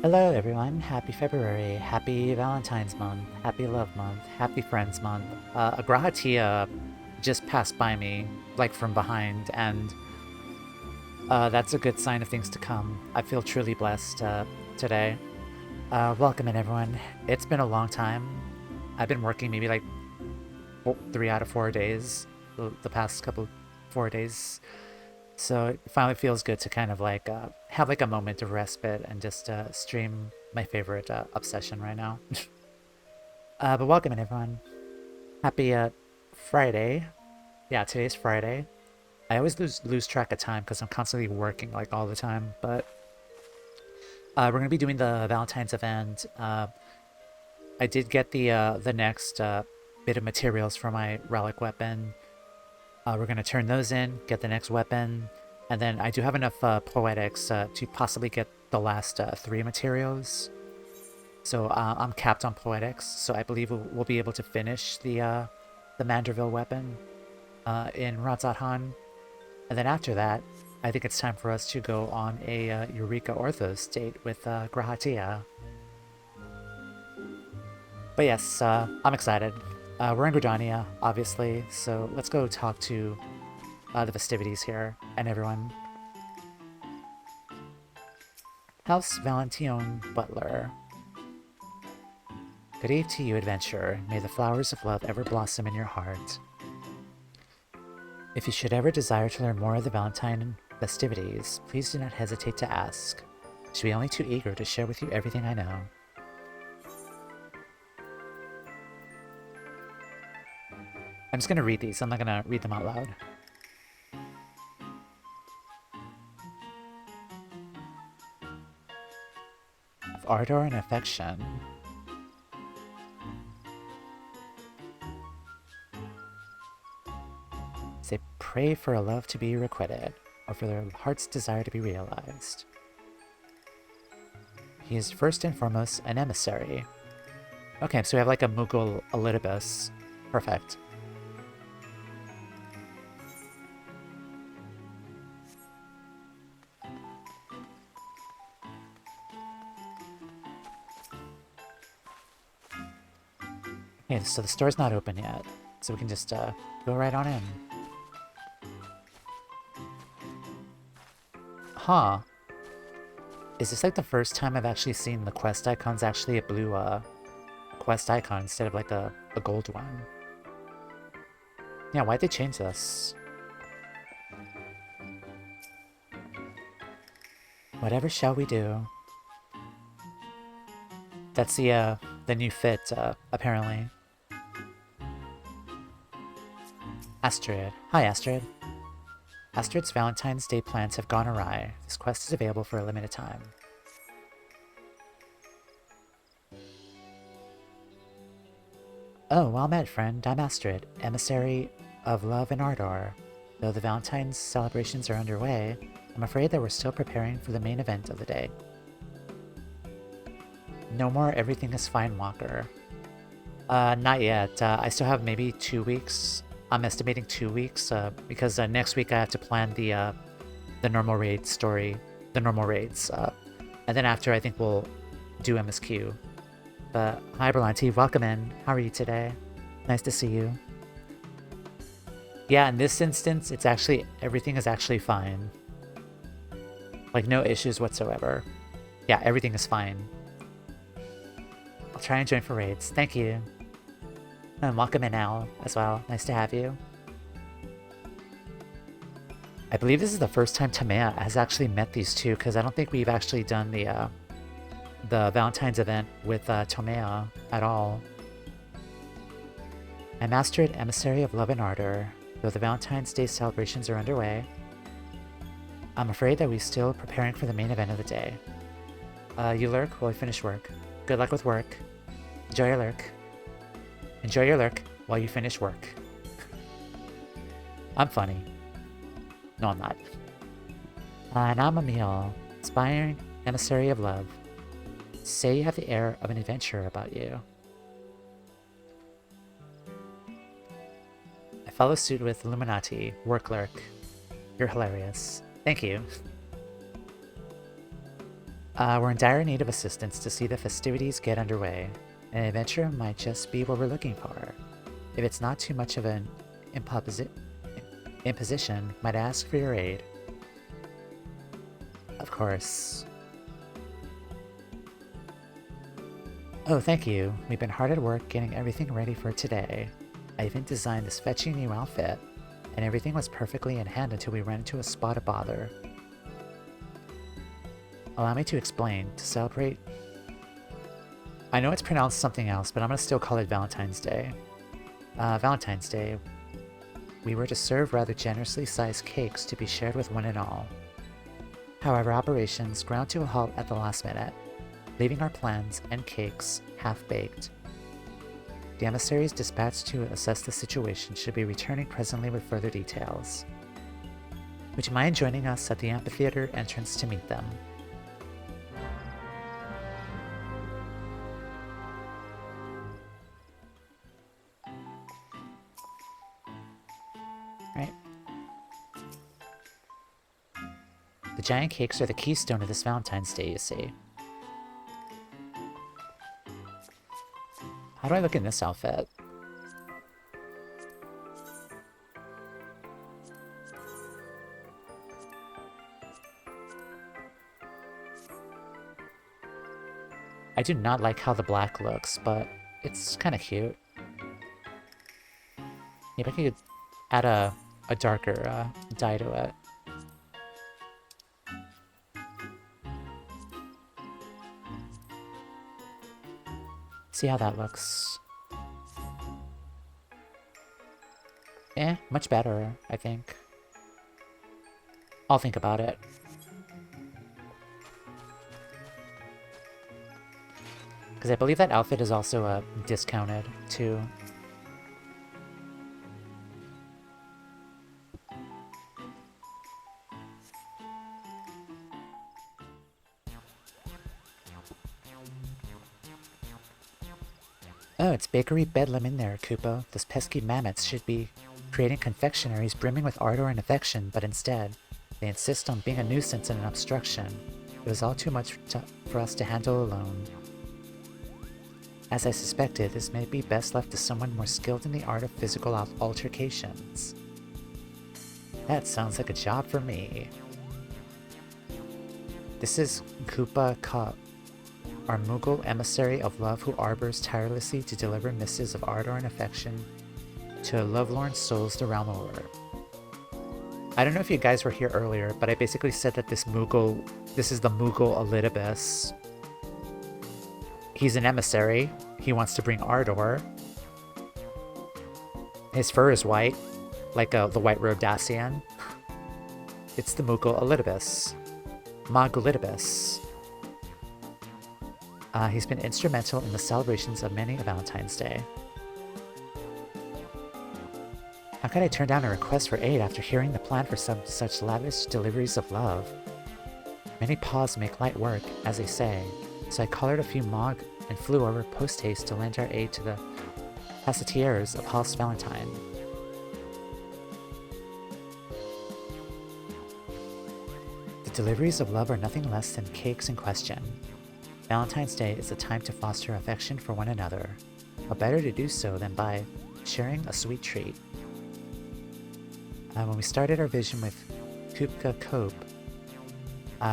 Hello everyone, happy February, happy Valentine's month, happy love month, happy friends month. A Grahatia just passed by me, like from behind, and that's a good sign of things to come. I feel truly blessed today. Welcome in everyone. It's been a long time. I've been working maybe like 3 out of 4 days, the past couple 4 days. So it finally feels good to kind of like have like a moment of respite and just stream my favorite obsession right now. But welcome in everyone. Happy Friday. Yeah, today's Friday. I always lose track of time because I'm constantly working like all the time. But we're gonna be doing the Valentine's event. I did get the next bit of materials for my relic weapon. We're gonna turn those in, get the next weapon, and then I do have enough poetics to possibly get the last 3 materials. So I'm capped on poetics, so I believe we'll be able to finish the Manderville weapon in Ratzathan. And then after that, I think it's time for us to go on a Eureka Orthos date with Grahatia. But yes, I'm excited. We're in Gridania, obviously, so let's go talk to the festivities here and everyone. House Valentine Butler. Good eve to you, adventurer. May the flowers of love ever blossom in your heart. If you should ever desire to learn more of the Valentine festivities, please do not hesitate to ask. I should be only too eager to share with you everything I know. I'm just going to read these. I'm not going to read them out loud. Of ardor and affection. They pray for a love to be requited, or for their heart's desire to be realized. He is first and foremost an emissary. Okay, so we have like a Mughal Elidibus. Perfect. Okay, so the store's not open yet, so we can just go right on in. Huh. Is this like the first time I've actually seen the quest icons actually a blue quest icon instead of like a gold one? Yeah, why'd they change this? Whatever shall we do? That's the new fit, apparently. Astrid. Hi, Astrid. Astrid's Valentine's Day plans have gone awry. This quest is available for a limited time. Oh, well met, friend. I'm Astrid, emissary of love and ardor. Though the Valentine's celebrations are underway, I'm afraid that we're still preparing for the main event of the day. No more everything is fine, Walker. Not yet. I still have maybe 2 weeks. I'm estimating 2 weeks, because next week I have to plan the normal raid story, the normal raids, and then after I think we'll do MSQ. But hi, Berlanti, welcome in. How are you today? Nice to see you. Yeah, in this instance, it's actually everything is actually fine. Like no issues whatsoever. Yeah, everything is fine. I'll try and join for raids. Thank you. And welcome in, Al, as well. Nice to have you. I believe this is the first time Toumeya has actually met these two, because I don't think we've actually done the Valentine's event with Toumeya at all. I'm Astrid, emissary of love and ardor. Though the Valentine's Day celebrations are underway, I'm afraid that we're still preparing for the main event of the day. You lurk while we finish work. Good luck with work. Enjoy your lurk. Enjoy your lurk while you finish work. I'm funny. No, I'm not. And I'm Emil, aspiring emissary of love. Say you have the air of an adventurer about you. I follow suit with Illuminati, work lurk. You're hilarious. Thank you. We're in dire need of assistance to see the festivities get underway. An adventure might just be what we're looking for. If it's not too much of an imposition, might ask for your aid. Of course. Oh, thank you. We've been hard at work getting everything ready for today. I even designed this fetching new outfit, and everything was perfectly in hand until we ran into a spot of bother. Allow me to explain. To celebrate... I know it's pronounced something else, but I'm gonna still call it Valentine's Day. Valentine's Day. We were to serve rather generously sized cakes to be shared with one and all. However, operations ground to a halt at the last minute, leaving our plans and cakes half-baked. The emissaries dispatched to assess the situation should be returning presently with further details. Would you mind joining us at the amphitheater entrance to meet them? Right. The giant cakes are the keystone of this Valentine's Day, you see. How do I look in this outfit? I do not like how the black looks, but it's kind of cute. Maybe I could add a darker dye to it. See how that looks. Much better, I think. I'll think about it. Because I believe that outfit is also discounted, too. Oh, it's Bakery Bedlam in there, Koopa. Those pesky mammoths should be creating confectionaries brimming with ardor and affection, but instead, they insist on being a nuisance and an obstruction. It was all too much for us to handle alone. As I suspected, this may be best left to someone more skilled in the art of physical altercations. That sounds like a job for me. This is Koopa Cup, our Moogle emissary of love who arbors tirelessly to deliver missives of ardor and affection to lovelorn souls around the world. I don't know if you guys were here earlier, but I basically said that this is the Moogle Elidibus. He's an emissary. He wants to bring ardor. His fur is white, like the white-robed Dacian. It's the Moogle Elidibus. Moglitibus. He's been instrumental in the celebrations of many a Valentine's Day. How could I turn down a request for aid after hearing the plan for some such lavish deliveries of love? Many paws make light work, as they say, so I collared a few Mog and flew over post-haste to lend our aid to the passatiers of House Valentine. The deliveries of love are nothing less than cakes in question. Valentine's Day is a time to foster affection for one another. How better to do so than by sharing a sweet treat. When we started our vision with Kupka Cope,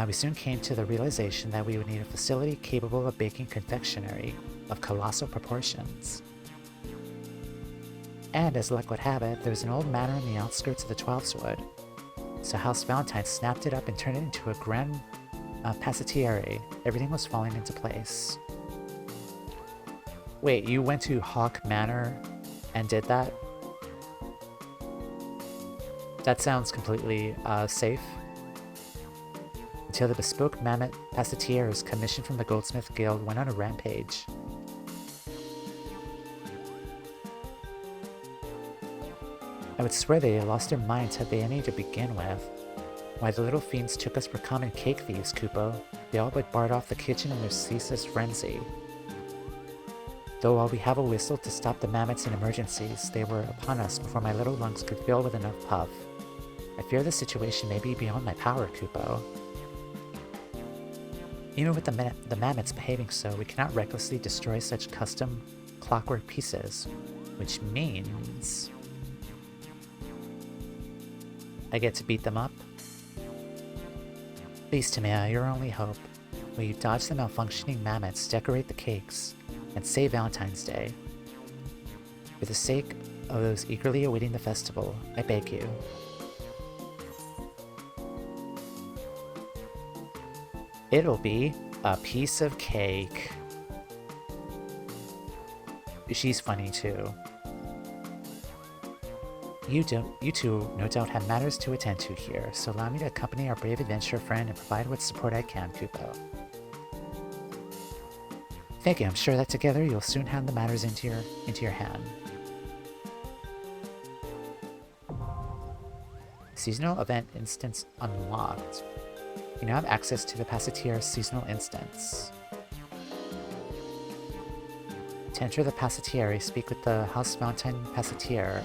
we soon came to the realization that we would need a facility capable of baking confectionery of colossal proportions. And as luck would have it, there was an old manor in the outskirts of the Twelveswood, so House Valentine snapped it up and turned it into a grand passatiere. Everything was falling into place. Wait, you went to Hawk Manor and did that? That sounds completely safe. Until the bespoke mammoth passatiers commissioned from the Goldsmith Guild went on a rampage. I would swear they lost their minds had they any to begin with. Why, the little fiends took us for common cake thieves, Kupo. They all but barred off the kitchen in their ceaseless frenzy. Though while we have a whistle to stop the mammoths in emergencies, they were upon us before my little lungs could fill with enough puff. I fear the situation may be beyond my power, Kupo. Even with the mammoths behaving so, we cannot recklessly destroy such custom clockwork pieces, which means I get to beat them up. Please, Toumeya, your only hope. Will you dodge the malfunctioning mammoths, decorate the cakes, and save Valentine's Day? For the sake of those eagerly awaiting the festival, I beg you. It'll be a piece of cake. She's funny too. You two no doubt have matters to attend to here, so allow me to accompany our brave adventurer friend and provide what support I can, Kupo. Thank you, I'm sure that together you'll soon hand the matters into your hand. Seasonal event instance unlocked. You now have access to the Passatier seasonal instance. To enter the Passatier, speak with the House Valentine Passatier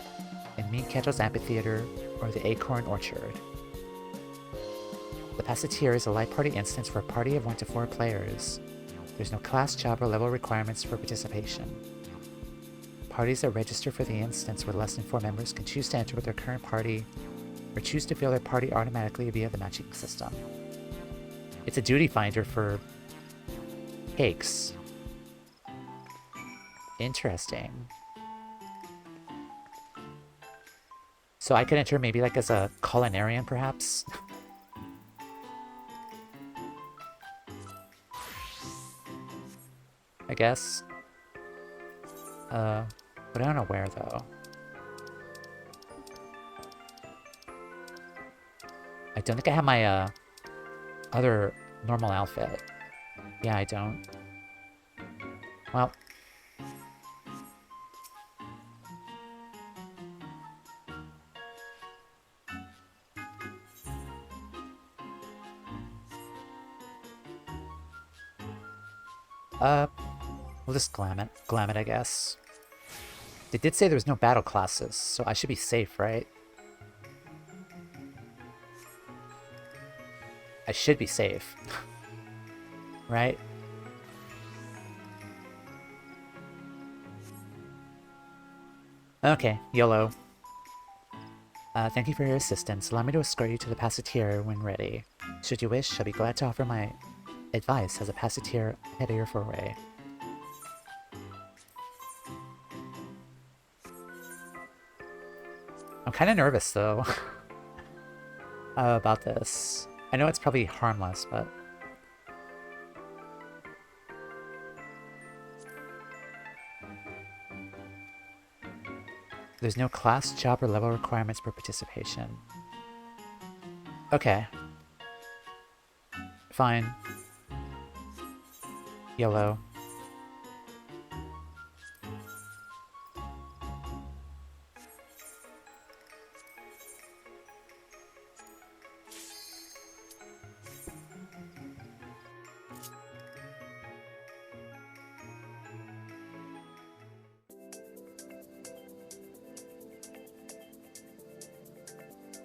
in Mean Kettle's Amphitheater or the Acorn Orchard. The Passatier is a light party instance for a party of 1 to 4 players. There's no class, job, or level requirements for participation. Parties that register for the instance with less than 4 members can choose to enter with their current party or choose to fill their party automatically via the matching system. It's a duty finder for cakes. Interesting. So I could enter maybe like as a culinarian, perhaps? I guess. But I don't know where, though. I don't think I have my, other normal outfit. Yeah, I don't. Well. We'll just glam it, I guess. They did say there was no battle classes, so I should be safe, right? I should be safe. Right? Okay, YOLO. Thank you for your assistance. Allow me to escort you to the Passatier when ready. Should you wish, I'll be glad to offer my advice as a Passatier ahead of your foray. I'm kind of nervous, though, about this. I know it's probably harmless, but... There's no class, job, or level requirements for participation. Okay. Fine. YOLO.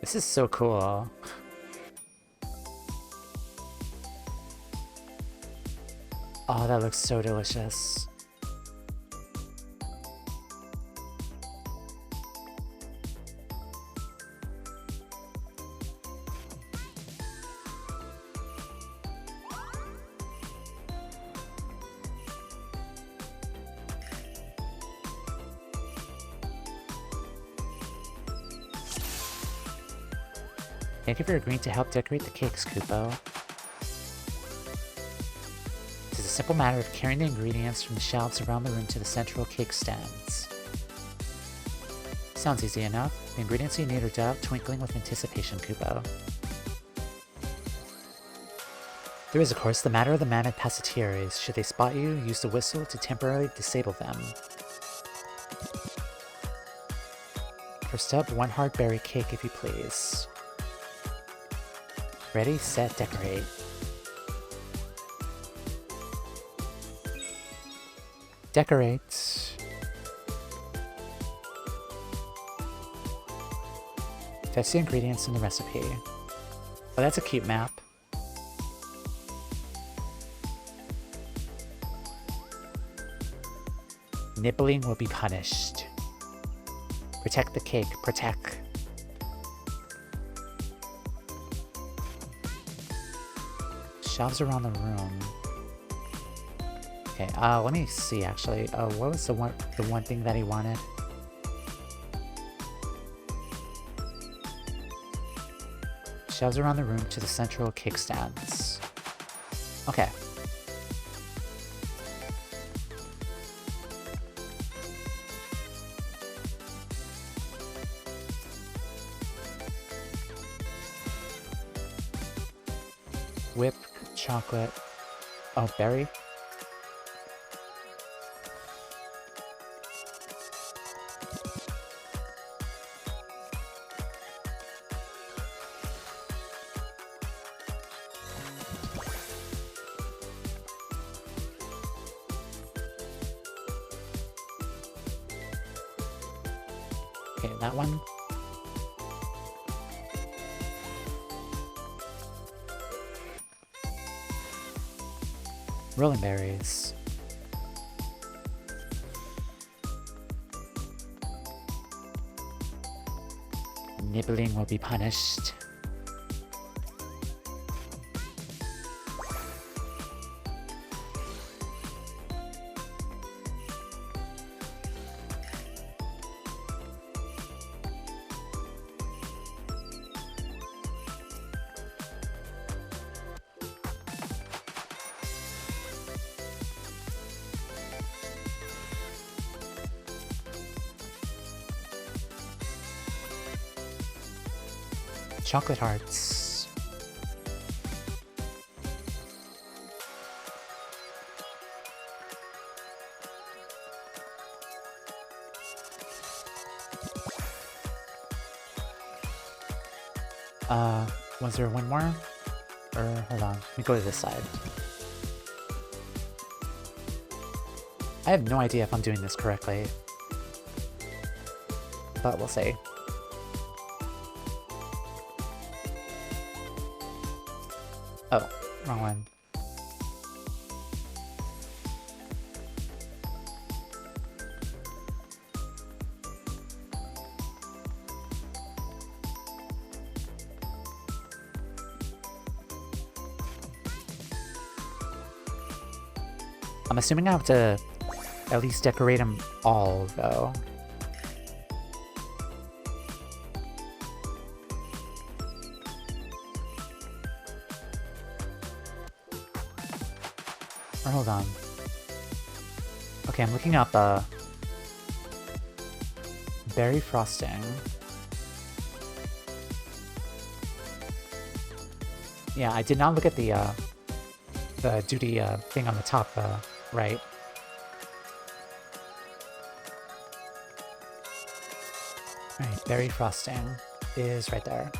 This is so cool. Oh, that looks so delicious. Thank you for agreeing to help decorate the cakes, Kupo. It is a simple matter of carrying the ingredients from the shelves around the room to the central cake stands. Sounds easy enough. The ingredients you need are dubbed, twinkling with anticipation, Kupo. There is, of course, the matter of the mammoth passatieres. Should they spot you, use the whistle to temporarily disable them. First up, 1 hard berry cake, if you please. Ready, set, decorate. Decorate. That's the ingredients in the recipe. Oh, that's a cute map. Nibbling will be punished. Protect the cake. Protect. Shelves around the room. Okay, let me see actually. What was the one thing that he wanted? Shelves around the room to the central cake stands. Okay. Whip, chocolate. Oh, berry. Okay, that one. Rolling berries. Nibbling will be punished. Chocolate hearts. Was there one more? Or, hold on, let me go to this side. I have no idea if I'm doing this correctly, but we'll see. Oh, wrong one. I'm assuming I have to at least decorate them all, though. Or hold on. Okay, I'm looking up berry frosting. Yeah, I did not look at the duty thing on the top right. Alright, berry frosting is right there.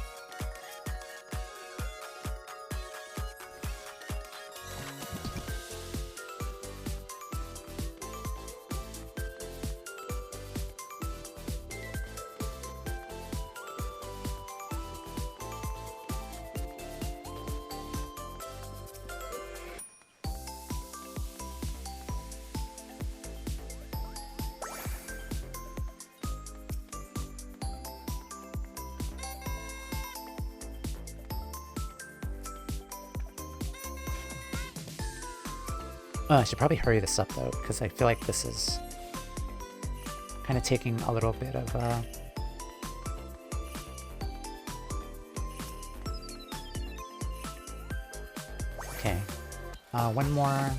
I should probably hurry this up though, because I feel like this is kind of taking a little bit of Okay. One more.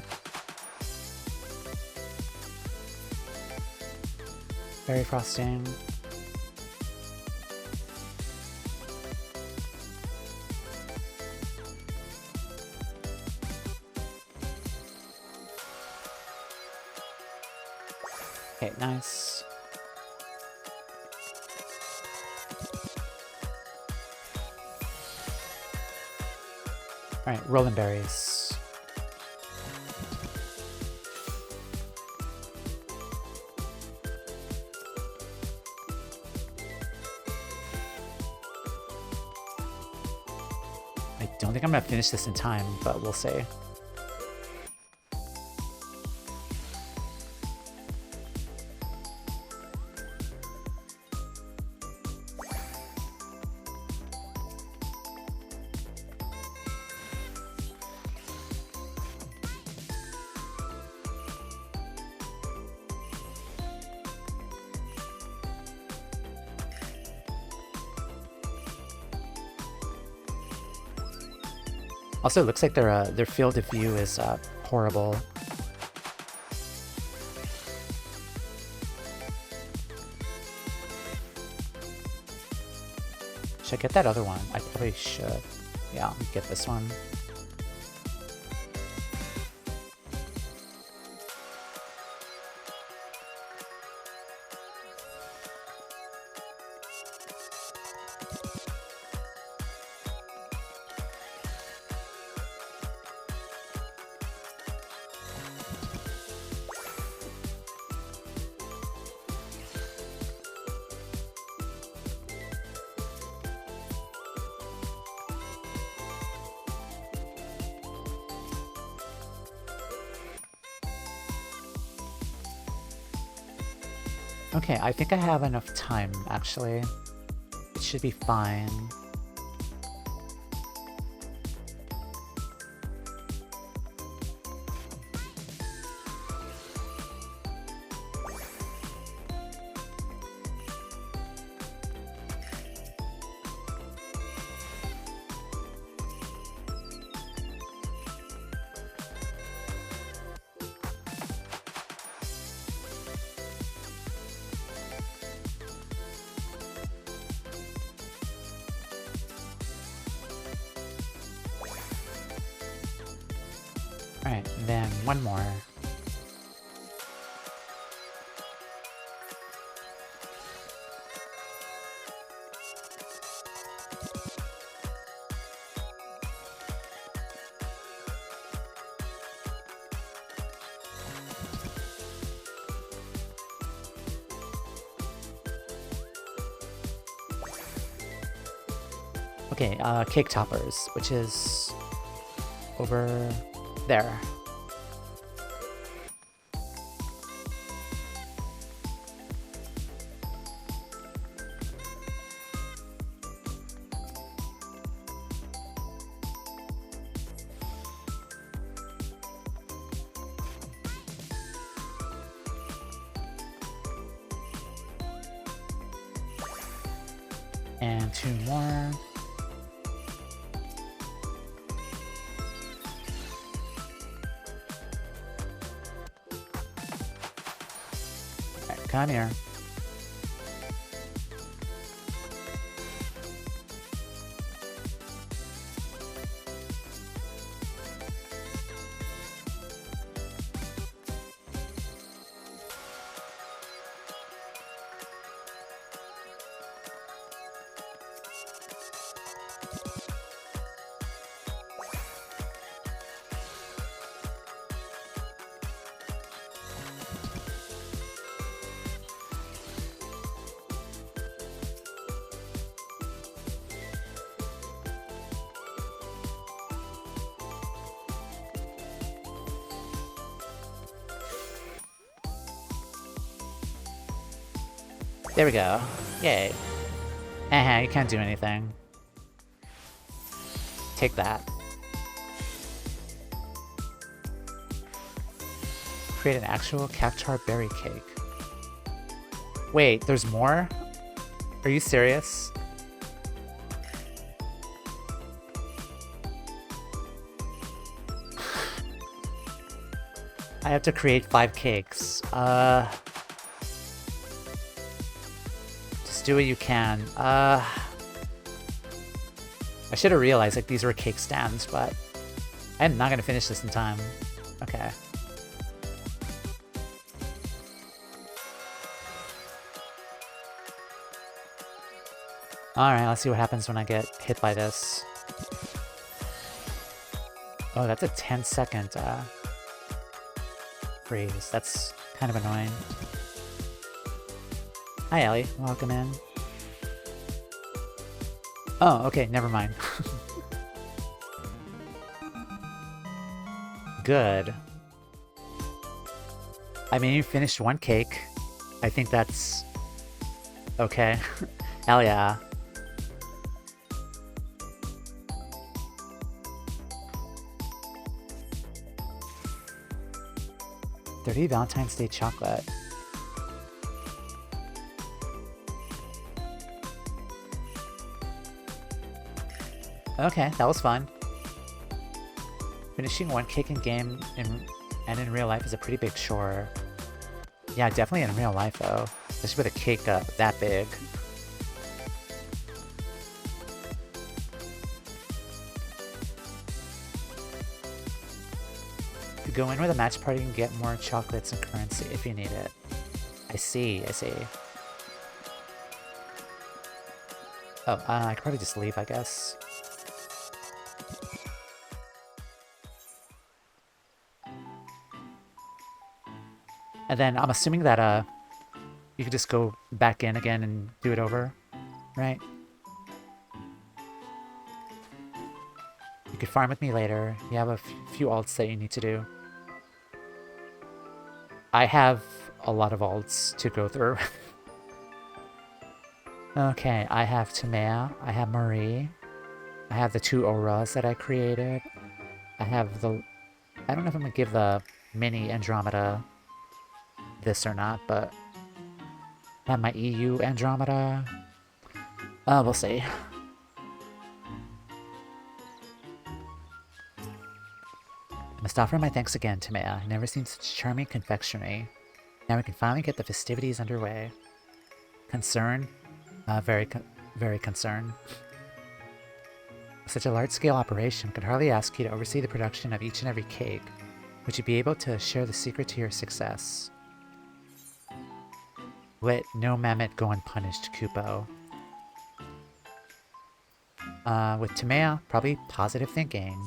Berry frosting. Okay, nice. Alright, rolling berries. I don't think I'm gonna finish this in time, but we'll see. Also, it looks like their field of view is horrible. Should I get that other one? I probably should. Yeah, let me get this one. Okay, I think I have enough time, actually. It should be fine. Alright, then one more. Okay, cake toppers, which is over there. And two more. Alright, come here. There we go. Yay. You can't do anything. Take that. Create an actual cactar berry cake. Wait, there's more? Are you serious? I have to create 5 cakes. Just do what you can. I should have realized like these were cake stands, but I'm not gonna finish this in time. Okay. Alright, let's see what happens when I get hit by this. Oh, that's a 10-second freeze. That's kind of annoying. Hi, Ellie. Welcome in. Oh, okay, never mind. Good. I mean, you finished 1 cake. I think that's okay. Hell yeah. $30 Valentine's Day chocolate. Okay, that was fun. Finishing one cake in game and in real life is a pretty big chore. Yeah, definitely in real life though. Especially with a cake that big. You go in with a match party and get more chocolates and currency if you need it. I see, I see. Oh, I could probably just leave, I guess. And then I'm assuming that you could just go back in again and do it over, right? You could farm with me later. You have a few alts that you need to do. I have a lot of alts to go through. Okay, I have Toumeya, I have Marie, I have the 2 auras that I created, I have the... I don't know if I'm gonna give the mini Andromeda this or not, but I have my EU Andromeda. We'll see. I must offer my thanks again, Toumeya. I've never seen such charming confectionery. Now we can finally get the festivities underway. Concern? Very concerned. Such a large-scale operation could hardly ask you to oversee the production of each and every cake. Would you be able to share the secret to your success? Let no mammoth go unpunished, Kupo. With Toumeya, probably positive thinking.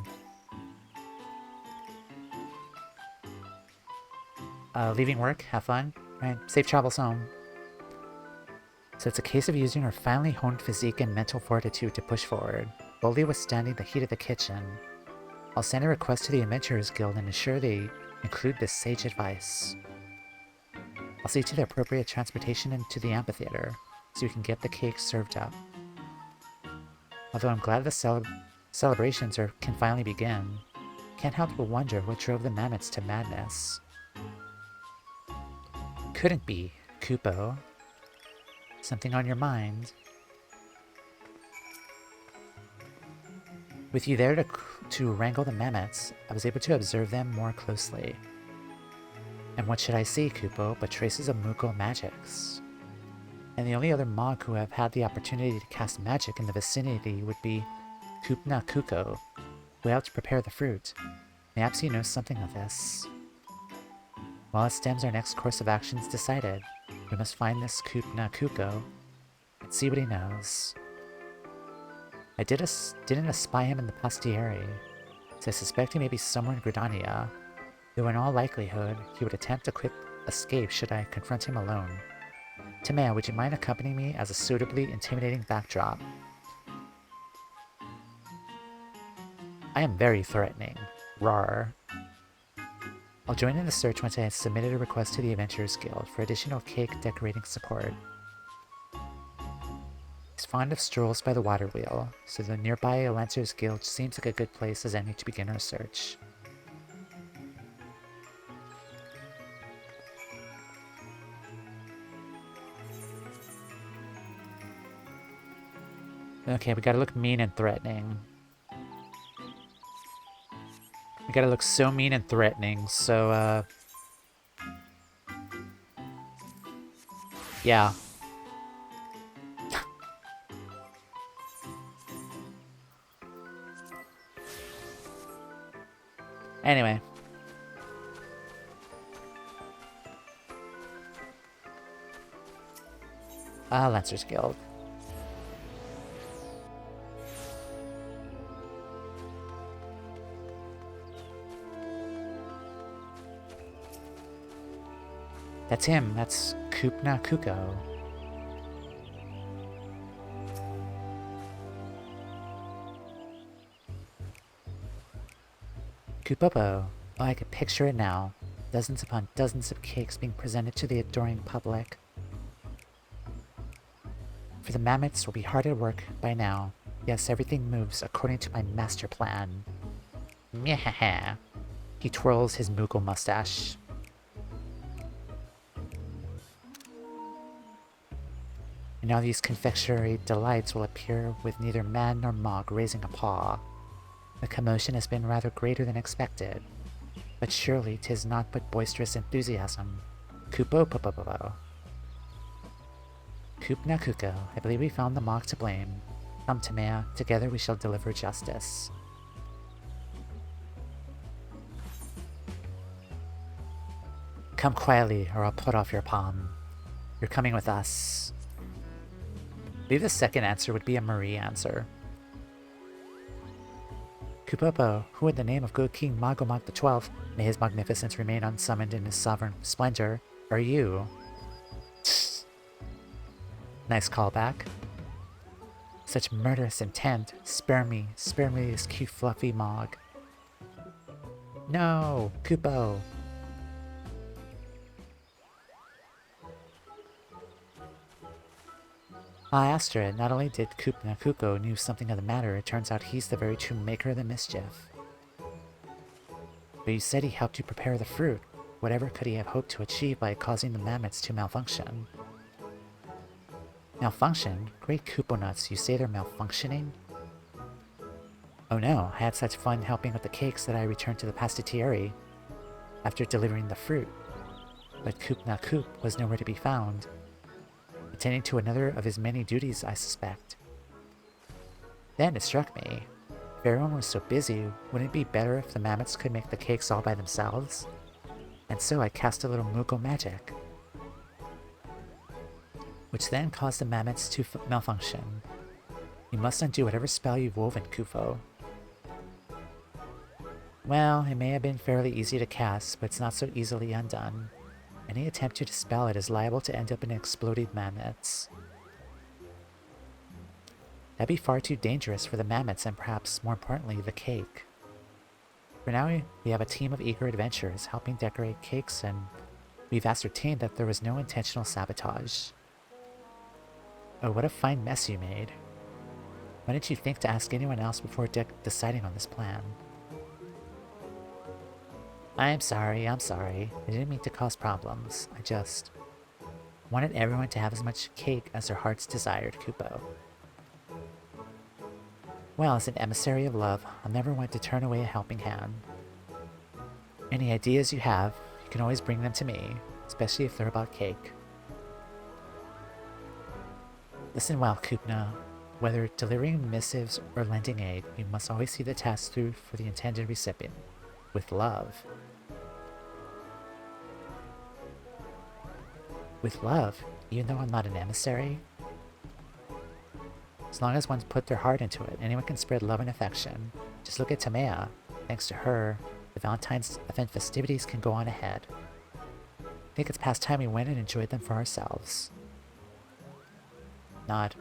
Leaving work, have fun, right? Safe travels home. So it's a case of using our finely honed physique and mental fortitude to push forward, boldly withstanding the heat of the kitchen. I'll send a request to the Adventurers Guild and ensure they include this sage advice. I'll see to the appropriate transportation into the amphitheater, so we can get the cake served up. Although I'm glad the celebrations can finally begin, can't help but wonder what drove the mammoths to madness. Couldn't be, Kupo. Something on your mind? With you there to wrangle the mammoths, I was able to observe them more closely. And what should I see, Kupo, but traces of Muko magics? And the only other Mog who have had the opportunity to cast magic in the vicinity would be Kupna Kuko, who helped prepare the fruit. Perhaps he knows something of this. While it stems our next course of actions decided, we must find this Kupna Kuko and see what he knows. I didn't espy him in the postieri, so I suspect he may be somewhere in Gridania, though in all likelihood he would attempt a quick escape should I confront him alone. Toumeya, would you mind accompanying me as a suitably intimidating backdrop? I am very threatening. Rawr. I'll join in the search once I have submitted a request to the Adventurers Guild for additional cake decorating support. He's fond of strolls by the water wheel, so the nearby Lancers Guild seems like a good place as any to begin our search. Okay, we gotta look mean and threatening. We gotta look so mean and threatening, so, yeah. Anyway. Lancers Guild. That's him. That's Kupna Kuko. Kupopo. Oh, I could picture it now. Dozens upon dozens of cakes being presented to the adoring public. For the mammoths will be hard at work by now. Yes, everything moves according to my master plan. Meh. He twirls his Moogle mustache. And now these confectionery delights will appear with neither man nor Mog raising a paw. The commotion has been rather greater than expected, but surely 'tis not but boisterous enthusiasm. Kupo popopo. Kupna kuko, I believe we found the mock to blame. Come, Toumeya, together we shall deliver justice. Come quietly, or I'll put off your palm. You're coming with us. I believe the second answer would be a Marie answer. Kupopo, who in the name of good King Magomag XII, may his magnificence remain unsummoned in his sovereign splendor, are you? Nice callback. Such murderous intent. Spare me this cute fluffy Mog. No, Kupo. I asked her, not only did Kupna Kuko knew something of the matter, it turns out he's the very true maker of the mischief. But you said he helped you prepare the fruit. Whatever could he have hoped to achieve by causing the mammoths to malfunction? Malfunction? Great Kupo nuts, you say they're malfunctioning? Oh no, I had such fun helping with the cakes that I returned to the pasticcieri after delivering the fruit. But Kupna Kup was nowhere to be found. Attending to another of his many duties, I suspect. Then it struck me. If everyone was so busy, wouldn't it be better if the mammoths could make the cakes all by themselves? And so I cast a little Mugo magic, which then caused the mammoths to malfunction. You must undo whatever spell you've woven, Kufo. Well, it may have been fairly easy to cast, but it's not so easily undone. Any attempt to dispel it is liable to end up in exploded mammoths. That'd be far too dangerous for the mammoths and perhaps, more importantly, the cake. For now, we have a team of eager adventurers helping decorate cakes, and we've ascertained that there was no intentional sabotage. Oh, what a fine mess you made. Why didn't you think to ask anyone else before deciding on this plan? I'm sorry. I didn't mean to cause problems. I just wanted everyone to have as much cake as their hearts desired, Kupo. Well, as an emissary of love, I'll never want to turn away a helping hand. Any ideas you have, you can always bring them to me, especially if they're about cake. Listen well, Kupna. Whether delivering missives or lending aid, you must always see the task through for the intended recipient. With love. With love, even though I'm not an emissary? As long as one's put their heart into it, anyone can spread love and affection. Just look at Toumeya. Thanks to her, the Valentines event festivities can go on ahead. I think it's past time we went and enjoyed them for ourselves. Nod.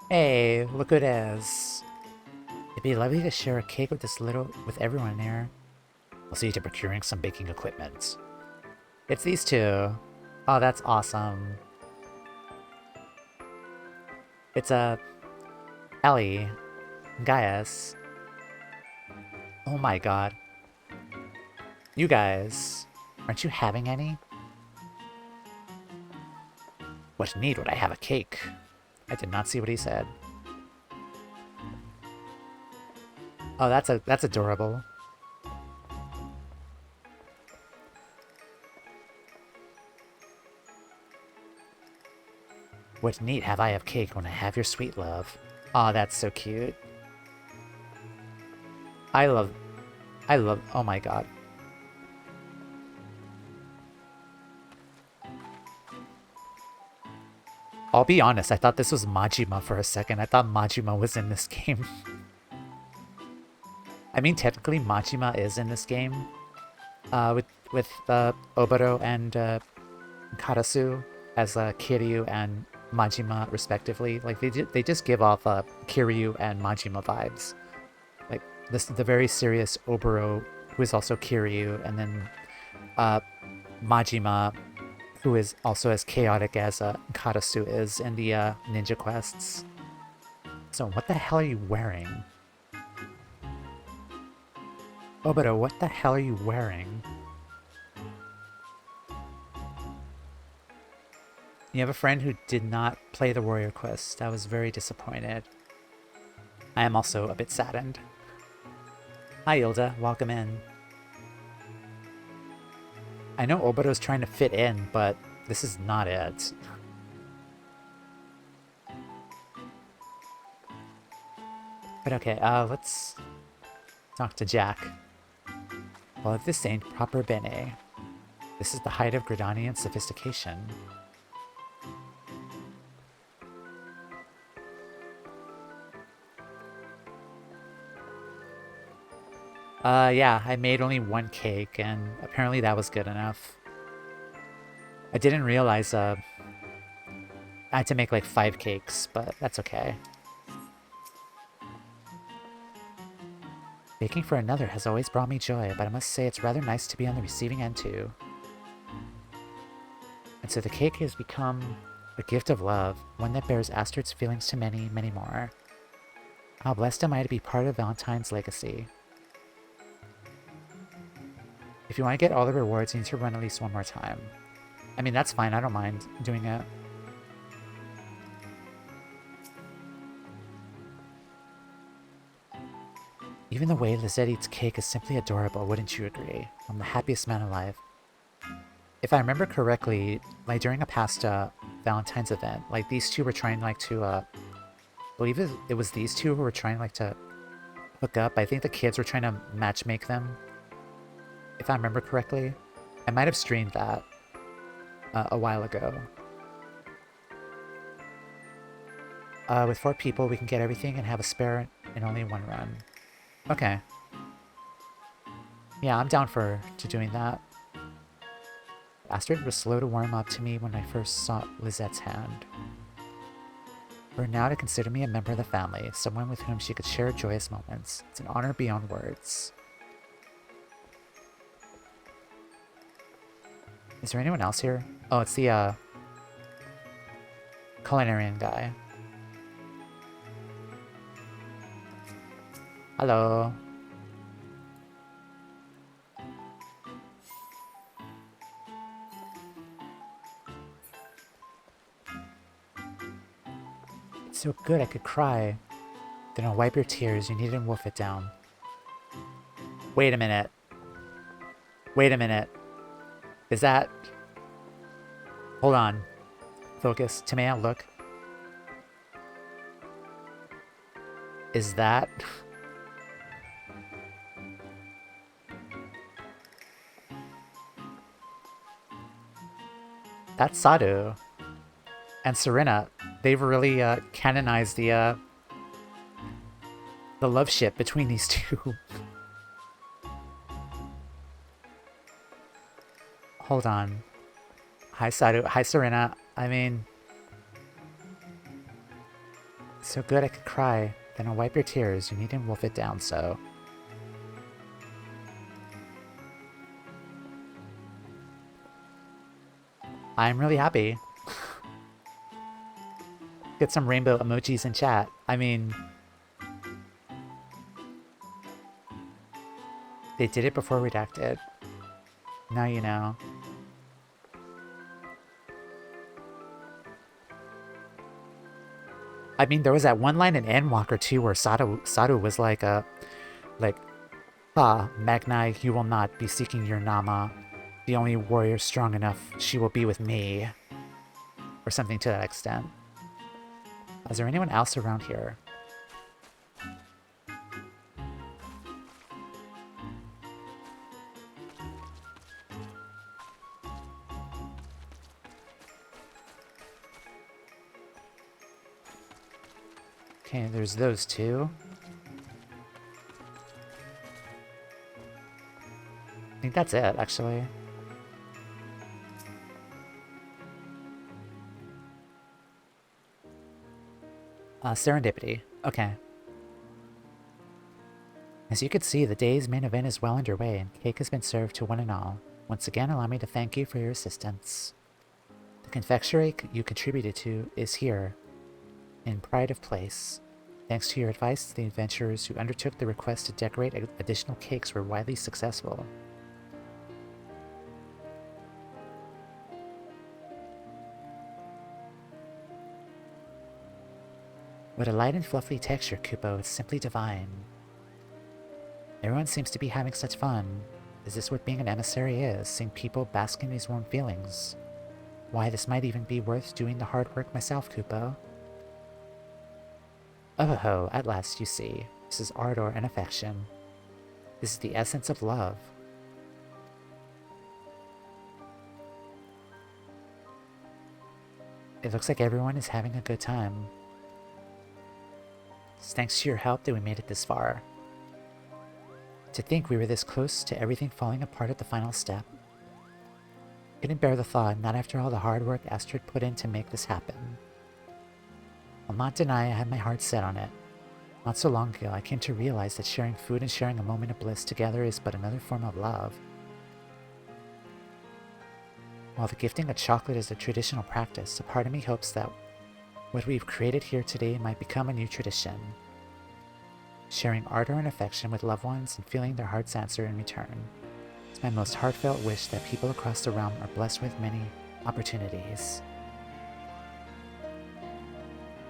Hey, look who it is. It'd be lovely to share a cake with with everyone here. I'll see you to procuring some baking equipment. It's these two. Oh, that's awesome. It's Ellie, Gaius. Oh my god. You guys, aren't you having any? What need would I have a cake? I did not see what he said. Oh, that's adorable. What need have I of cake when I have your sweet love? Oh, that's so cute. I love, oh my god. I'll be honest, I thought this was Majima for a second. I thought Majima was in this game. I mean, technically Majima is in this game. with Oboro and Karasu as Kiryu and Majima respectively. Like they just give off Kiryu and Majima vibes. Like the very serious Oboro, who is also Kiryu, and then Majima, who is also as chaotic as Karasu is in the ninja quests. So what the hell are you wearing? Oboro, what the hell are you wearing? You have a friend who did not play the warrior quest. I was very disappointed. I am also a bit saddened. Hi Ilda, welcome in. I know Oboro's trying to fit in, but this is not it. But okay, let's talk to Jack. Well, if this ain't proper Bene, this is the height of Gridanian sophistication. Yeah, I made only one cake, and apparently that was good enough. I didn't realize, I had to make like 5 cakes, but that's okay. Baking for another has always brought me joy, but I must say it's rather nice to be on the receiving end too. And so the cake has become a gift of love, one that bears Astrid's feelings to many, many more. How blessed am I to be part of Valentine's legacy. If you want to get all the rewards, you need to run at least one more time. I mean, that's fine, I don't mind doing it. Even the way Lizette eats cake is simply adorable, wouldn't you agree? I'm the happiest man alive. If I remember correctly, like during a past Valentine's event, like these two were trying like to, I believe it was these two who were trying like to hook up. I think the kids were trying to matchmake them, if I remember correctly. I might have streamed that a while ago. With 4 people, we can get everything and have a spare in only one run. Okay. Yeah, I'm down to doing that. Astrid was slow to warm up to me when I first saw Lizette's hand. For her now to consider me a member of the family, someone with whom she could share joyous moments. It's an honor beyond words. Is there anyone else here? Oh, it's the culinarian guy. Hello. It's so good I could cry. Then I'll wipe your tears. You needn't wolf it down. Wait a minute. Wait a minute. Is that... Hold on. Focus. Toumeya, look. Is that... That's Sadu. And Serena. They've really canonized the love ship between these two. Hold on. Hi, Sadu. Hi, Serena. I mean... So good I could cry. Then I'll wipe your tears. You needn't wolf it down, so... I'm really happy. Get some rainbow emojis in chat. I mean... They did it before Redacted. Now you know. I mean, there was that one line in Endwalker too where Sadu was like, Ah, Magnai, you will not be seeking your Nama. The only warrior strong enough, she will be with me. Or something to that extent. Is there anyone else around here? Okay, there's those two. think that's it, actually. Serendipity. Okay. As you can see, the day's main event is well underway, and cake has been served to one and all. Once again, allow me to thank you for your assistance. The confectionery you contributed to is here, in pride of place. Thanks to your advice, the adventurers who undertook the request to decorate additional cakes were widely successful. What a light and fluffy texture, Kupo. It's simply divine. Everyone seems to be having such fun. Is this what being an emissary is? Seeing people bask in these warm feelings? Why, this might even be worth doing the hard work myself, Kupo. Oh ho, at last you see. This is ardor and affection. This is the essence of love. It looks like everyone is having a good time. It's thanks to your help that we made it this far. To think we were this close to everything falling apart at the final step. Couldn't bear the thought, not after all the hard work Astrid put in to make this happen. I'll not deny I had my heart set on it. Not so long ago, I came to realize that sharing food and sharing a moment of bliss together is but another form of love. While the gifting of chocolate is a traditional practice, a part of me hopes that what we've created here today might become a new tradition. Sharing ardor and affection with loved ones and feeling their hearts answer in return. It's my most heartfelt wish that people across the realm are blessed with many opportunities.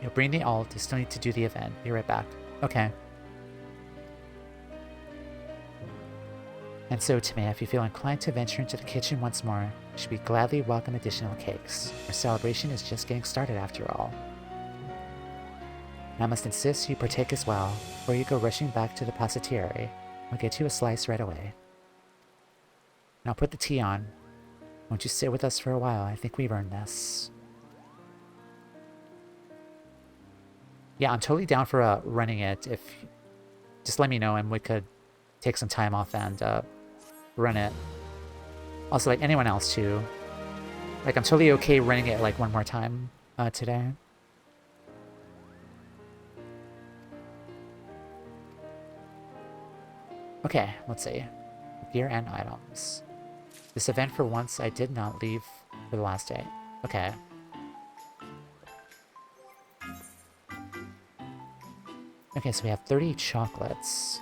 You'll bring the alt, you still need to do the event. Be right back. Okay. And so, Toumeya, if you feel inclined to venture into the kitchen once more, you should be gladly welcome additional cakes. Our celebration is just getting started after all. And I must insist you partake as well, before you go rushing back to the passaterie. I'll get you a slice right away. And I'll put the tea on. Won't you sit with us for a while? I think we've earned this. Yeah, I'm totally down for running it. If just let me know and we could take some time off and run it. Also, like anyone else too. Like I'm totally okay running it like one more time today. Okay, let's see. Gear and items. This event for once I did not leave for the last day. Okay. Okay, so we have 30 chocolates.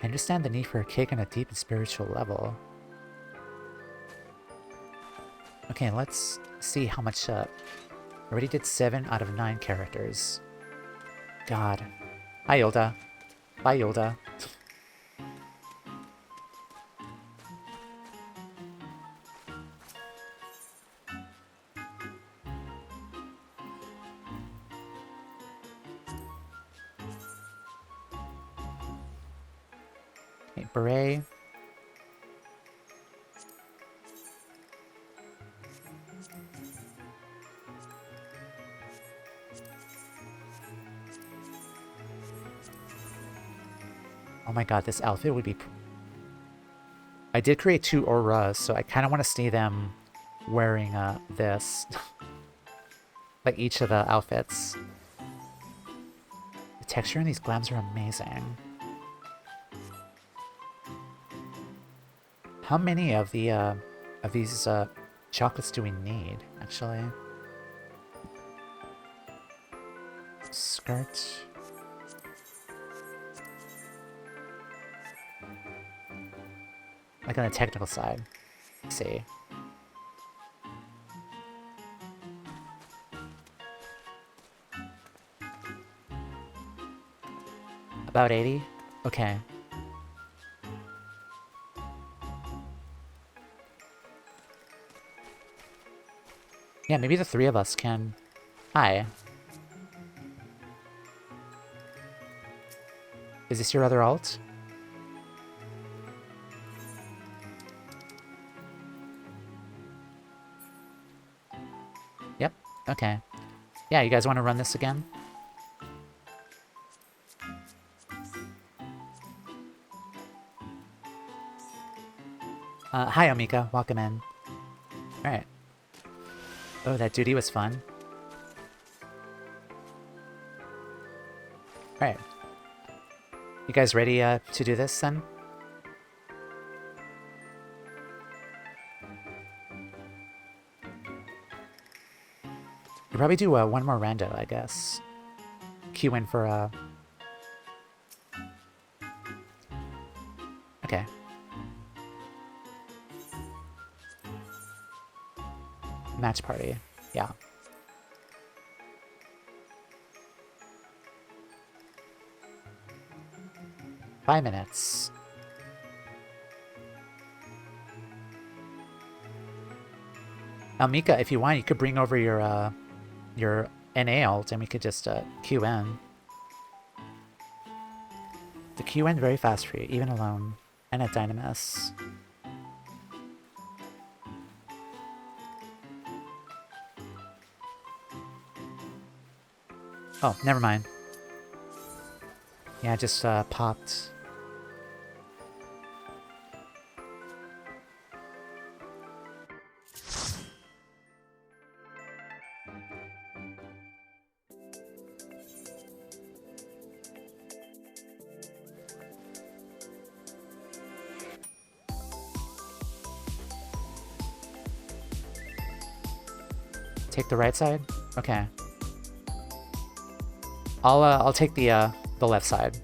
I understand the need for a cake on a deep and spiritual level. Okay, let's see how much... I already did 7 out of 9 characters. God. Hi, Hilda. Bye, Hilda. Okay, beret. Oh my god, this outfit would be... I did create 2 auras, so I kind of want to see them wearing this. Like each of the outfits. The texture in these glams are amazing. How many of these chocolates do we need, actually? Skirt. Like on the technical side. Let's see. About 80? Okay. Yeah, maybe the 3 of us can... Hi. Is this your other alt? Yep, okay. Yeah, you guys want to run this again? Hi, Omika. Welcome in. Alright. Oh, that duty was fun. Alright. You guys ready to do this then? We'll probably do one more rando, I guess. Queue in for Okay. Match party. Yeah. Five minutes. Now, Mika, if you want, you could bring over your NA ult and we could just queue in. The queue in very fast for you, even alone. And at Dynamis. Oh, never mind. Yeah, I just popped. Take the right side? Okay. I'll take the left side.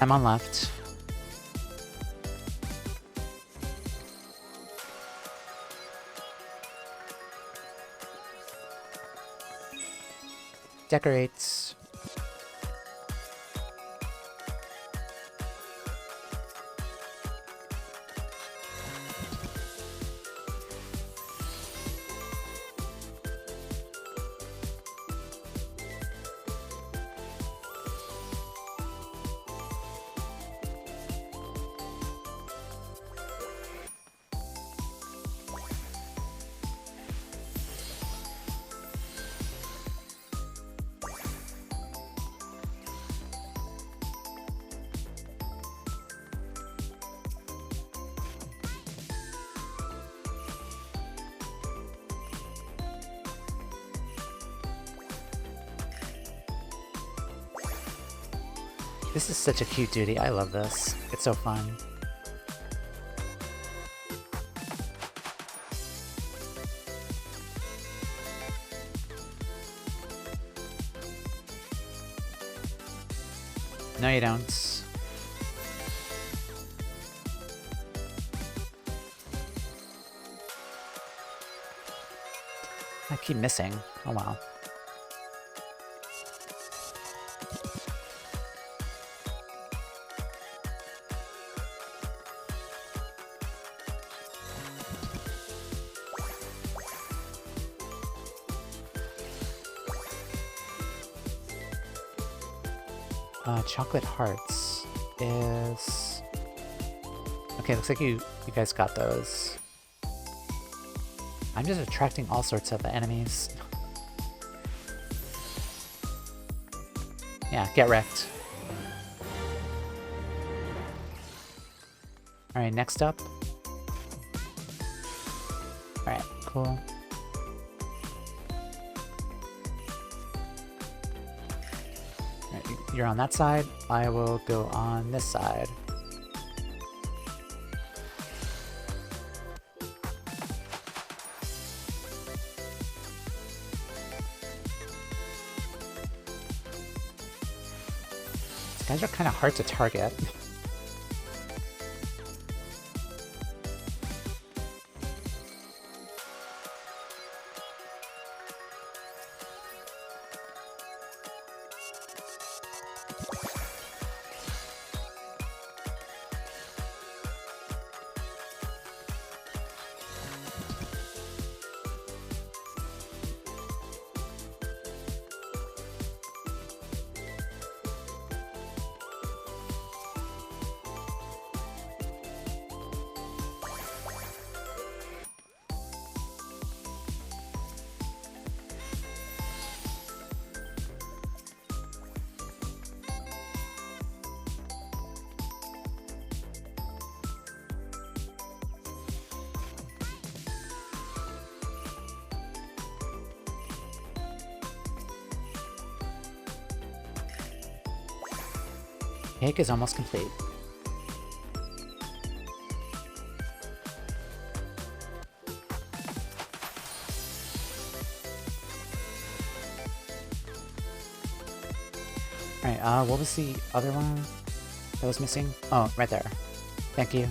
I'm on left. Decorates. This is such a cute duty. I love this. It's so fun. No, you don't. I keep missing. Oh, wow. Chocolate hearts is... Okay, looks like you guys got those. I'm just attracting all sorts of enemies. Yeah, get wrecked. Alright, next up. Alright, cool. You're on that side, I will go on this side. These guys are kind of hard to target. Cake is almost complete. Alright, what was the other one that was missing? Oh, right there. Thank you.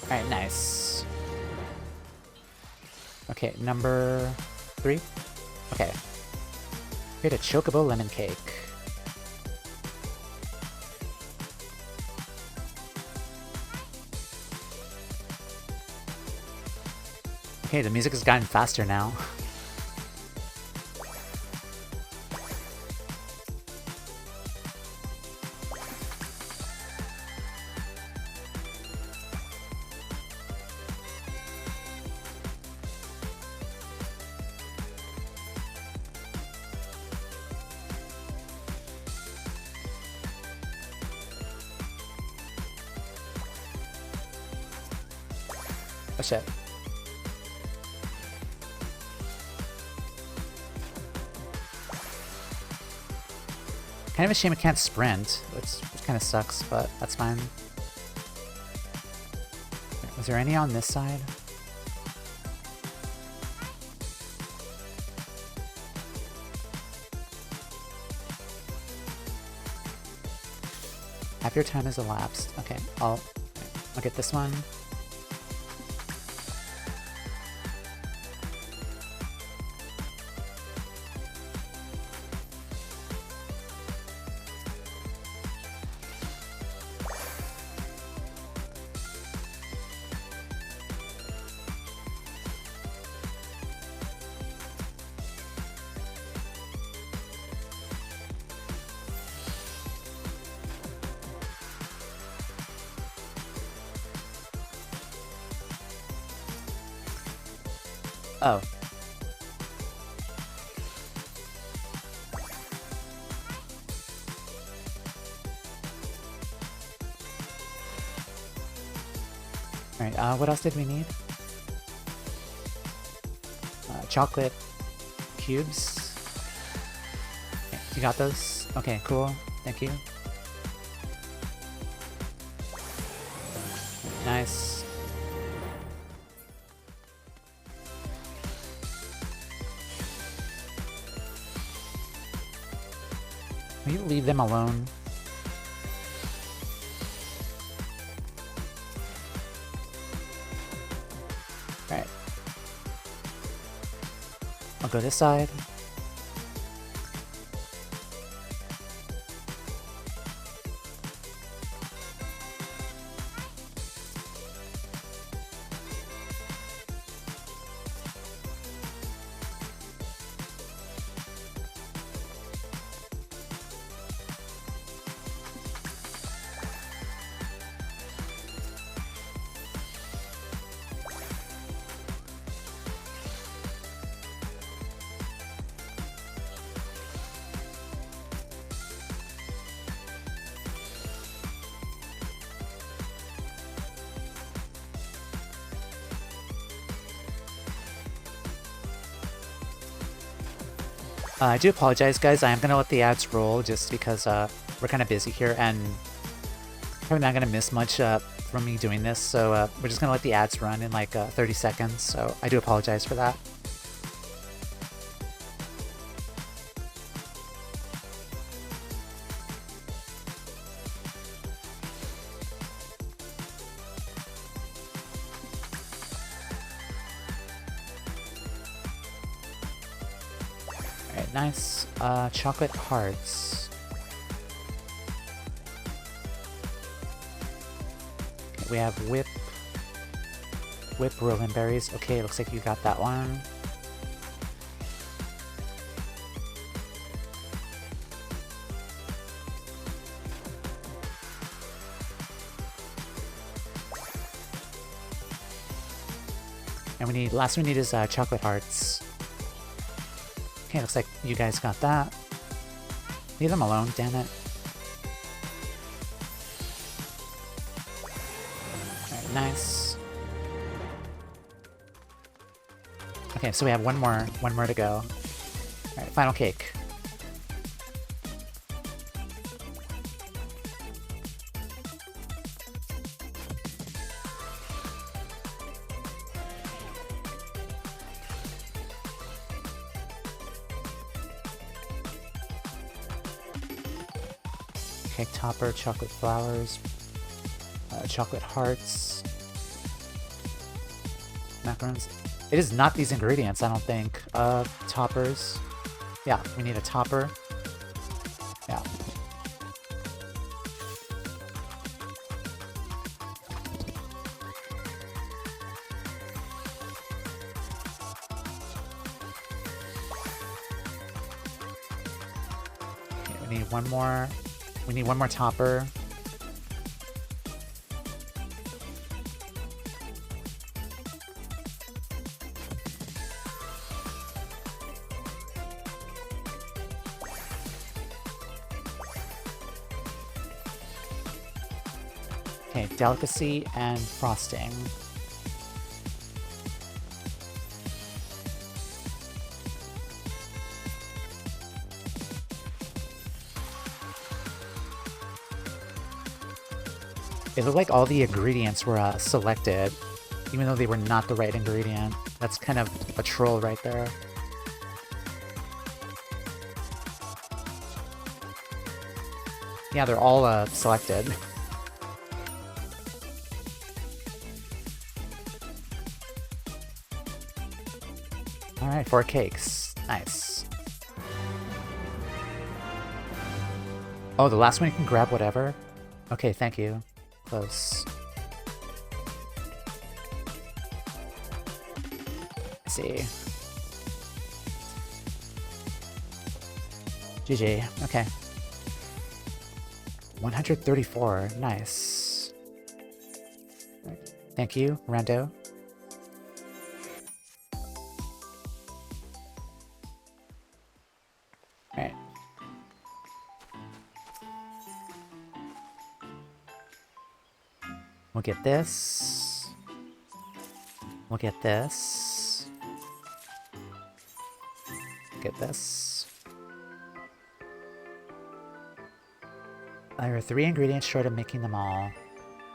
Alright, nice. Okay, number 3? Okay. Create a chocobo lemon cake. Okay, the music has gotten faster now. Oh shit. Kind of a shame I can't sprint, which kind of sucks, but that's fine. Was there any on this side? Half your time has elapsed. Okay, I'll get this one. Oh. Alright, what else did we need? Chocolate cubes. Okay, you got those? Okay, cool. Thank you. Nice. Will you leave them alone? Alright. I'll go this side. I do apologize, guys. I am going to let the ads roll just because we're kind of busy here and probably not going to miss much from me doing this. So we're just going to let the ads run in like 30 seconds. So I do apologize for that. Nice. Chocolate hearts. Okay, we have whip rolling berries. Okay, looks like you got that one. And last we need is chocolate hearts. Okay, looks like you guys got that. Leave them alone, damn it. Alright, nice. Okay, so we have one more to go. Alright, final cake. Cake topper, chocolate flowers, chocolate hearts, macarons. It is not these ingredients, I don't think. Toppers. Yeah, we need a topper. Yeah. Okay, we need one more. We need one more topper. Okay, delicacy and frosting. It looked like all the ingredients were selected, even though they were not the right ingredient. That's kind of a troll right there. Yeah, they're all selected. Alright, 4 cakes. Nice. Oh, the last one you can grab whatever? Okay, thank you. Close. Let's see. GG. Okay. 134. Nice. Thank you, Rando. Alright. We'll get this. We'll get this. Get this. There are 3 ingredients short of making them all.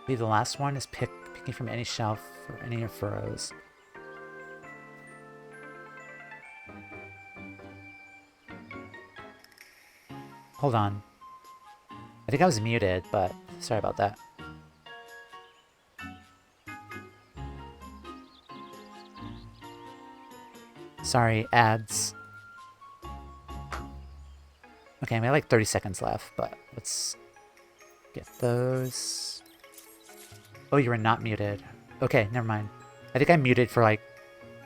Maybe the last one is picking from any shelf or any of your furrows. Hold on. I think I was muted, but sorry about that. Sorry, ads. Okay, we have like 30 seconds left, but let's get those. Oh, you were not muted. Okay, never mind. I think I muted for like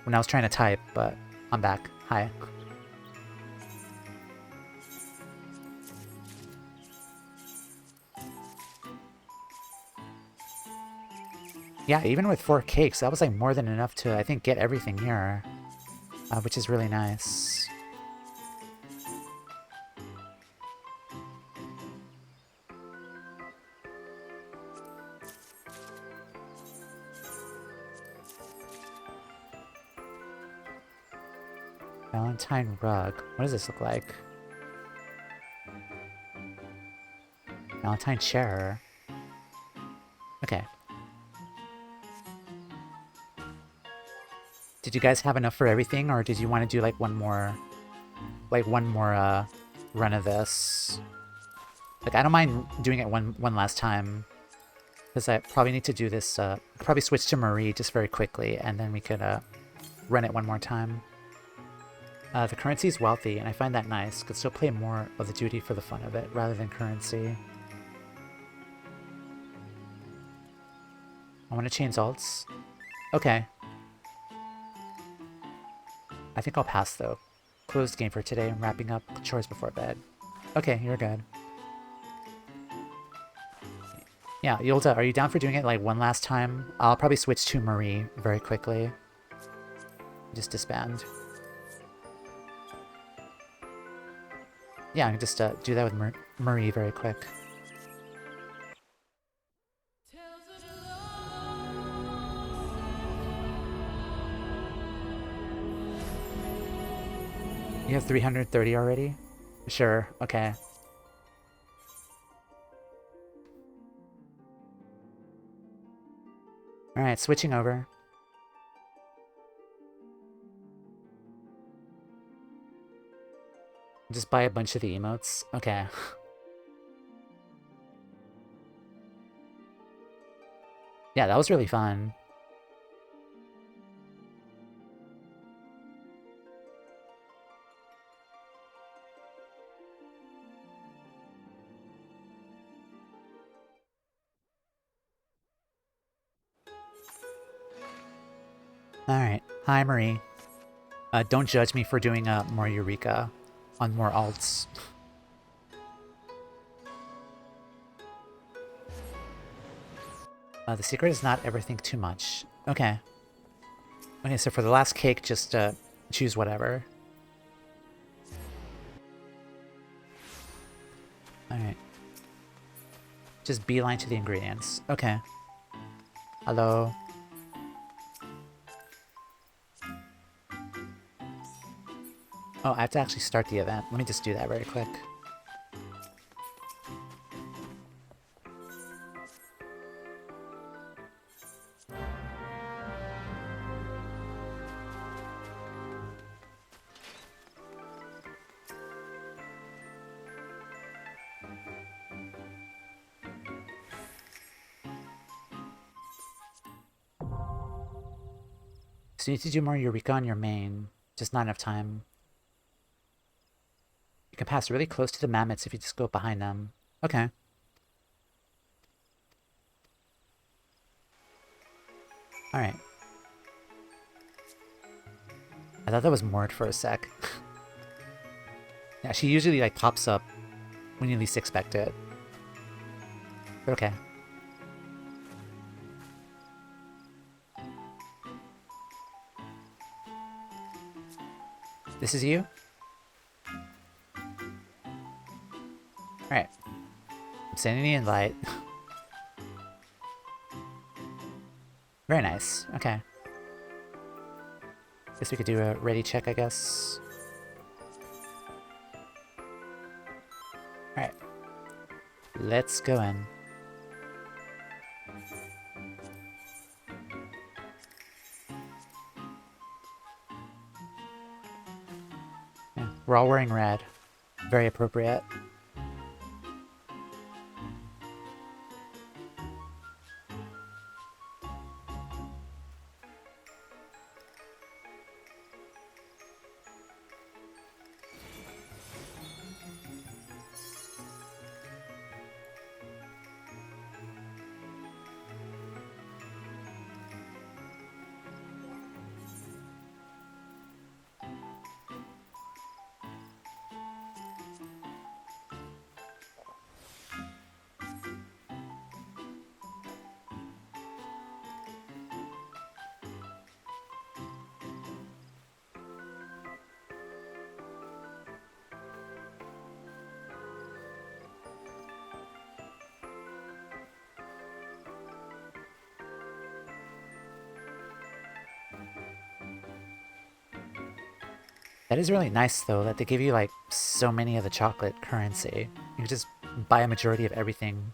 when I was trying to type, but I'm back. Hi. Yeah, even with 4 cakes, that was like more than enough to, I think, get everything here. Which is really nice. Valentine rug. What does this look like? Valentine chair. Okay. Did you guys have enough for everything, or did you want to do like one more run of this? Like, I don't mind doing it one last time, because I probably need to do this. Probably switch to Marie just very quickly, and then we could run it one more time. The currency is wealthy, and I find that nice. Could still play more of the duty for the fun of it, rather than currency. I want to change alts. Okay. I think I'll pass, though. Closed game for today. I'm wrapping up chores before bed. Okay, you're good. Yeah, Yolda, are you down for doing it like one last time? I'll probably switch to Marie very quickly. Just disband. Yeah, I can just do that with Marie very quick. You have 330 already? Sure, okay. Alright, switching over. Just buy a bunch of the emotes? Okay. Yeah, that was really fun. Alright. Hi, Marie. Don't judge me for doing more Eureka on more alts. The secret is not ever think too much. Okay. Okay, so for the last cake, just choose whatever. Alright. Just beeline to the ingredients. Okay. Hello. Oh, I have to actually start the event. Let me just do that very quick. So you need to do more Eureka on your main. Just not enough time. You can pass really close to the mammoths if you just go behind them. Okay. Alright. I thought that was moored for a sec. Yeah, she usually like pops up when you least expect it. But okay. This is you? Alright. I'm sending the invite. Very nice. Okay. Guess we could do a ready check, I guess. Alright. Let's go in. Yeah, we're all wearing red. Very appropriate. That is really nice, though, that they give you, like, so many of the chocolate currency. You can just buy a majority of everything.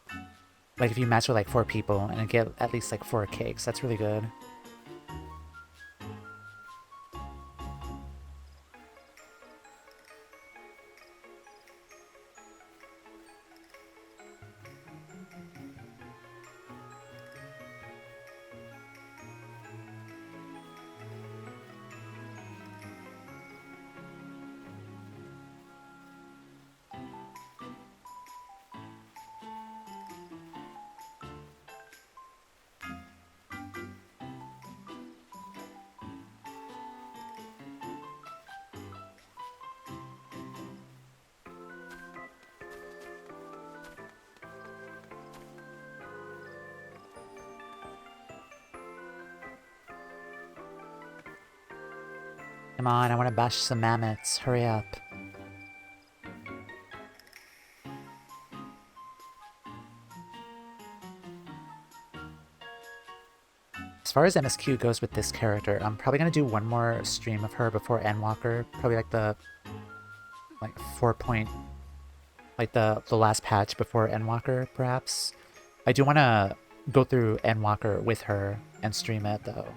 Like, if you match with, like, 4 people and get at least, like, 4 cakes, that's really good. Come on, I want to bash some mammoths. Hurry up. As far as MSQ goes with this character, I'm probably gonna do one more stream of her before Endwalker. Probably like the 4 point, like the last patch before Endwalker, perhaps. I do want to go through Endwalker with her and stream it though.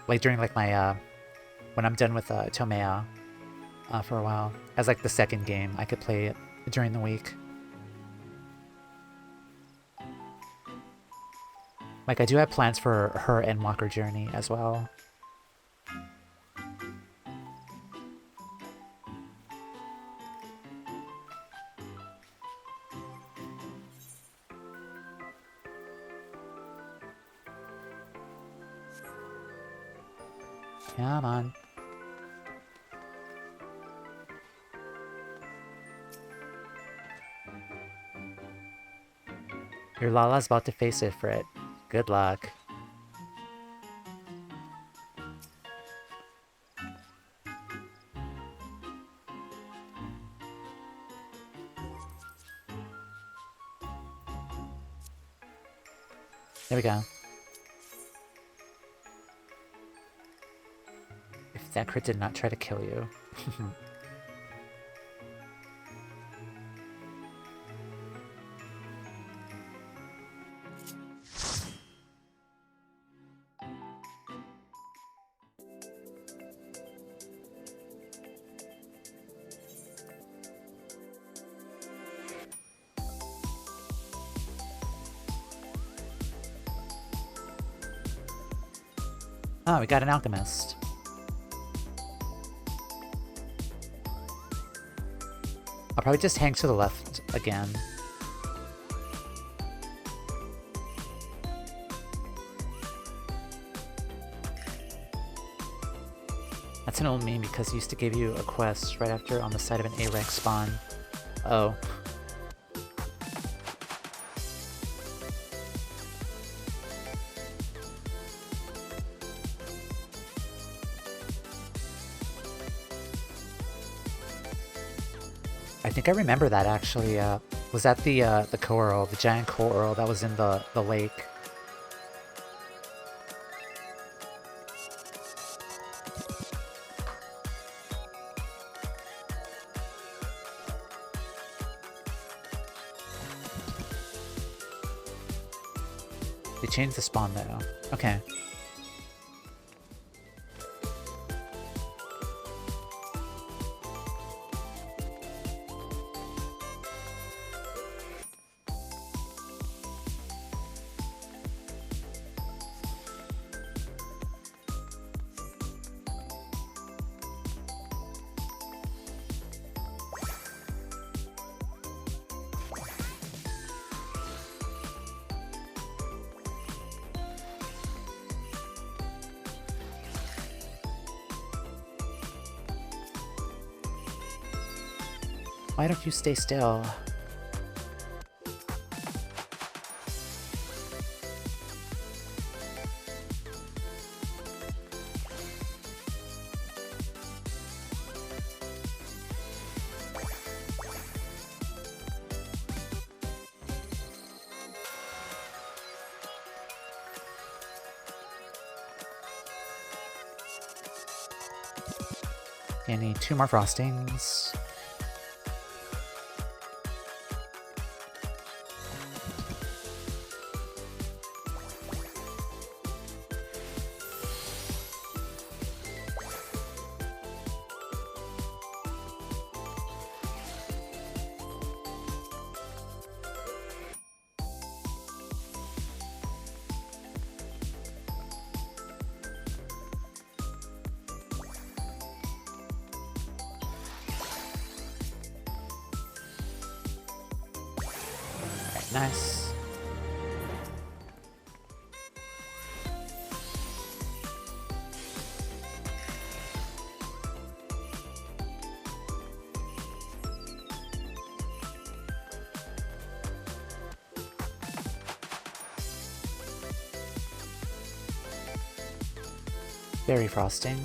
Like during like my when I'm done with Toumeya for a while, as like the second game, I could play it during the week. Like, I do have plans for her Endwalker journey as well. Come on. Your Lala's about to face it, Frit. Good luck. There we go. If that crit did not try to kill you. Oh, we got an alchemist. I'll probably just hang to the left again. That's an old meme because he used to give you a quest right after on the side of an A-rank spawn. Oh. I think I remember that actually. Was that the coral, the giant coral that was in the lake? They changed the spawn though. Okay. Why don't you stay still? I need 2 more frostings. Nice. Berry frosting.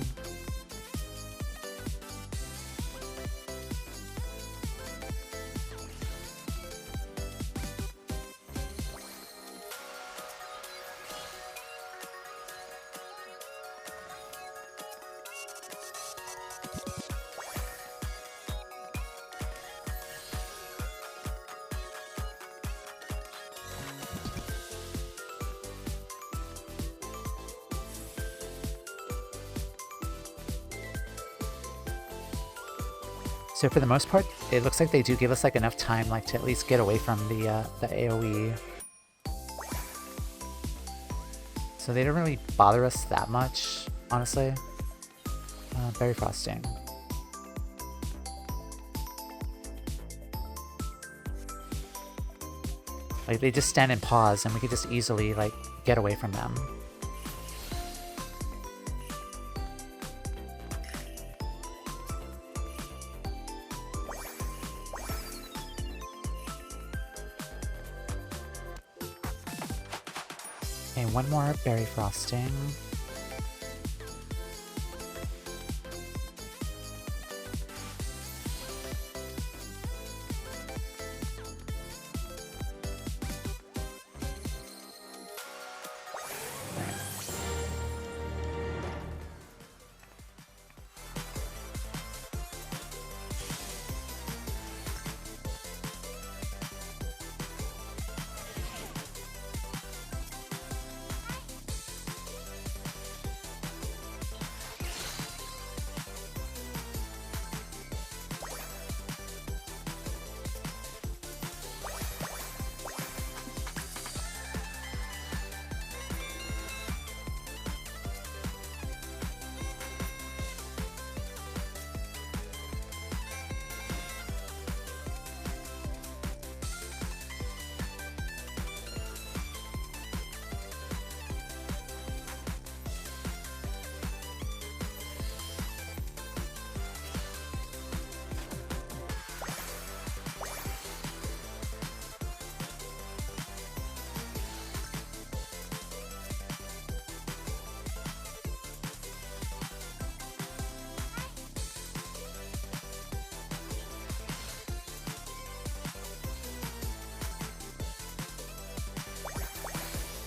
So for the most part, it looks like they do give us like enough time like to at least get away from the AoE. So they don't really bother us that much, honestly. Berry frosting. Like they just stand and pause and we could just easily like get away from them. Okay, one more berry frosting.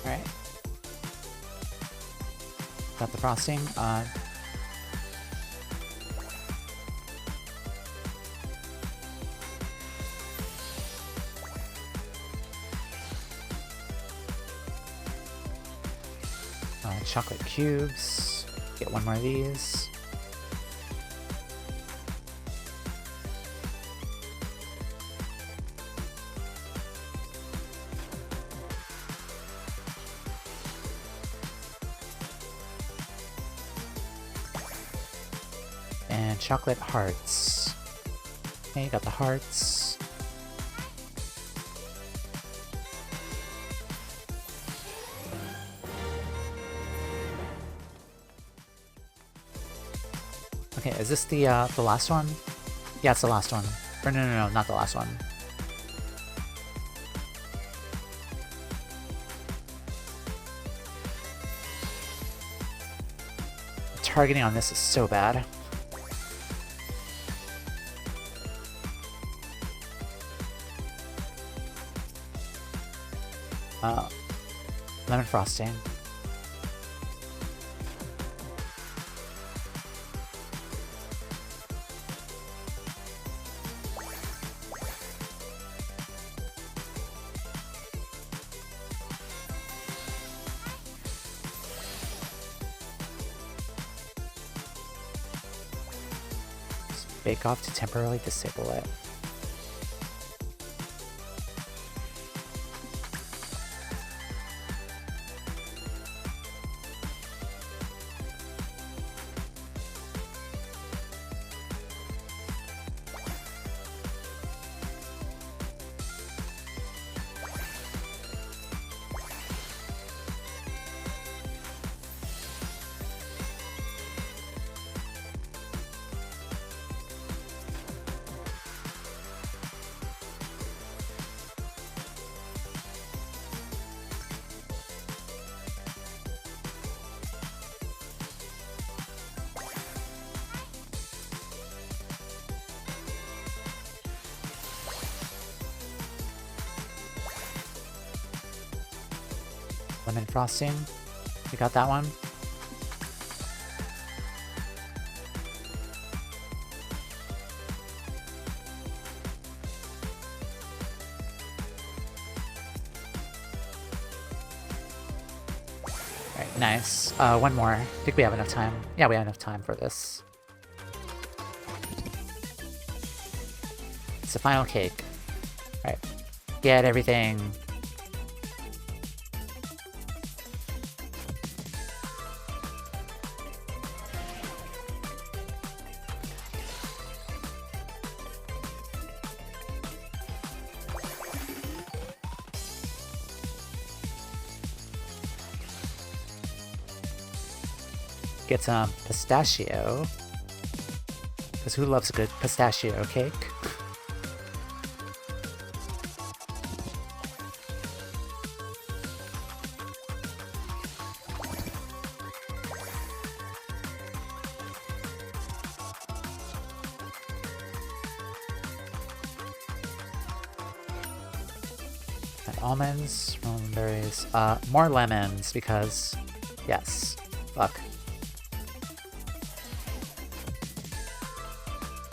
Alright. Got the frosting. Chocolate cubes. Get one more of these. And chocolate hearts. Okay, you got the hearts. Okay, is this the last one? Yeah, it's the last one. Or no, not the last one. Targeting on this is so bad. Lemon frosting. Bake off to temporarily disable it. Lemon frosting. We got that one. Alright, nice. One more. I think we have enough time. Yeah, we have enough time for this. It's the final cake. Alright. Get everything. Get some pistachio. Because who loves a good pistachio cake? And almonds, lemon berries, more lemons because, yes, fuck.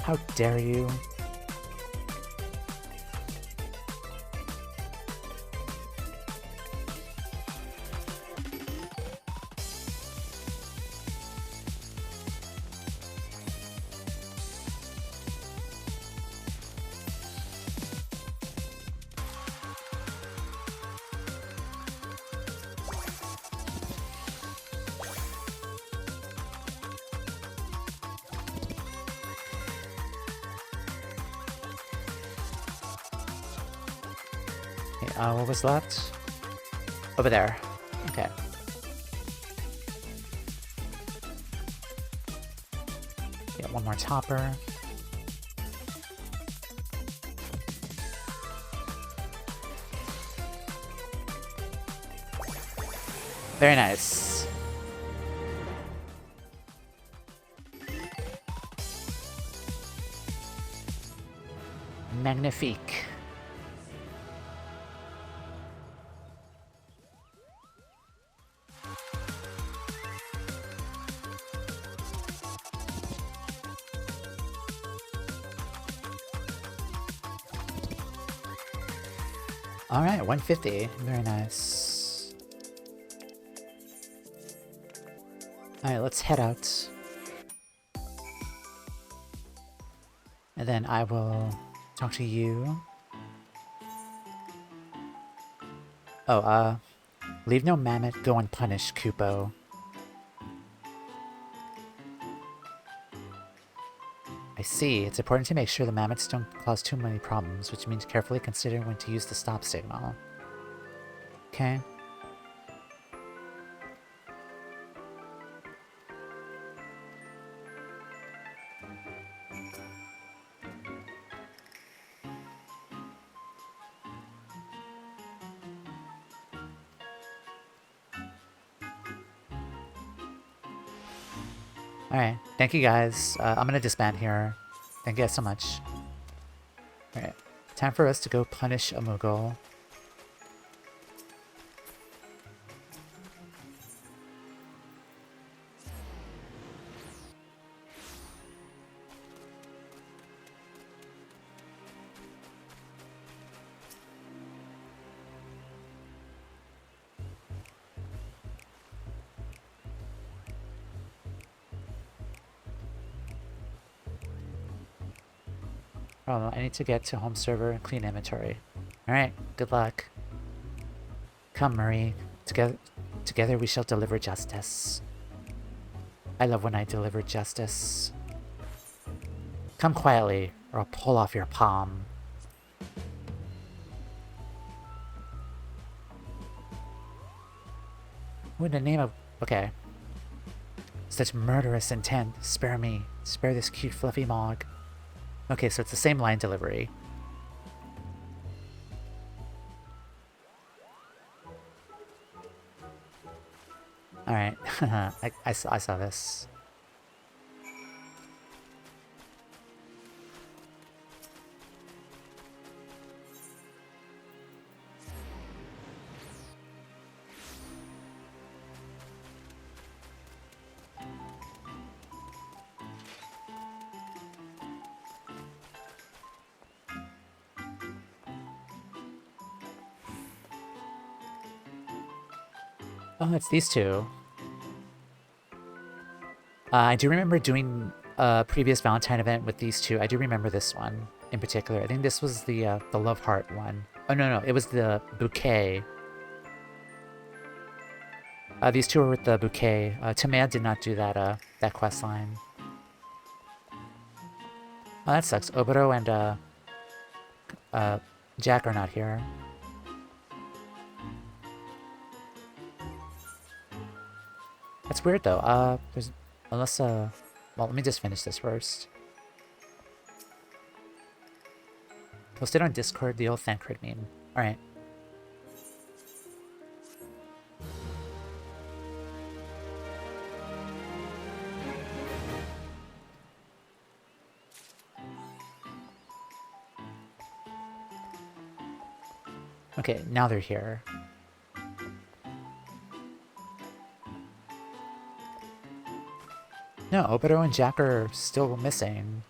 How dare you? What was left? Over there. Okay. Get one more topper. Very nice. Magnifique. Alright, 150. Very nice. Alright, let's head out. And then I will talk to you. Oh, leave no mammoth, go unpunished, Kupo. I see. It's important to make sure the mammoths don't cause too many problems, which means carefully considering when to use the stop signal. Okay. Alright, thank you guys. I'm gonna disband here. Thank you guys so much. Alright, time for us to go punish a Moogle. Oh, I need to get to home server and clean inventory. Alright, good luck. Come, Marie. Together we shall deliver justice. I love when I deliver justice. Come quietly, or I'll pull off your palm. Who in the name of... Okay. Such murderous intent. Spare me. Spare this cute fluffy mog. Okay, so it's the same line delivery. Alright, I saw this. Oh, it's these two. I do remember doing a previous Valentine event with these two. I do remember this one. in particular. I think this was the love heart one. Oh no, it was the bouquet. These two were with the bouquet. Toumeya did not do that quest line. Oh, that sucks. Oboro and Jack are not here. That's weird though. Unless well, let me just finish this first. Posted on Discord, the old Thancred meme. Alright. Okay, now they're here. No, Oboro and Jack are still missing.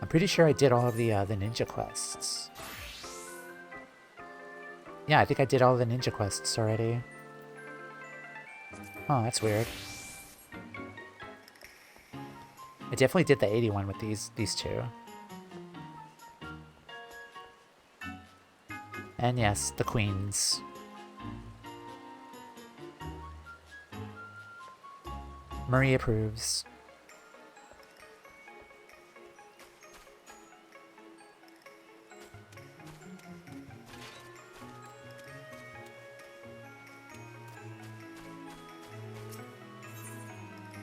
I'm pretty sure I did all of the ninja quests. Yeah, I think I did all the ninja quests already. Oh, that's weird. I definitely did the 81 with these two. And yes, the queens. Marie approves.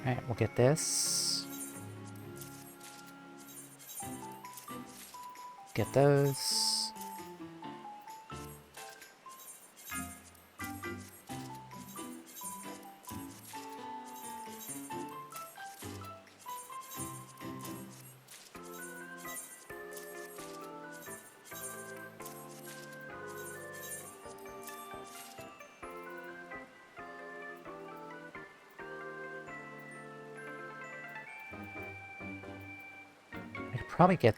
Alright, we'll get this. Get those. I could probably get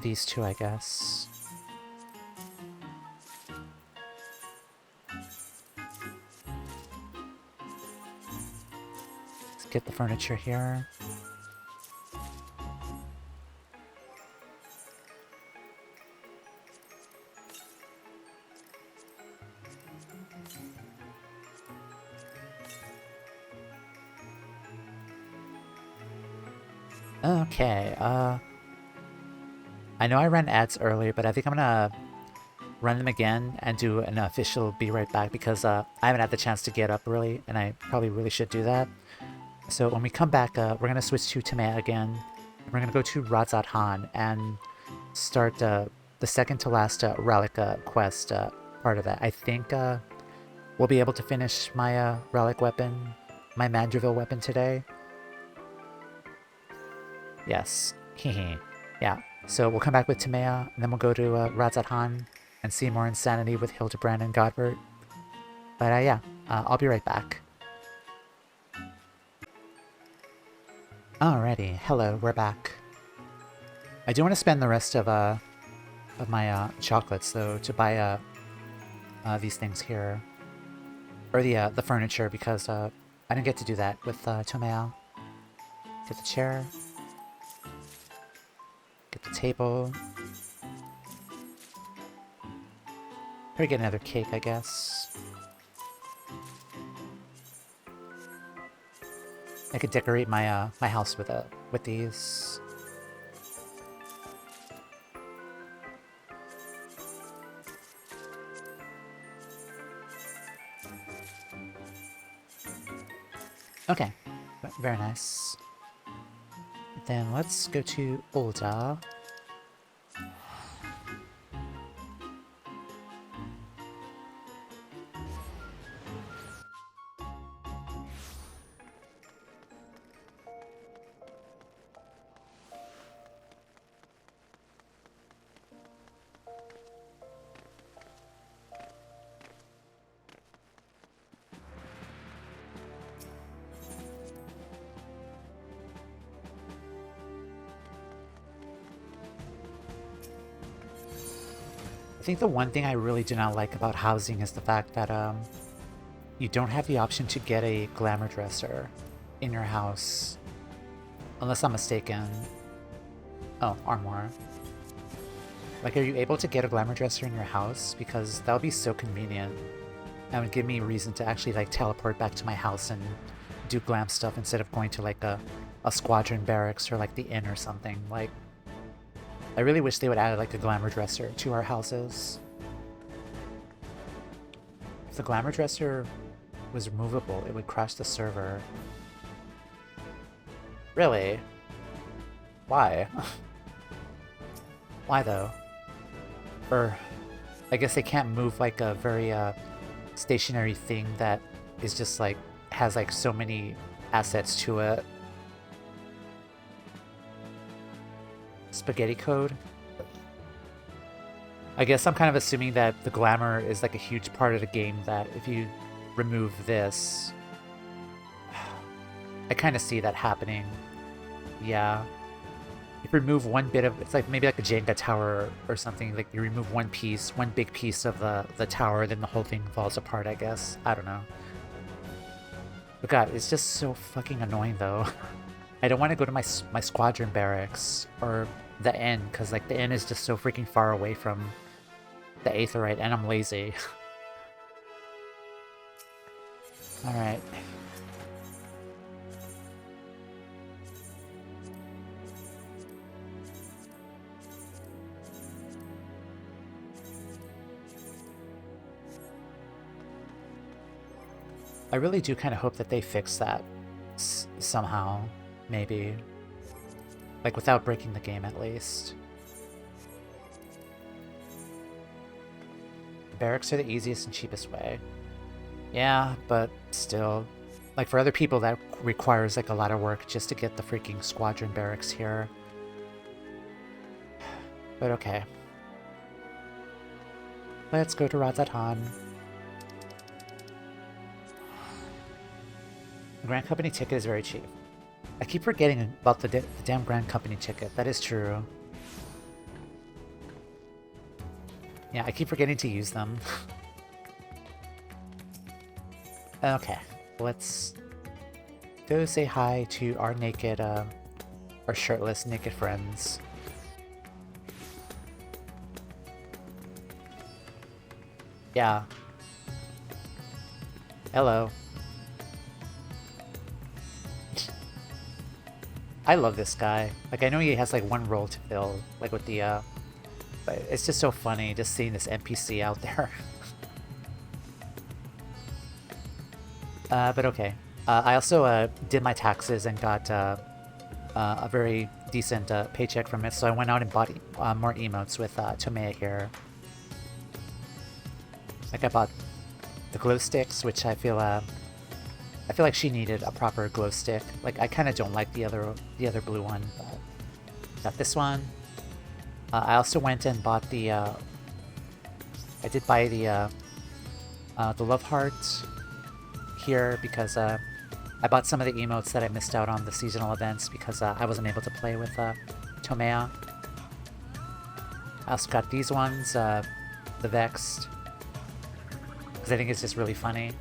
these two, I guess. Let's get the furniture here. Okay, I know I ran ads earlier, but I think I'm gonna run them again and do an official be right back because I haven't had the chance to get up really, and I probably really should do that. So when we come back, we're gonna switch to Toumeya again. We're gonna go to Razat Han and start the second to last relic quest part of that. I think we'll be able to finish my relic weapon, my Manderville weapon today. Yes. Yeah. So we'll come back with Toumeya, and then we'll go to Razat Han and see more insanity with Hildebrand and Godbert. But yeah, I'll be right back. Alrighty, hello, we're back. I do want to spend the rest of my chocolates though to buy these things here, or the furniture, because I didn't get to do that with Toumeya. Get the chair. Get the table. Probably get another cake, I guess. I could decorate my my house with these. Okay, very nice. Then let's go to Ul'dah. I think the one thing I really do not like about housing is the fact that you don't have the option to get a glamour dresser in your house. Unless I'm mistaken. Oh, armor. Like, are you able to get a glamour dresser in your house? Because that would be so convenient. That would give me a reason to actually, like, teleport back to my house and do glam stuff instead of going to, like, a squadron barracks or, like, the inn or something. Like, I really wish they would add, like, a glamour dresser to our houses. If the glamour dresser was removable, it would crash the server. Really? Why? Why, though? Or, I guess they can't move, like, a very, stationary thing that is just, like, has, like, so many assets to it. Spaghetti code? I guess I'm kind of assuming that the glamour is, like, a huge part of the game, that if you remove this... I kind of see that happening. Yeah. If you remove one bit of... It's like maybe like a Jenga tower or something. Like, you remove one piece, one big piece of the tower, then the whole thing falls apart, I guess. I don't know. But god, it's just so fucking annoying, though. I don't want to go to my squadron barracks or the inn, because, like, the inn is just so freaking far away from the Aetheryte, and I'm lazy. Alright. I really do kind of hope that they fix that somehow, maybe. Like, without breaking the game, at least. Barracks are the easiest and cheapest way. Yeah, but still. Like, for other people, that requires, like, a lot of work just to get the freaking squadron barracks here. But okay. Let's go to Razatan. The Grand Company ticket is very cheap. I keep forgetting about the damn Grand Company ticket. That is true. Yeah, I keep forgetting to use them. Okay, let's go say hi to our naked, our shirtless naked friends. Yeah. Hello. I love this guy. Like, I know he has, like, one role to fill, like, with the, but it's just so funny just seeing this NPC out there. But okay. I also, did my taxes and got, a very decent, paycheck from it, so I went out and bought more emotes with, Toumeya here. Like, I bought the glow sticks, which I feel like she needed a proper glow stick. Like, I kind of don't like the other blue one, but got this one. I also went and bought the. I did buy the love heart here because I bought some of the emotes that I missed out on the seasonal events because I wasn't able to play with Toumeya. I also got these ones, the Vexed, because I think it's just really funny.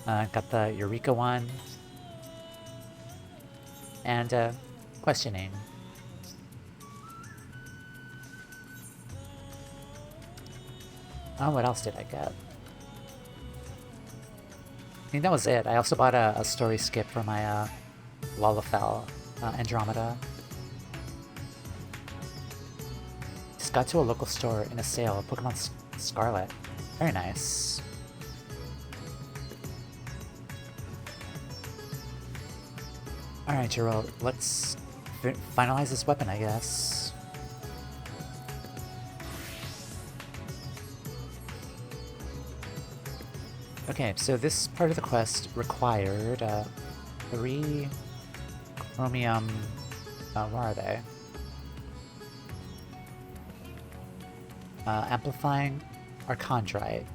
Got the Eureka one. And, questioning. Oh, what else did I get? I think that was it. I also bought a story skip for my, Lalafell, Andromeda. Just got to a local store in a sale of Pokemon Scarlet. Very nice. Alright, Jiro, let's finalize this weapon, I guess. Okay, so this part of the quest required 3 chromium... where are they? Amplifying Archondrite.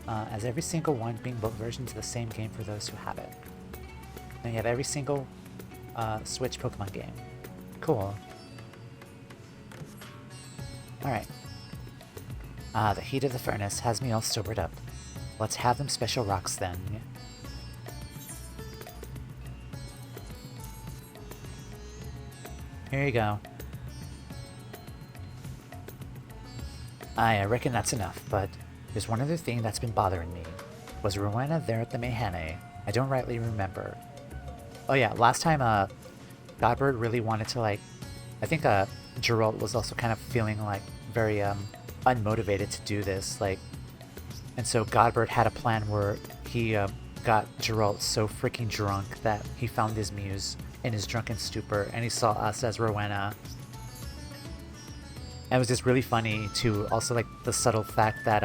As every single one being both versions of the same game for those who have it. And you have every single Switch Pokemon game. Cool. Alright. The heat of the furnace has me all sobered up. Let's have them special rocks then. Here you go. I reckon that's enough, but there's one other thing that's been bothering me. Was Rowena there at the Mayhane? I don't rightly remember. Oh yeah, last time Godbert really wanted to I think Geralt was also kind of feeling very unmotivated to do this, and so Godbert had a plan where he got Geralt so freaking drunk that he found his muse in his drunken stupor, and he saw us as Rowena. And it was just really funny too, also the subtle fact that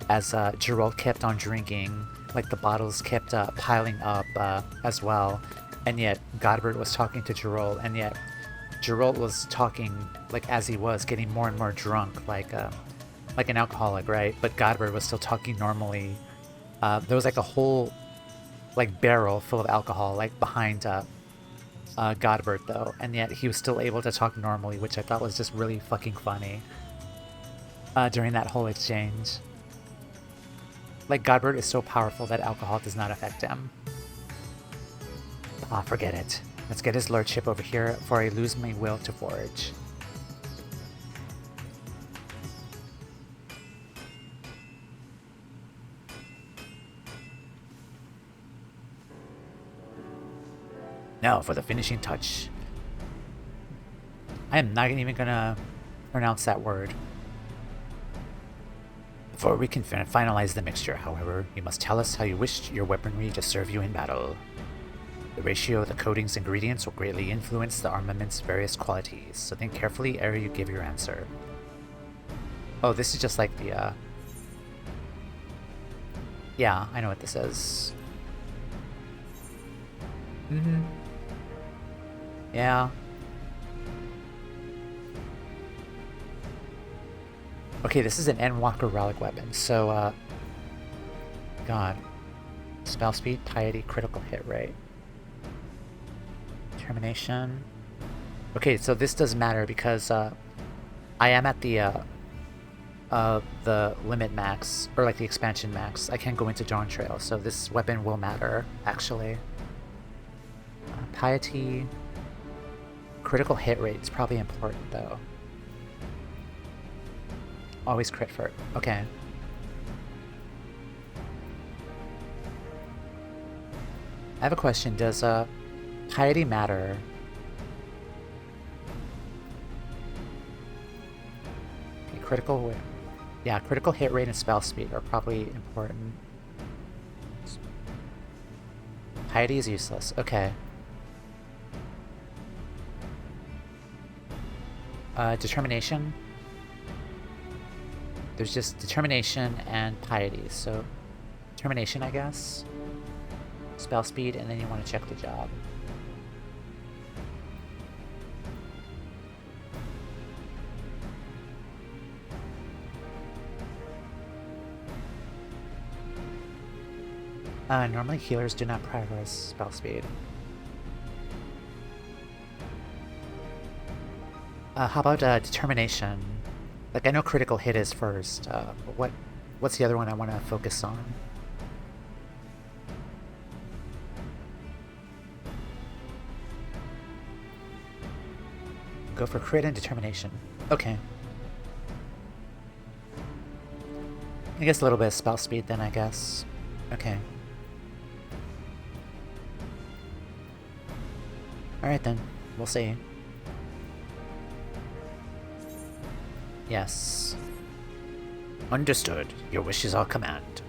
as Geralt kept on drinking, the bottles kept piling up as well, and yet Godbert was talking to Geralt, and yet Geralt was talking as he was getting more and more drunk, like an alcoholic, right? But Godbert was still talking normally. There was a whole barrel full of alcohol behind Godbert though, and yet he was still able to talk normally, which I thought was just really fucking funny during that whole exchange. Godbert is so powerful that alcohol does not affect him. Ah, forget it. Let's get his lordship over here before I lose my will to forage. Now for the finishing touch. I am not even gonna pronounce that word. Before we can finalize the mixture, however, you must tell us how you wish your weaponry to serve you in battle. The ratio of the coating's ingredients will greatly influence the armament's various qualities, so think carefully ere you give your answer. Oh, this is just the, Yeah, I know what this is. Yeah. Okay, this is an Endwalker relic weapon, so, God. Spell speed, piety, critical hit rate. Determination. Okay, so this does matter because, I am at the limit max, or the expansion max. I can't go into Dawn Trail, so this weapon will matter, actually. Piety. Critical hit rate is probably important, though. Always crit for it. Okay. I have a question. Does piety matter? Okay, critical... Yeah, critical hit rate and spell speed are probably important. Piety is useless. Okay. Determination. There's just determination and piety, so determination, I guess. Spell speed, and then you want to check the job. Normally healers do not prioritize spell speed. How about determination? I know critical hit is first, but what's the other one I want to focus on? Go for crit and determination. Okay. I guess a little bit of spell speed then, I guess. Okay. Alright then, we'll see. Yes. Understood. Your wish is our command.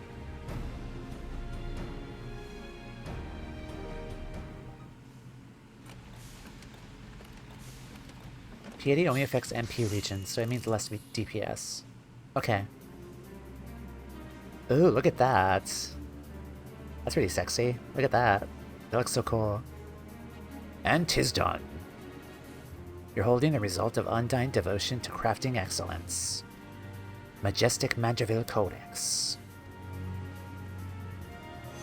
Piety only affects MP regions, so it means less DPS. Okay. Ooh, look at that. That's pretty sexy. Look at that. That looks so cool. And 'tis done. You're holding the result of undying devotion to crafting excellence. Majestic Manderville Codex.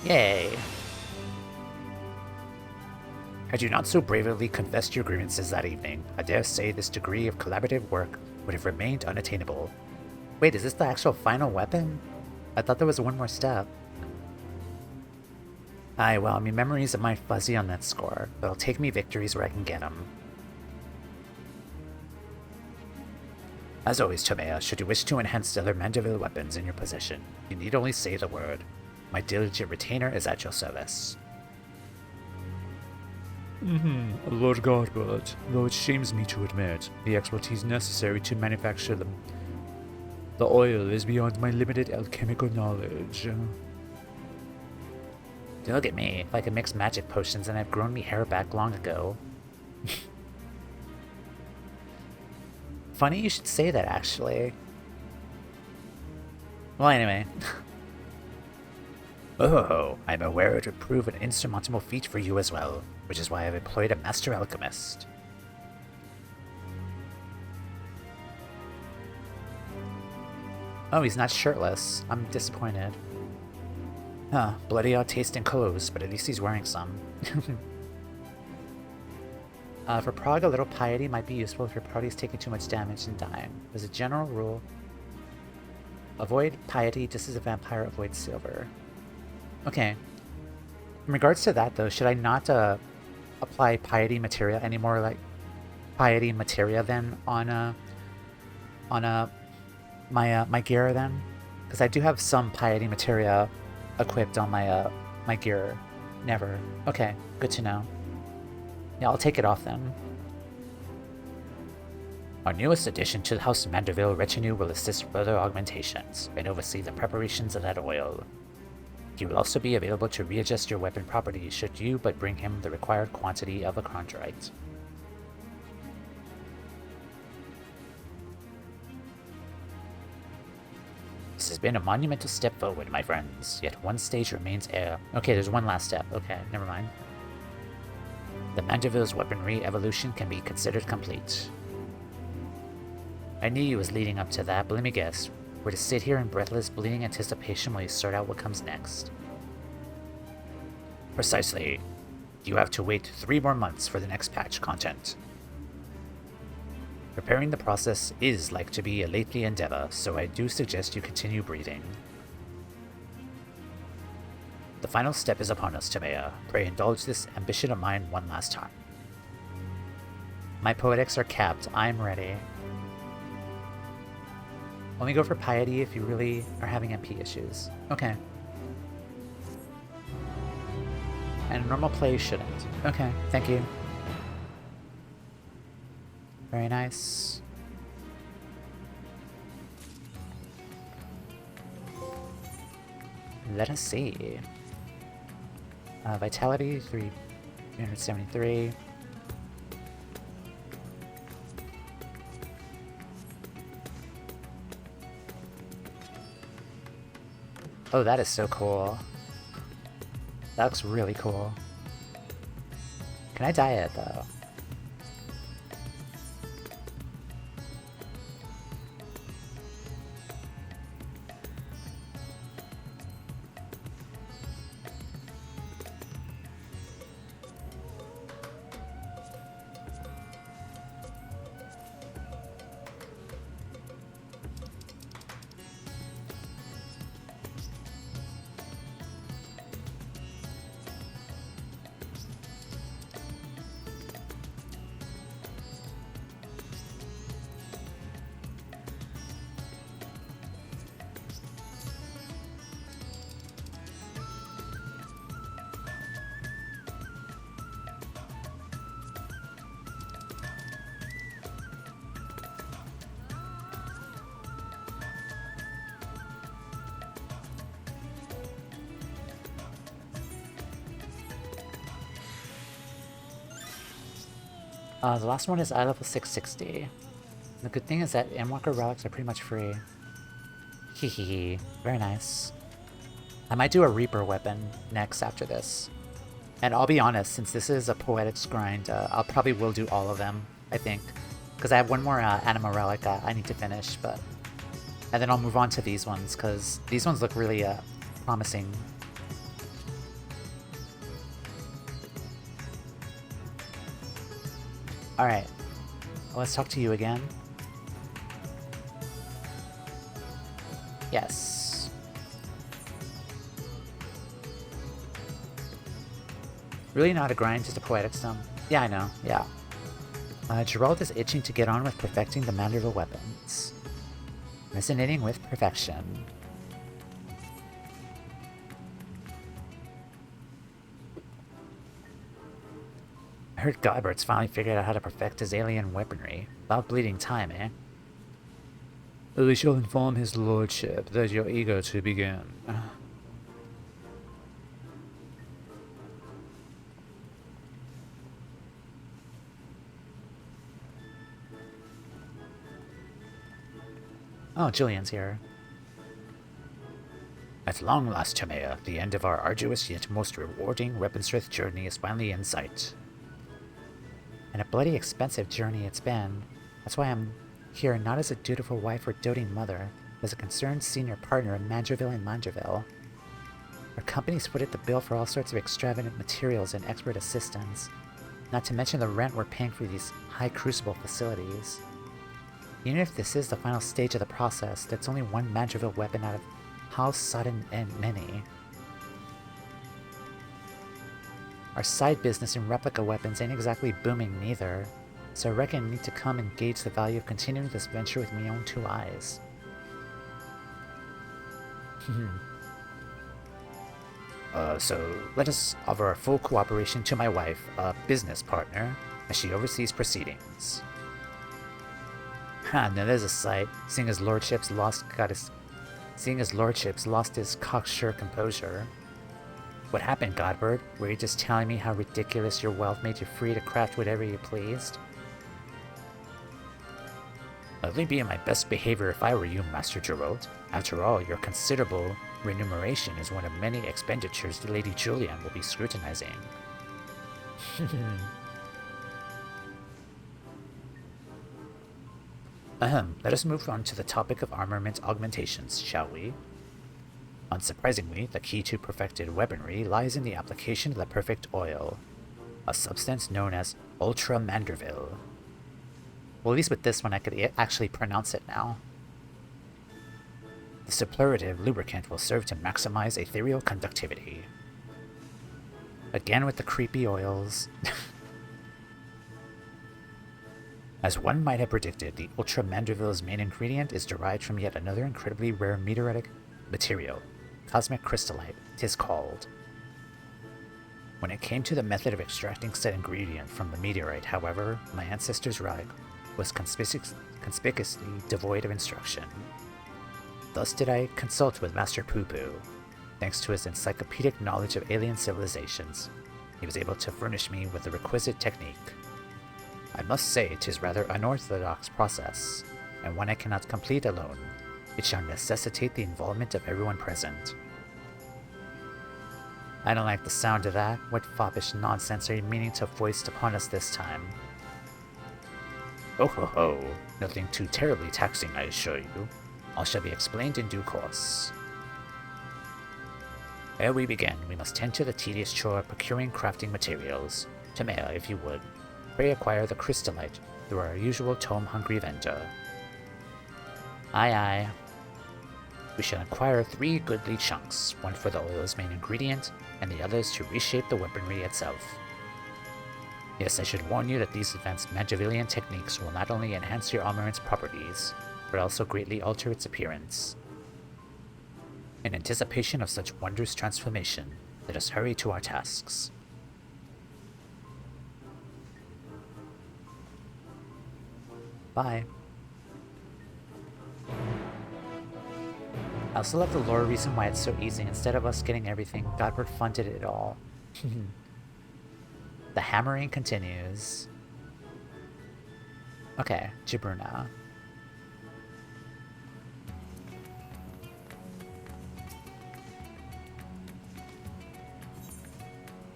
Yay! Had you not so bravely confessed your grievances that evening, I dare say this degree of collaborative work would have remained unattainable. Wait, is this the actual final weapon? I thought there was one more step. Aye, well, my memories are fuzzy on that score, but I'll take me victories where I can get them. As always, Toumeya, should you wish to enhance the other Manderville weapons in your possession, you need only say the word. My diligent retainer is at your service. Lord Godbert, though it shames me to admit, the expertise necessary to manufacture the oil is beyond my limited alchemical knowledge. Don't look at me. If I could mix magic potions, then I've grown me hair back long ago. Funny you should say that, actually. Well, anyway. Oh, I'm aware it would prove an insurmountable feat for you as well, which is why I've employed a master alchemist. Oh, he's not shirtless. I'm disappointed. Huh, bloody odd taste in clothes, but at least he's wearing some. For Prague, a little piety might be useful if your party's taking too much damage and dying. As a general rule, avoid piety just as a vampire avoids silver. Okay. In regards to that, though, should I not apply piety materia anymore, like piety materia then on my gear then? Because I do have some piety materia equipped on my my gear. Never. Okay, good to know. Yeah, I'll take it off then. Our newest addition to the House of Manderville retinue will assist further augmentations and oversee the preparations of that oil. He will also be available to readjust your weapon properties should you but bring him the required quantity of a chondrite. This has been a monumental step forward, my friends, yet one stage remains ere... Okay, there's one last step. Okay, never mind. The Manderville's weaponry evolution can be considered complete. I knew you was leading up to that, but let me guess. We're to sit here in breathless, bleeding anticipation while you sort out what comes next. Precisely. You have to wait 3 more months for the next patch content. Preparing the process is like to be a lengthy endeavor, so I do suggest you continue breathing. The final step is upon us, Toumeya. Pray indulge this ambition of mine one last time. My poetics are capped. I'm ready. Only go for piety if you really are having MP issues. Okay. And normal play shouldn't. Okay, thank you. Very nice. Let us see. Vitality, 373. Oh, that is so cool. That looks really cool. Can I dye it, though? The last one is eye level 660. The good thing is that Endwalker relics are pretty much free. Hehehe. Very nice. I might do a Reaper weapon next after this. And I'll be honest, since this is a Poetics grind, I'll probably will do all of them, I think. Because I have one more Anima relic I need to finish, but... And then I'll move on to these ones, because these ones look really promising. Alright, let's talk to you again. Yes. Really not a grind, just a poetic stone. Yeah, I know, yeah. Gerald is itching to get on with perfecting the Manderville weapons. Resonating with perfection. I heard Guybert's finally figured out how to perfect his alien weaponry. About bleeding time, eh? We shall inform his lordship that you're eager to begin. Oh, Julian's here. At long last, Toumeya, the end of our arduous yet most rewarding weaponsmith journey is finally in sight. And a bloody expensive journey it's been. That's why I'm here not as a dutiful wife or doting mother, but as a concerned senior partner in Manderville and Manderville. Our company's footed the bill for all sorts of extravagant materials and expert assistance, not to mention the rent we're paying for these high crucible facilities. Even if this is the final stage of the process, that's only one Manderville weapon out of how sudden and many. Our side business in replica weapons ain't exactly booming neither, so I reckon I need to come and gauge the value of continuing this venture with my own two eyes. So let us offer our full cooperation to my wife, a business partner, as she oversees proceedings. Now there's a sight, seeing his lordship's lost his cocksure composure. What happened, Godbird? Were you just telling me how ridiculous your wealth made you free to craft whatever you pleased? I'd only be in my best behavior if I were you, Master Geralt. After all, your considerable remuneration is one of many expenditures Lady Julian will be scrutinizing. Let us move on to the topic of armament augmentations, shall we? Unsurprisingly, the key to perfected weaponry lies in the application of the perfect oil, a substance known as Ultra Manderville. Well, at least with this one I could actually pronounce it now. The superlative lubricant will serve to maximize ethereal conductivity. Again with the creepy oils. As one might have predicted, the Ultra Manderville's main ingredient is derived from yet another incredibly rare meteoritic material, cosmic crystallite, 'tis called. When it came to the method of extracting said ingredient from the meteorite, however, my ancestor's relic was conspicuously devoid of instruction. Thus did I consult with Master Poo-Poo. Thanks to his encyclopedic knowledge of alien civilizations, he was able to furnish me with the requisite technique. I must say 'tis rather unorthodox process, and one I cannot complete alone. It shall necessitate the involvement of everyone present. I don't like the sound of that. What foppish nonsense are you meaning to foist upon us this time? Oh ho ho, nothing too terribly taxing, I assure you. All shall be explained in due course. Ere we begin, we must tend to the tedious chore of procuring crafting materials. Toumeya, if you would, pray acquire the crystallite through our usual tome-hungry vendor. Aye aye. We shall acquire 3 goodly chunks, one for the oil's main ingredient, and the others to reshape the weaponry itself. Yes, I should warn you that these advanced Mandervillian techniques will not only enhance your armor's properties, but also greatly alter its appearance. In anticipation of such wondrous transformation, let us hurry to our tasks. Bye. I also love the lore reason why it's so easy. Instead of us getting everything, Godward funded it all. The hammering continues. Okay, Jabruna.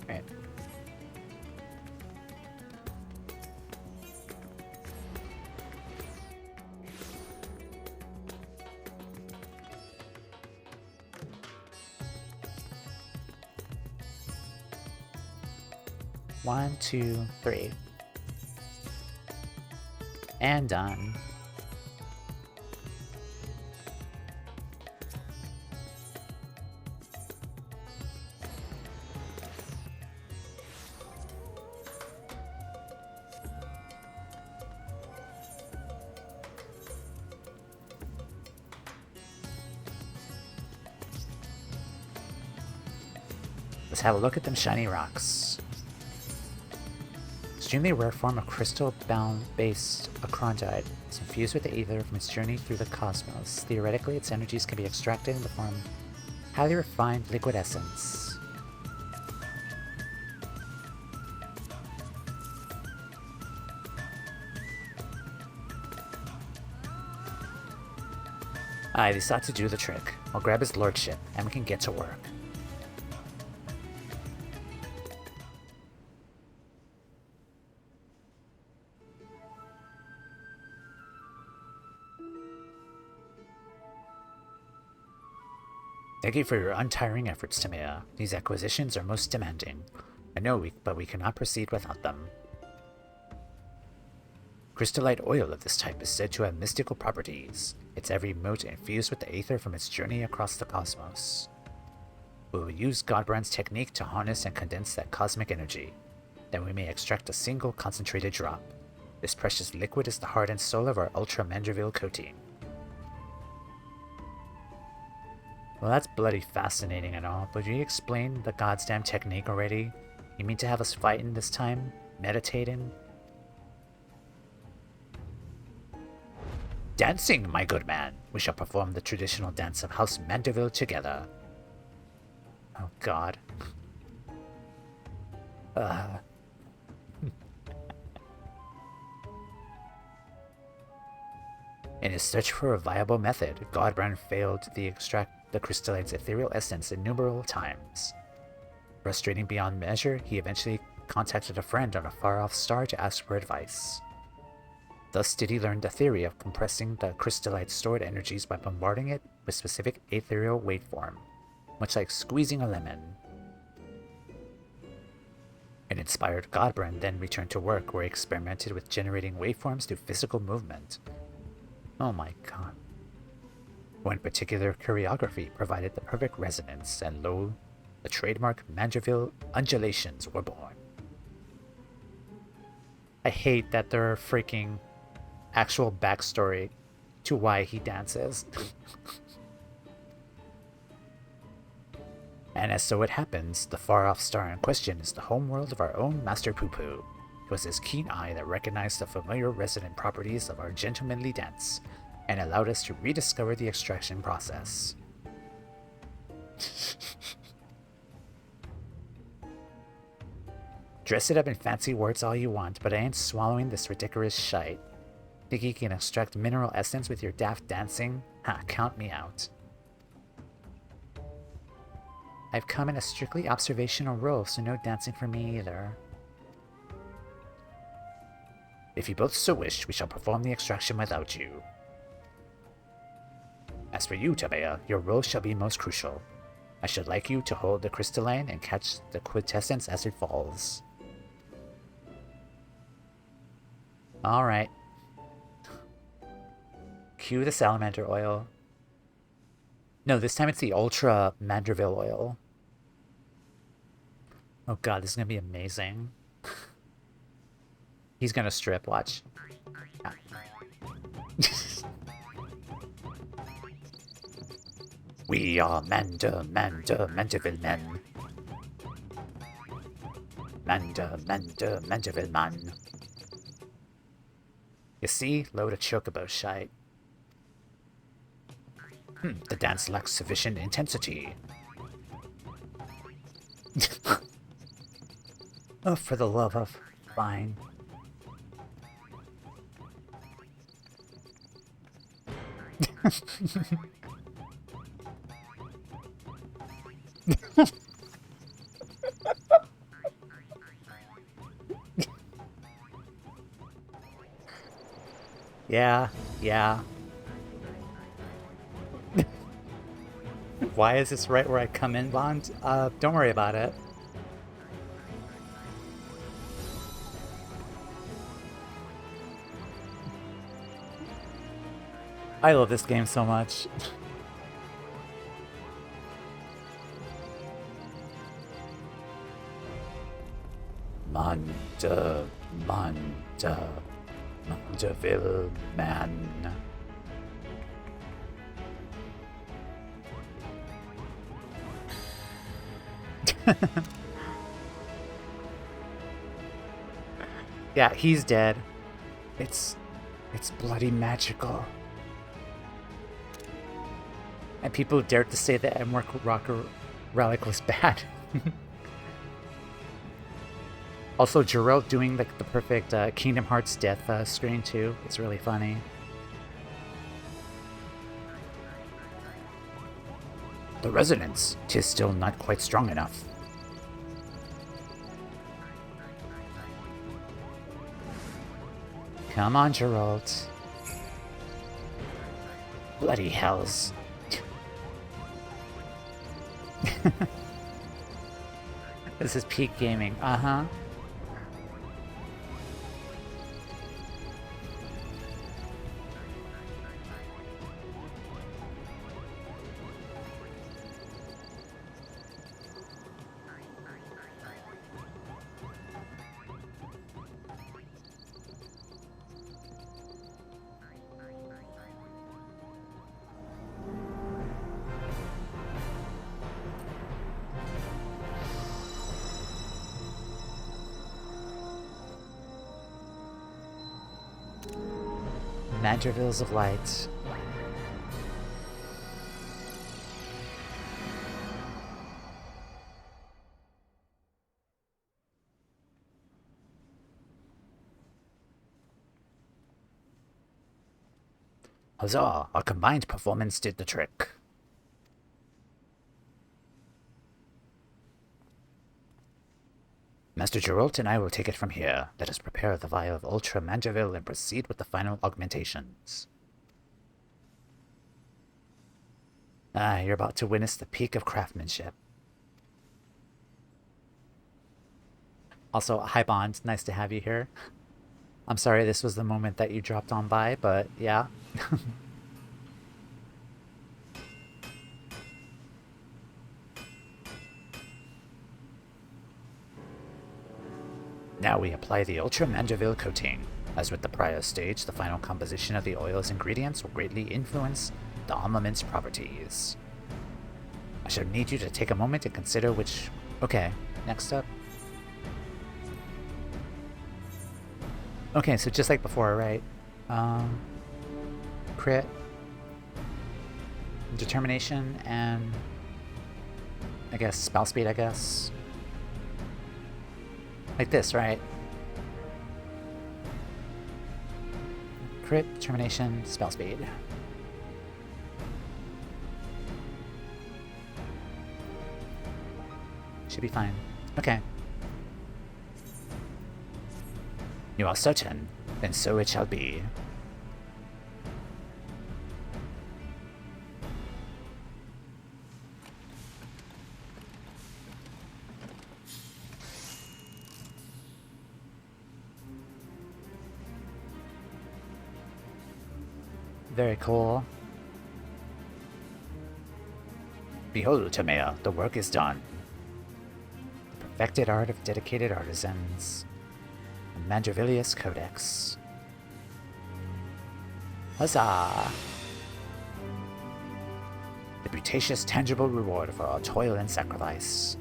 Right. One, two, three. And done. Let's have a look at them shiny rocks. Extremely rare form of crystal-based acrondite is infused with the aether from its journey through the cosmos. Theoretically, its energies can be extracted in the form of highly refined liquid essence. Aye, this ought to do the trick. I'll grab his lordship, and we can get to work. Thank you for your untiring efforts, Toumeya. These acquisitions are most demanding. I know, but we cannot proceed without them. Crystallite oil of this type is said to have mystical properties. Its every mote infused with the aether from its journey across the cosmos. We will use Godbrand's technique to harness and condense that cosmic energy. Then we may extract a single concentrated drop. This precious liquid is the heart and soul of our Ultra Manderville coating. Well, that's bloody fascinating and all, but you explained the goddamn technique already? You mean to have us fighting this time? Meditating? Dancing, my good man! We shall perform the traditional dance of House Manderville together. Oh god. In his search for a viable method, Godbrand failed to extract the crystallite's ethereal essence innumerable times. Frustrating beyond measure, he eventually contacted a friend on a far-off star to ask for advice. Thus did he learn the theory of compressing the crystallite's stored energies by bombarding it with specific ethereal waveform, much like squeezing a lemon. An inspired Godbrand then returned to work, where he experimented with generating waveforms through physical movement. Oh my god. One particular choreography provided the perfect resonance, and lo, the trademark Manderville undulations were born. I hate that there are freaking actual backstory to why he dances. And as so it happens, the far-off star in question is the homeworld of our own Master Poo-Poo. It was his keen eye that recognized the familiar resonant properties of our gentlemanly dance, and allowed us to rediscover the extraction process. Dress it up in fancy words all you want, but I ain't swallowing this ridiculous shite. Think you can extract mineral essence with your daft dancing? Ha, count me out. I've come in a strictly observational role, so no dancing for me either. If you both so wish, we shall perform the extraction without you. As for you, Toumeya, your role shall be most crucial. I should like you to hold the crystalline and catch the quintessence as it falls. Alright. Cue the salamander oil. No, this time it's the Ultra Manderville oil. Oh god, this is gonna be amazing. He's gonna strip, watch. Ah. We are Manderville men. Manderville man. You see? Load of chocobo shite. The dance lacks sufficient intensity. Oh, for the love of... Fine. Yeah. Why is this right where I come in, Bond? Don't worry about it. I love this game so much. Manderville man. Yeah, he's dead. It's bloody magical. And people dared to say that Endwalker Relic was bad. Also, Jarrell doing like the perfect Kingdom Hearts death screen too. It's really funny. The resonance, 'tis still not quite strong enough. Come on, Geralt. Bloody hells. This is peak gaming. Uh-huh. Mandervilles of Light. Huzzah! Our combined performance did the trick. Master Geralt and I will take it from here. Let us prepare the vial of Ultra Manderville and proceed with the final augmentations. Ah, you're about to witness the peak of craftsmanship. Also, hi Bond, nice to have you here. I'm sorry this was the moment that you dropped on by, but yeah. Now we apply the Ultra Manderville coating. As with the prior stage, the final composition of the oil's ingredients will greatly influence the armament's properties. I shall need you to take a moment and consider which... Okay, next up. Okay, so just like before, right? Crit, determination, and I guess spell speed, I guess. Like this, right? Crit, determination, spell speed. Should be fine. Okay. You are certain? Then so it shall be. Very cool. Behold, Toumeya, the work is done. The perfected art of dedicated artisans. The Mandervillius Codex. Huzzah! The brutaceous tangible reward for our toil and sacrifice.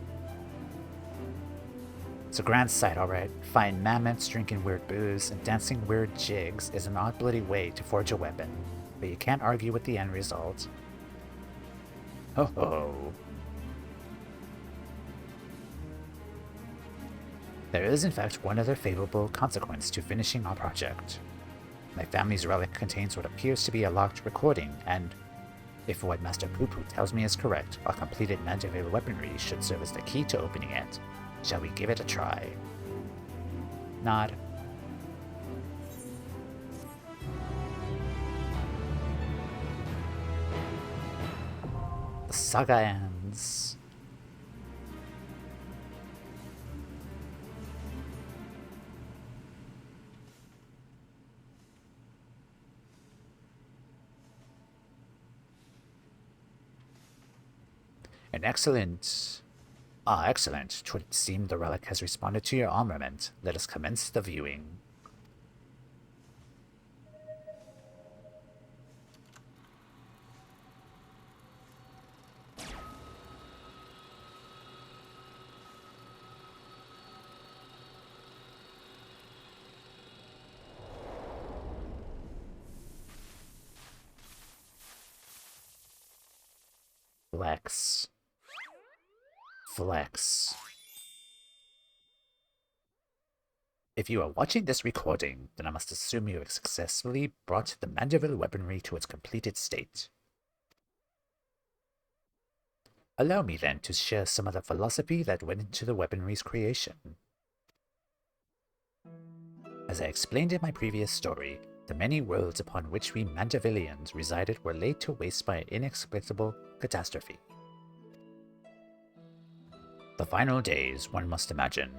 It's a grand sight, alright. Fine mammoths drinking weird booze and dancing weird jigs is an odd bloody way to forge a weapon, but you can't argue with the end result. Ho ho! There is in fact one other favorable consequence to finishing our project. My family's relic contains what appears to be a locked recording, and if what Master Poo-Poo tells me is correct, our completed Manderville weaponry should serve as the key to opening it. Shall we give it a try? Nod. The saga ends. An excellent... excellent. 'Twould seem the relic has responded to your armament. Let us commence the viewing. Flex. Flex. If you are watching this recording, then I must assume you have successfully brought the Manderville weaponry to its completed state. Allow me then to share some of the philosophy that went into the weaponry's creation. As I explained in my previous story, the many worlds upon which we Mandervillians resided were laid to waste by an inexplicable catastrophe. The final days, one must imagine.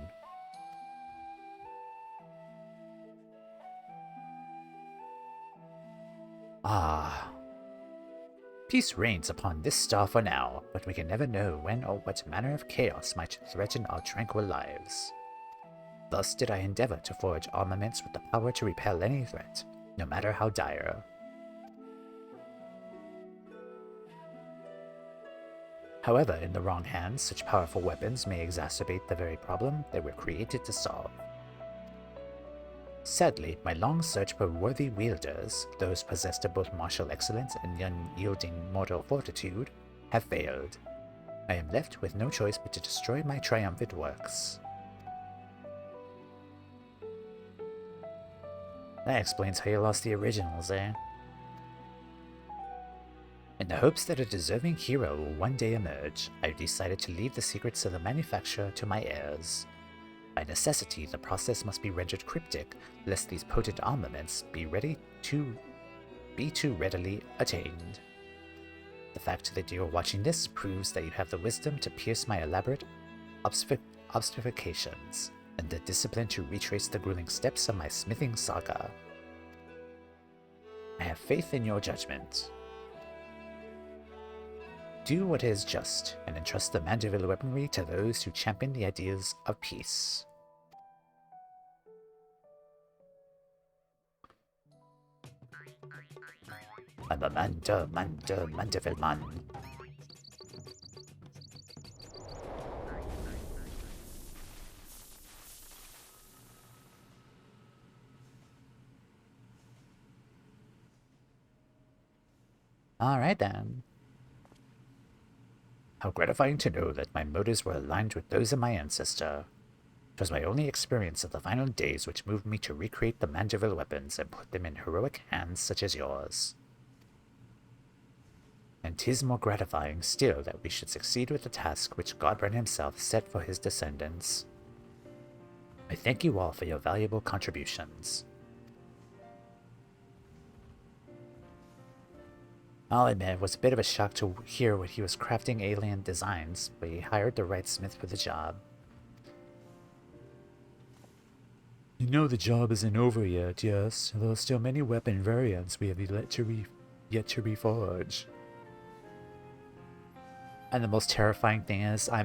Ah. Peace reigns upon this star for now, but we can never know when or what manner of chaos might threaten our tranquil lives. Thus did I endeavor to forge armaments with the power to repel any threat, no matter how dire. However, in the wrong hands, such powerful weapons may exacerbate the very problem they were created to solve. Sadly, my long search for worthy wielders, those possessed of both martial excellence and unyielding mortal fortitude, have failed. I am left with no choice but to destroy my triumphant works. That explains how you lost the originals, eh? In the hopes that a deserving hero will one day emerge, I've decided to leave the secrets of the manufacturer to my heirs. By necessity, the process must be rendered cryptic, lest these potent armaments be too readily attained. The fact that you are watching this proves that you have the wisdom to pierce my elaborate obfuscations, and the discipline to retrace the grueling steps of my smithing saga. I have faith in your judgment. Do what is just, and entrust the Manderville weaponry to those who champion the ideas of peace. I'm a Manderville man. Alright then. How gratifying to know that my motives were aligned with those of my ancestor. It was my only experience of the final days which moved me to recreate the Manderville weapons and put them in heroic hands such as yours. And 'tis more gratifying still that we should succeed with the task which Godbrand himself set for his descendants. I thank you all for your valuable contributions. I'll admit it was a bit of a shock to hear what he was crafting alien designs, but he hired the right smith for the job. You know the job isn't over yet, yes? There are still many weapon variants we have yet to reforge. And the most terrifying thing is, I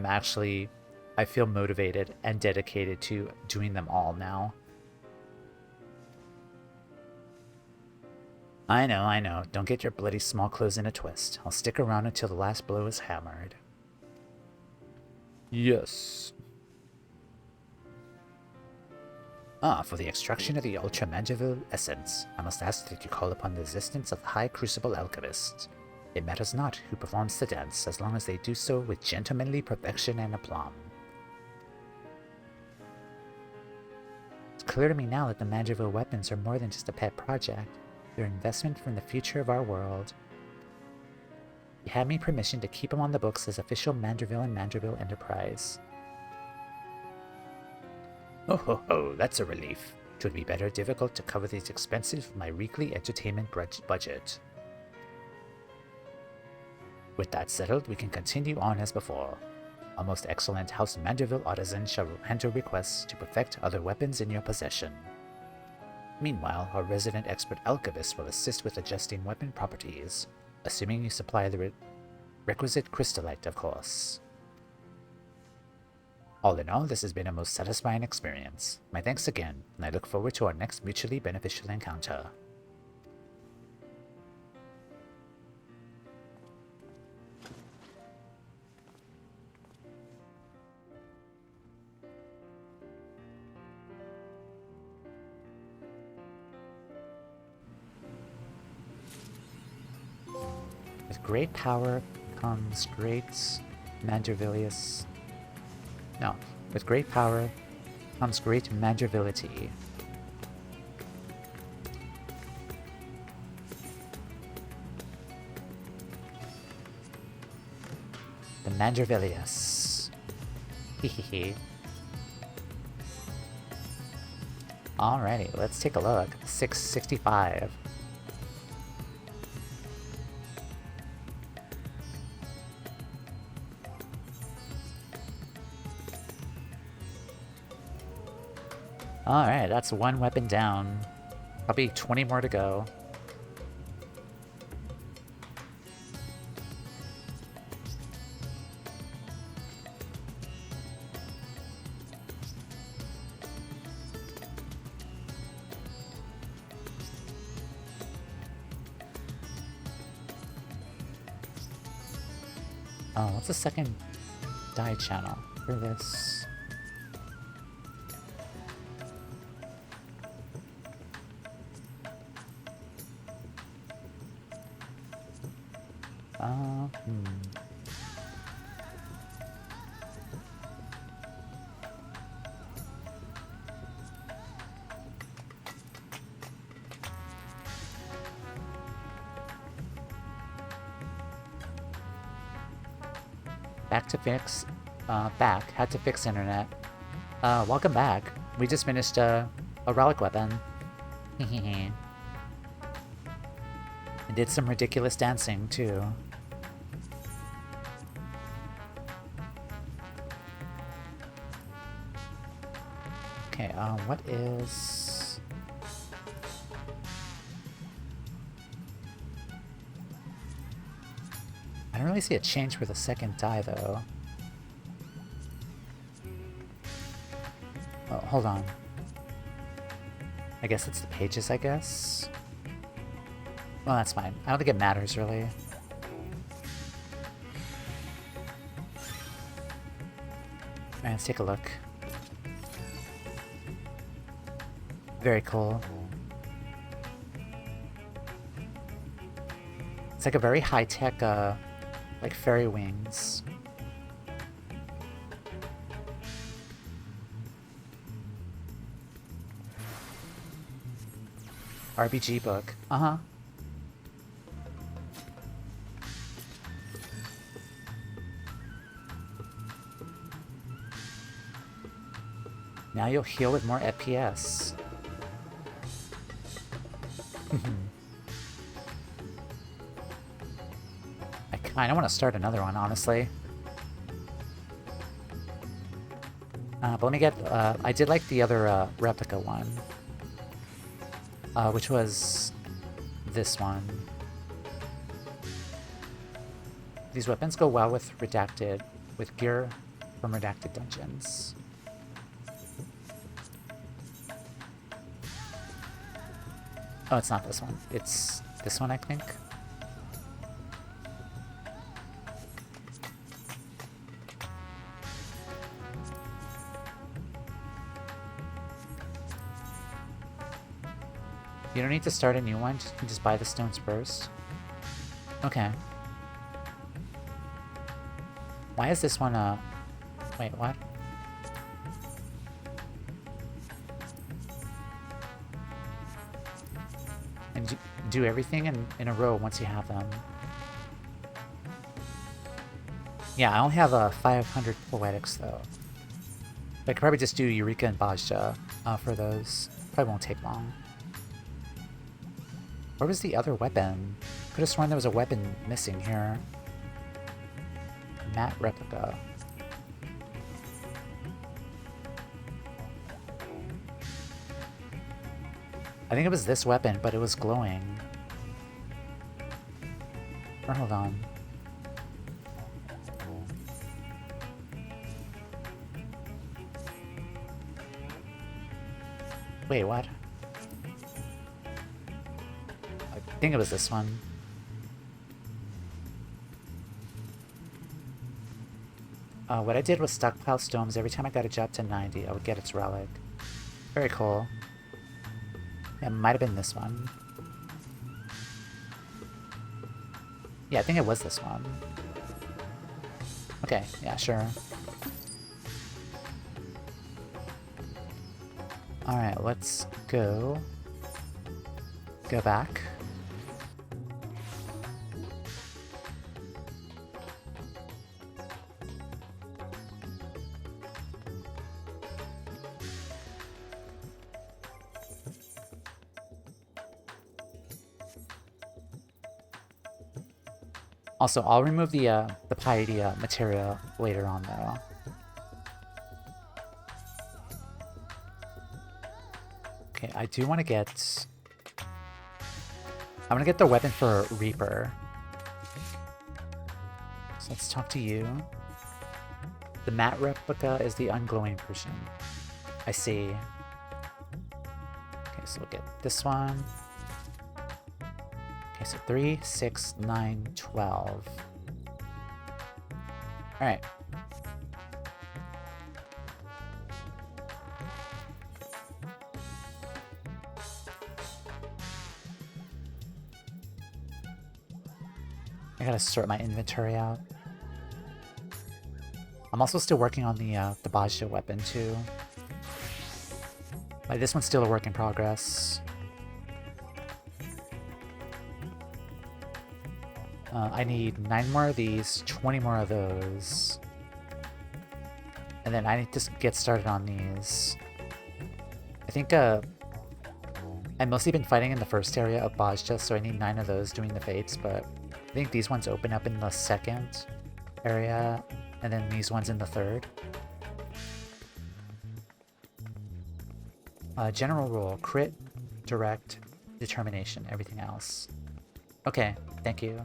feel motivated and dedicated to doing them all now. I know. Don't get your bloody small clothes in a twist. I'll stick around until the last blow is hammered. Yes. For the extraction of the Ultra Manderville essence, I must ask that you call upon the assistance of the High Crucible Alchemist. It matters not who performs the dance, as long as they do so with gentlemanly perfection and aplomb. It's clear to me now that the Manderville weapons are more than just a pet project. They're an investment from the future of our world. You have me permission to keep them on the books as official Manderville and Manderville enterprise. Oh ho ho, that's a relief. It would be better difficult to cover these expenses with my weekly entertainment budget. With that settled, we can continue on as before. Our most excellent House Manderville artisan shall handle requests to perfect other weapons in your possession. Meanwhile, our resident expert alchemist will assist with adjusting weapon properties, assuming you supply the requisite crystallite, of course. All in all, this has been a most satisfying experience. My thanks again, and I look forward to our next mutually beneficial encounter. With great power comes great Mandervillious. No, with great power comes great Mandervility. The Mandervillious. Hehehe. Alrighty, let's take a look. 665. Alright, that's one weapon down. Probably 20 more to go. Oh, what's the second die channel for this? Back to fix. Had to fix internet. Welcome back. We just finished a relic weapon. I did some ridiculous dancing, too. Okay, what is... I don't really see a change for the second die, though. Oh, hold on. I guess it's the pages, I guess? Well, that's fine. I don't think it matters, really. Alright, let's take a look. Very cool. It's like a very high-tech, like fairy wings. RBG book. Uh-huh. Now you'll heal with more FPS. I kinda want to start another one, honestly. But let me get... I did like the other replica one. Which was this one. These weapons go well with redacted, with gear from redacted dungeons. Oh, it's not this one. It's this one, I think. You don't need to start a new one, you can just buy the stones first. Okay. Why is this one, wait, what? And do everything in a row once you have them. Yeah, I only have 500 poetics, though. I could probably just do Eureka and Bajja for those. Probably won't take long. Where was the other weapon? Could have sworn there was a weapon missing here. Matte replica. I think it was this weapon, but it was glowing. Or hold on. Wait, what? I think it was this one. What I did was stockpile stones. Every time I got a job to 90, I would get its relic. Very cool. It might have been this one. Yeah, I think it was this one. Okay, yeah, sure. Alright, let's go. Go back. Also, I'll remove the piety materia later on, though. Okay, I do want to get... I want to get the weapon for Reaper. So let's talk to you. The matte replica is the unglowing version. I see. Okay, so we'll get this one. Okay, so 3, 6, 9, 12. Alright. I gotta sort my inventory out. I'm also still working on the Bajia weapon, too. Like, this one's still a work in progress. I need 9 more of these, 20 more of those. And then I need to get started on these. I think, I've mostly been fighting in the first area of Bajia, so I need 9 of those doing the fates, but I think these ones open up in the second area, and then these ones in the third. General rule, crit, direct, determination, everything else. Okay, thank you.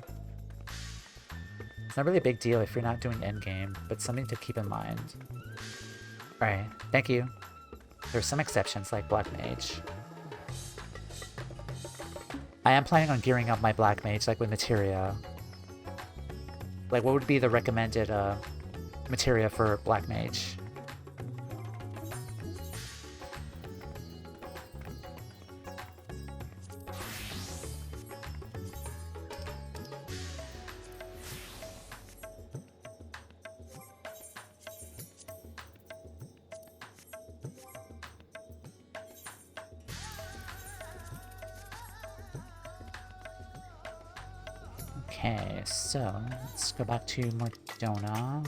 It's not really a big deal if you're not doing endgame, but something to keep in mind. Alright, thank you. There's some exceptions, like Black Mage. I am planning on gearing up my Black Mage, like with materia. Like, what would be the recommended materia for Black Mage? Okay, so let's go back to Mordona.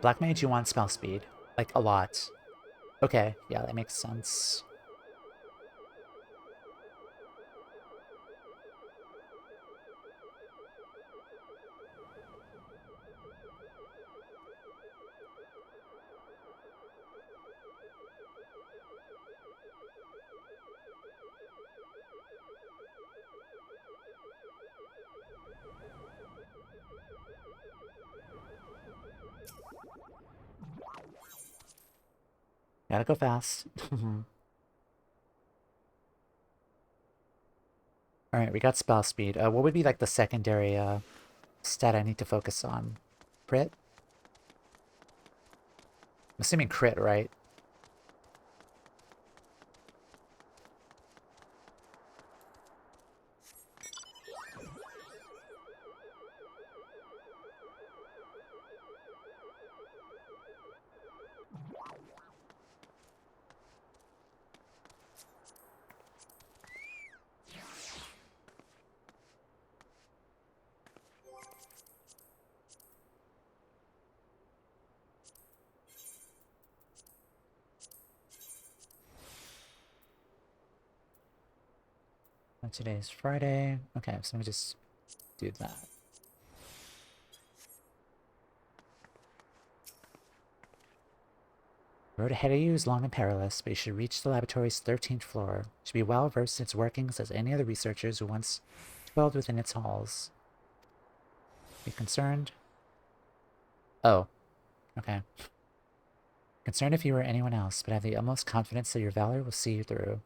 Black Mage, you want spell speed. Like, a lot. Okay, yeah, that makes sense. Gotta go fast. Alright, we got spell speed. What would be like the secondary stat I need to focus on? Crit? I'm assuming crit, right? And today's Friday. Okay, so let me just do that. The road ahead of you is long and perilous, but you should reach the laboratory's 13th floor. You should be well versed in its workings as any other researchers who once dwelled within its halls. Be concerned? Oh, okay. Concerned if you were anyone else, but I have the utmost confidence that your valor will see you through.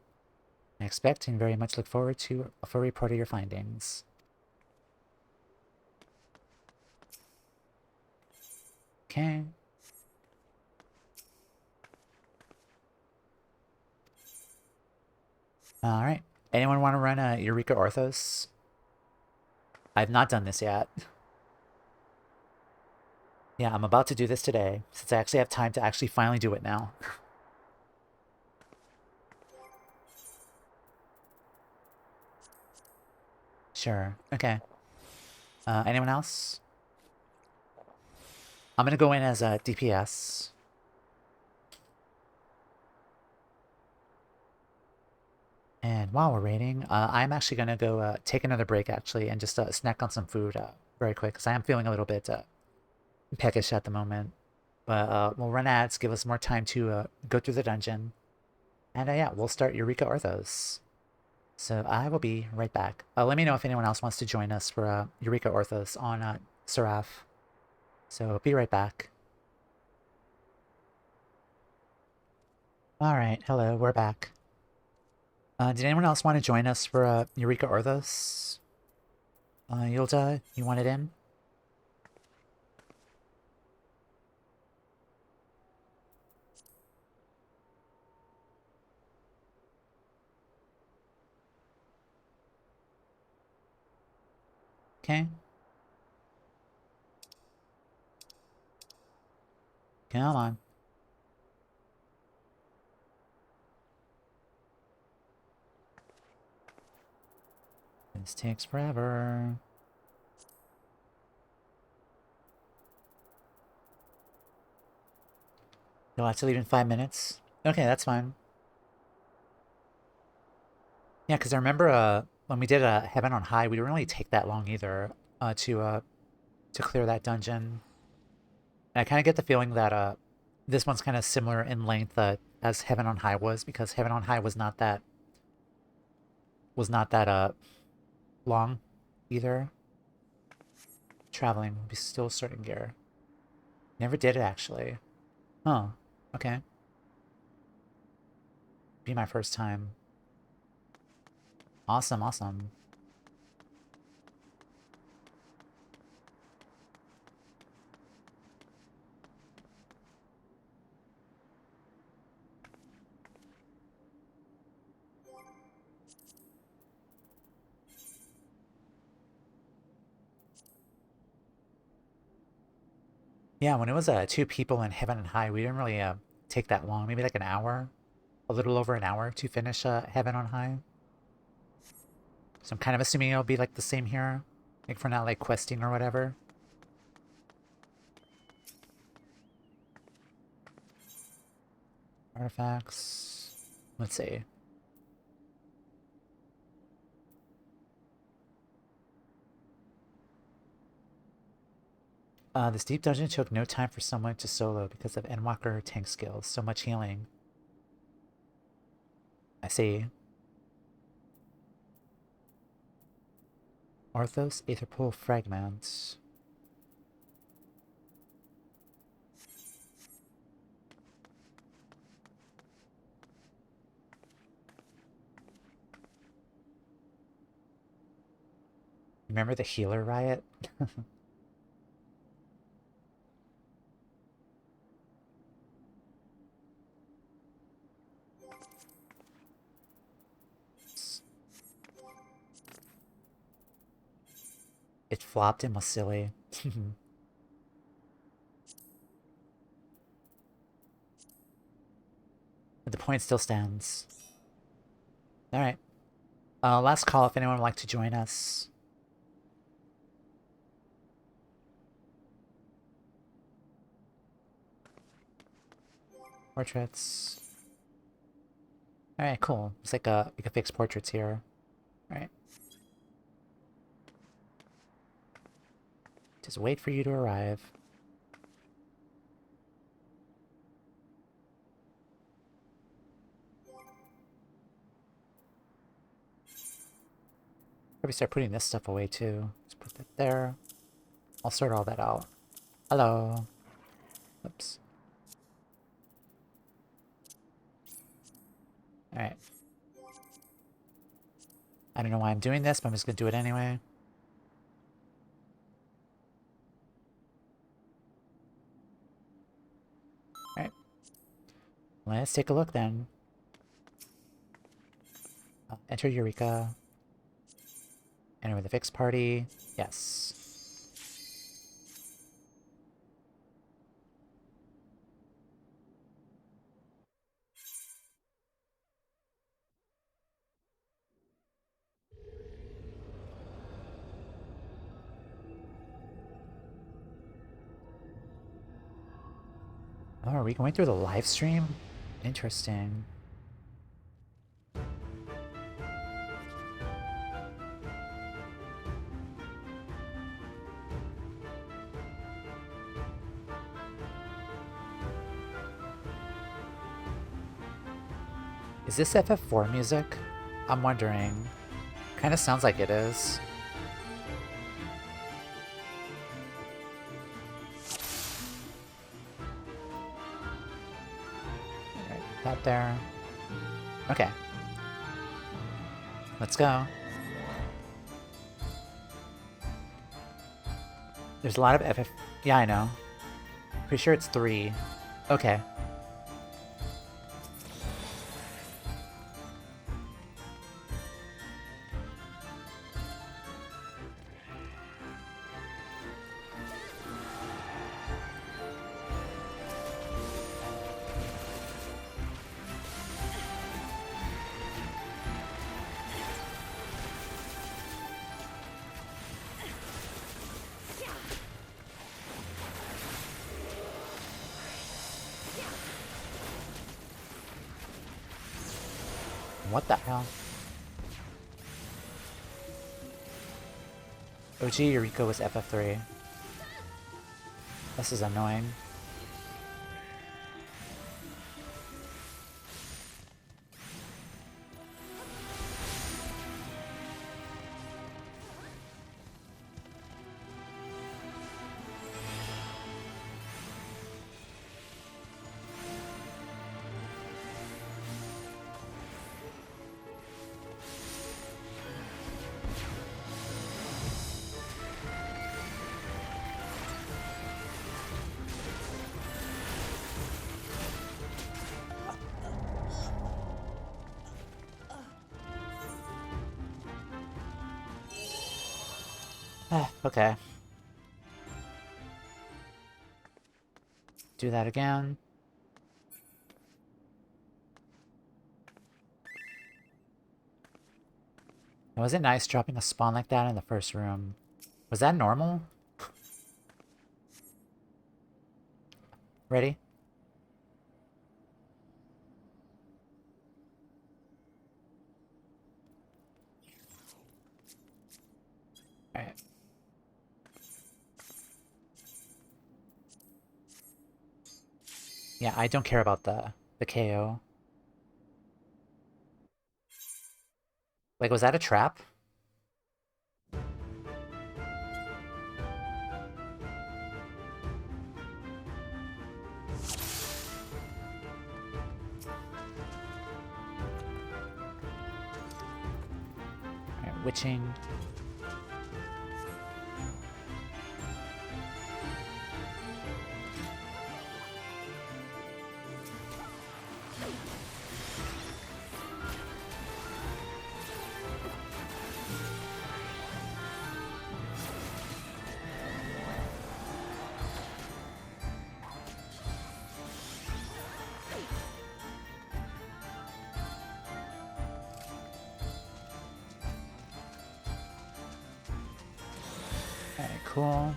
I expect and very much look forward to a full report of your findings. Okay. Alright. Anyone want to run a Eureka Orthos? I've not done this yet. Yeah, I'm about to do this today, since I actually have time to actually finally do it now. Sure. Okay. Anyone else? I'm gonna go in as a DPS. And while we're raiding, I'm actually gonna go take another break actually and just snack on some food very quick because I am feeling a little bit peckish at the moment. But we'll run ads, give us more time to go through the dungeon. And yeah, we'll start Eureka Orthos. So I will be right back. Let me know if anyone else wants to join us for Eureka Orthos on Seraph. So be right back. Alright, hello, we're back. Did anyone else want to join us for Eureka Orthos? Yulda, you want it in? Okay. Come on. This takes forever. You'll have to leave in 5 minutes. Okay, that's fine. Yeah, because I remember when we did Heaven on High, we didn't really take that long either to clear that dungeon. And I kind of get the feeling that this one's kind of similar in length as Heaven on High was, because Heaven on High was not that long either. Traveling will be still starting gear. Never did it actually. Huh. Okay. Be my first time. Awesome, awesome. Yeah, when it was 2 people in Heaven and High, we didn't really take that long. Maybe like an hour, a little over an hour to finish Heaven on High. So I'm kind of assuming it'll be like the same here, like for not like questing or whatever. Artifacts. Let's see. This deep dungeon took no time for someone to solo because of Endwalker tank skills. So much healing. I see. Orthos Aetherpool Fragments. Remember the healer riot? It flopped and was silly. But the point still stands. Alright. Last call if anyone would like to join us. Portraits. Alright, cool. It's like we can fix portraits here. Alright. Just wait for you to arrive. Probably start putting this stuff away too. Just put that there. I'll sort all that out. Hello. Oops. Alright. I don't know why I'm doing this, but I'm just gonna do it anyway. Alright. Let's take a look then. Enter Eureka. Enter the Vix party. Yes. Oh, are we going through the live stream? Interesting. Is this FF4 music? I'm wondering. Kind of sounds like it is. Alright, that there. Okay. Let's go. There's a lot of FF... Yeah, I know. Pretty sure it's 3. Okay. What the hell? OG Eureka was FF3. This is annoying. Okay. Do that again. Now, was it nice dropping a spawn like that in the first room? Was that normal? Ready? Alright. Yeah, I don't care about the KO. Like, was that a trap? Alright, witching. Alright, cool.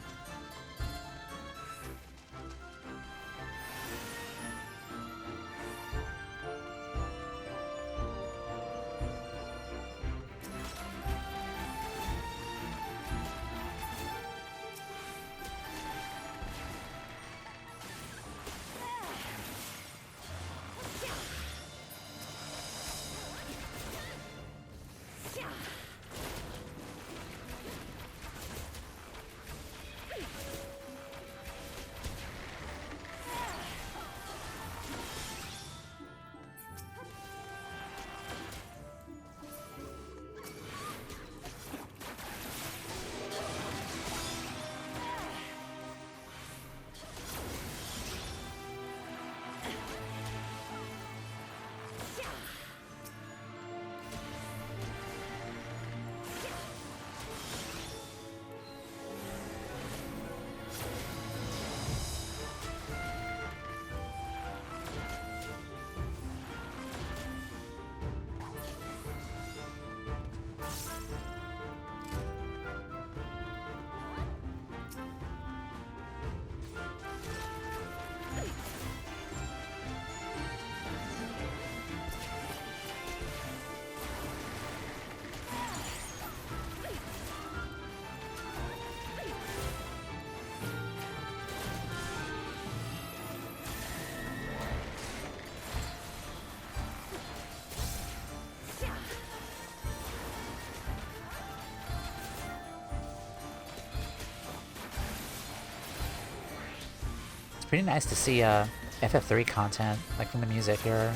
pretty nice to see FF3 content, like from the music here.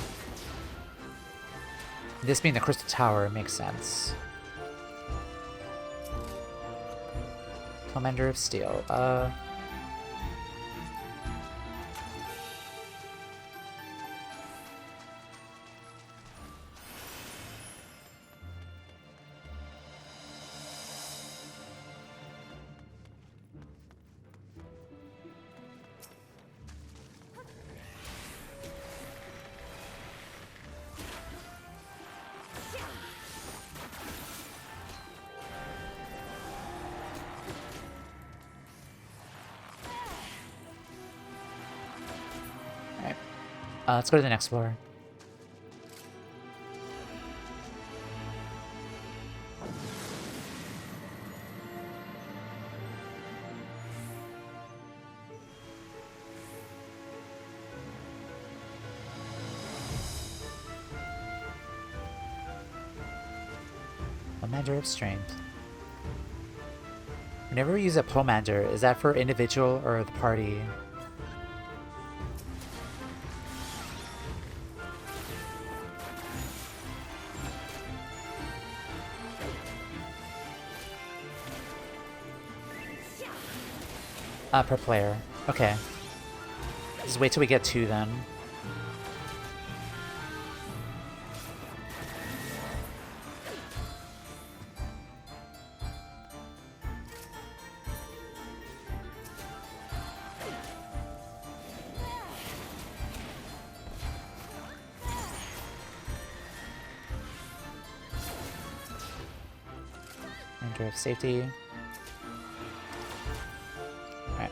This being the Crystal Tower makes sense. Commander of Steel. Let's go to the next floor. Pomander of Strength. Whenever we use a Pomander, is that for individual or the party? Per player. Okay. Just wait till we get 2 then. Enter of safety. Alright.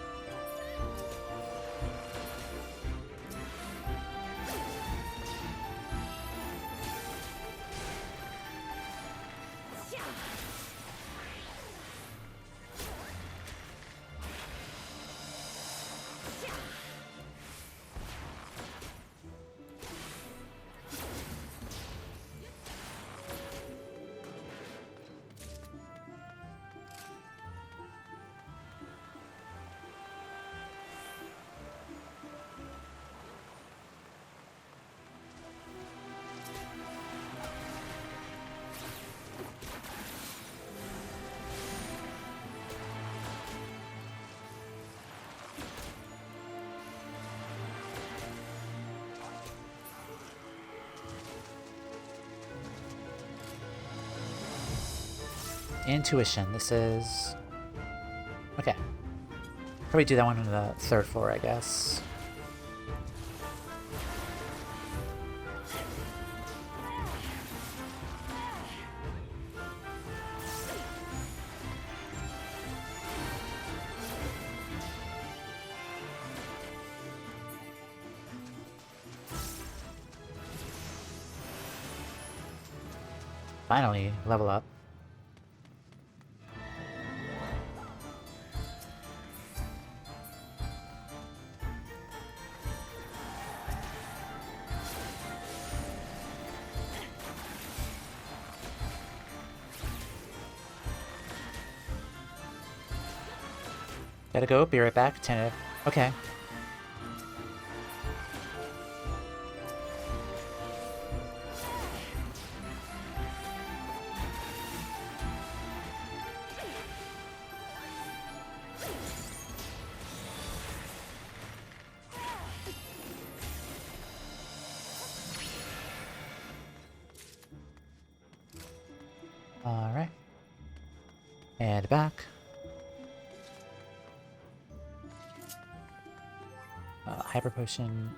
Intuition. This is... Okay. Probably do that one on the 3rd floor, I guess. Finally, level up. Gotta go, be right back, tentative. Okay. Alright. And back. Hyper Potion.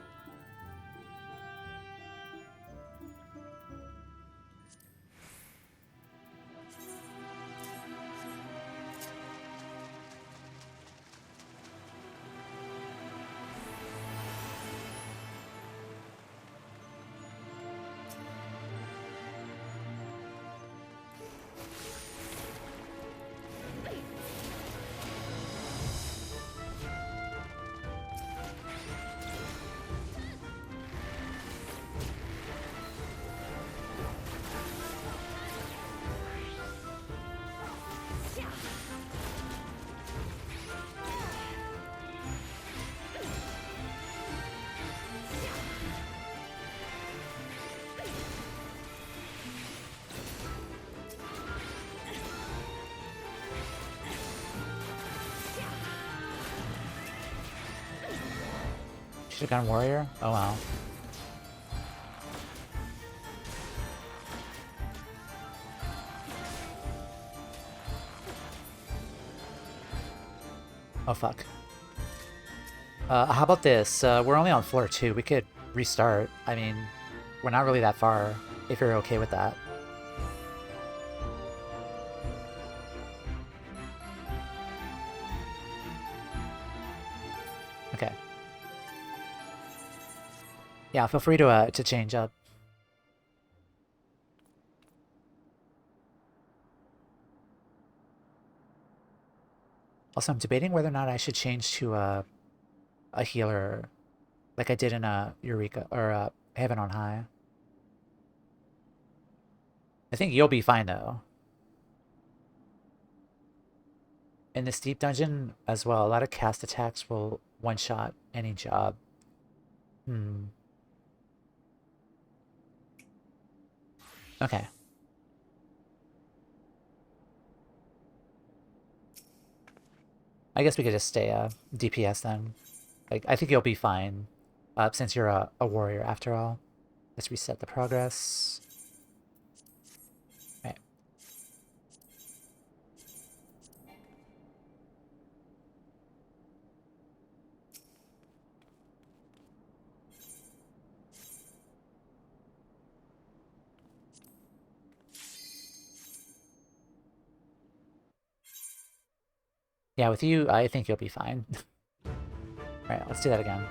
Should've gone warrior? Oh wow. Oh fuck. How about this? We're only on floor 2. We could restart. I mean, we're not really that far, if you're okay with that. Okay. Yeah, feel free to change up. Also, I'm debating whether or not I should change to a healer, like I did in Eureka or Heaven on High. I think you'll be fine though. In this deep dungeon as well, a lot of cast attacks will one-shot any job. Hmm. Okay. I guess we could just stay DPS then. Like, I think you'll be fine, since you're a warrior after all. Let's reset the progress. Right. Yeah, with you, I think you'll be fine. Alright, let's do that again.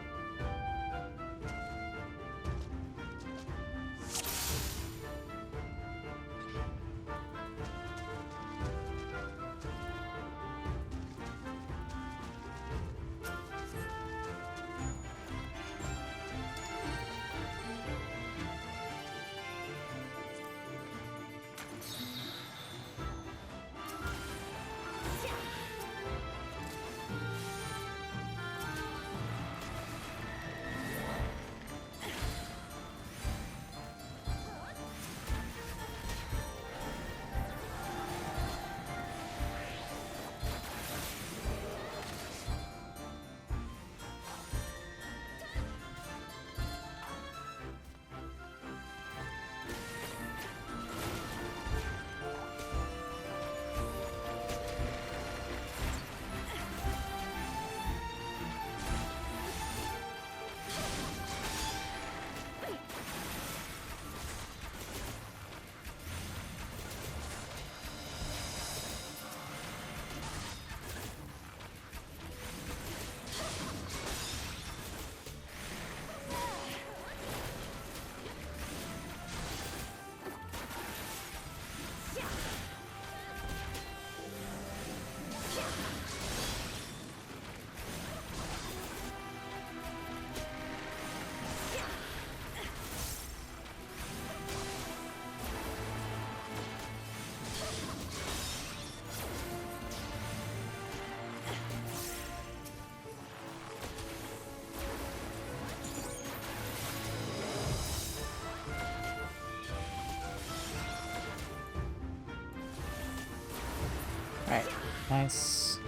Alright, nice.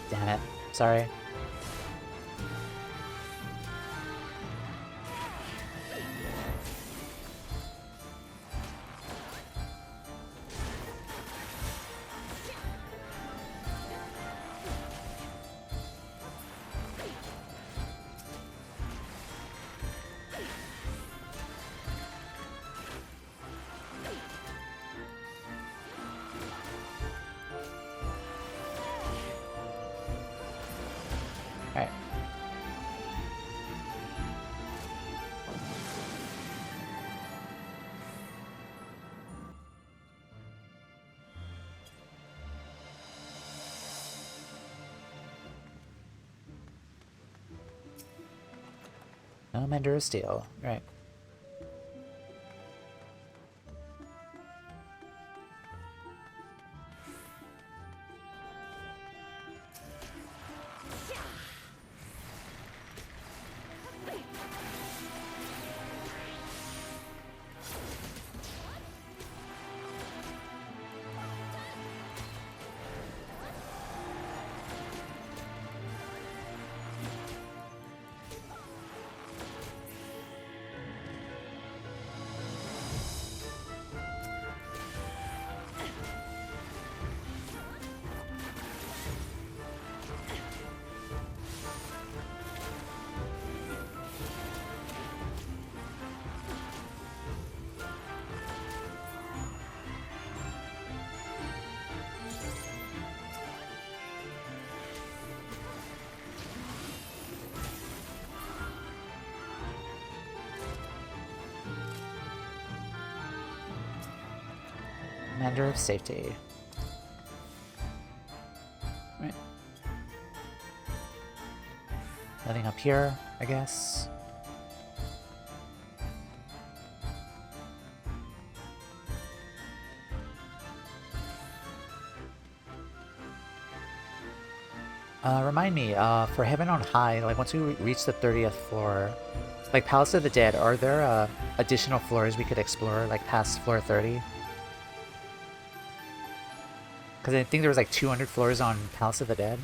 Damn it. Sorry. Alright. No Mender of Steel. Right. Commander of Safety. Right. Nothing up here, I guess. Remind me, for Heaven on High, like once we reach the 30th floor, like Palace of the Dead, are there additional floors we could explore, like past floor 30? Because I think there was like 200 floors on Palace of the Dead.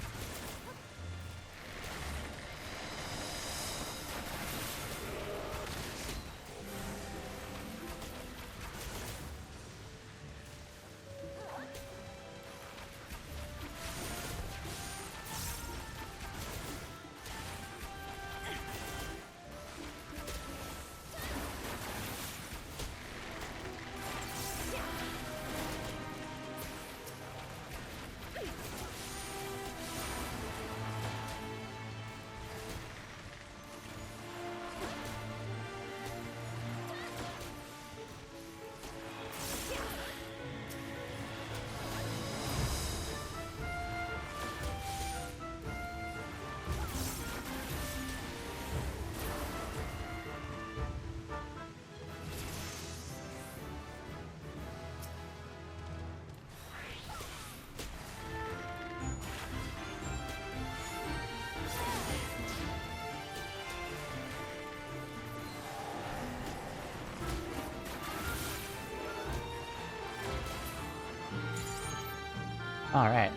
All right.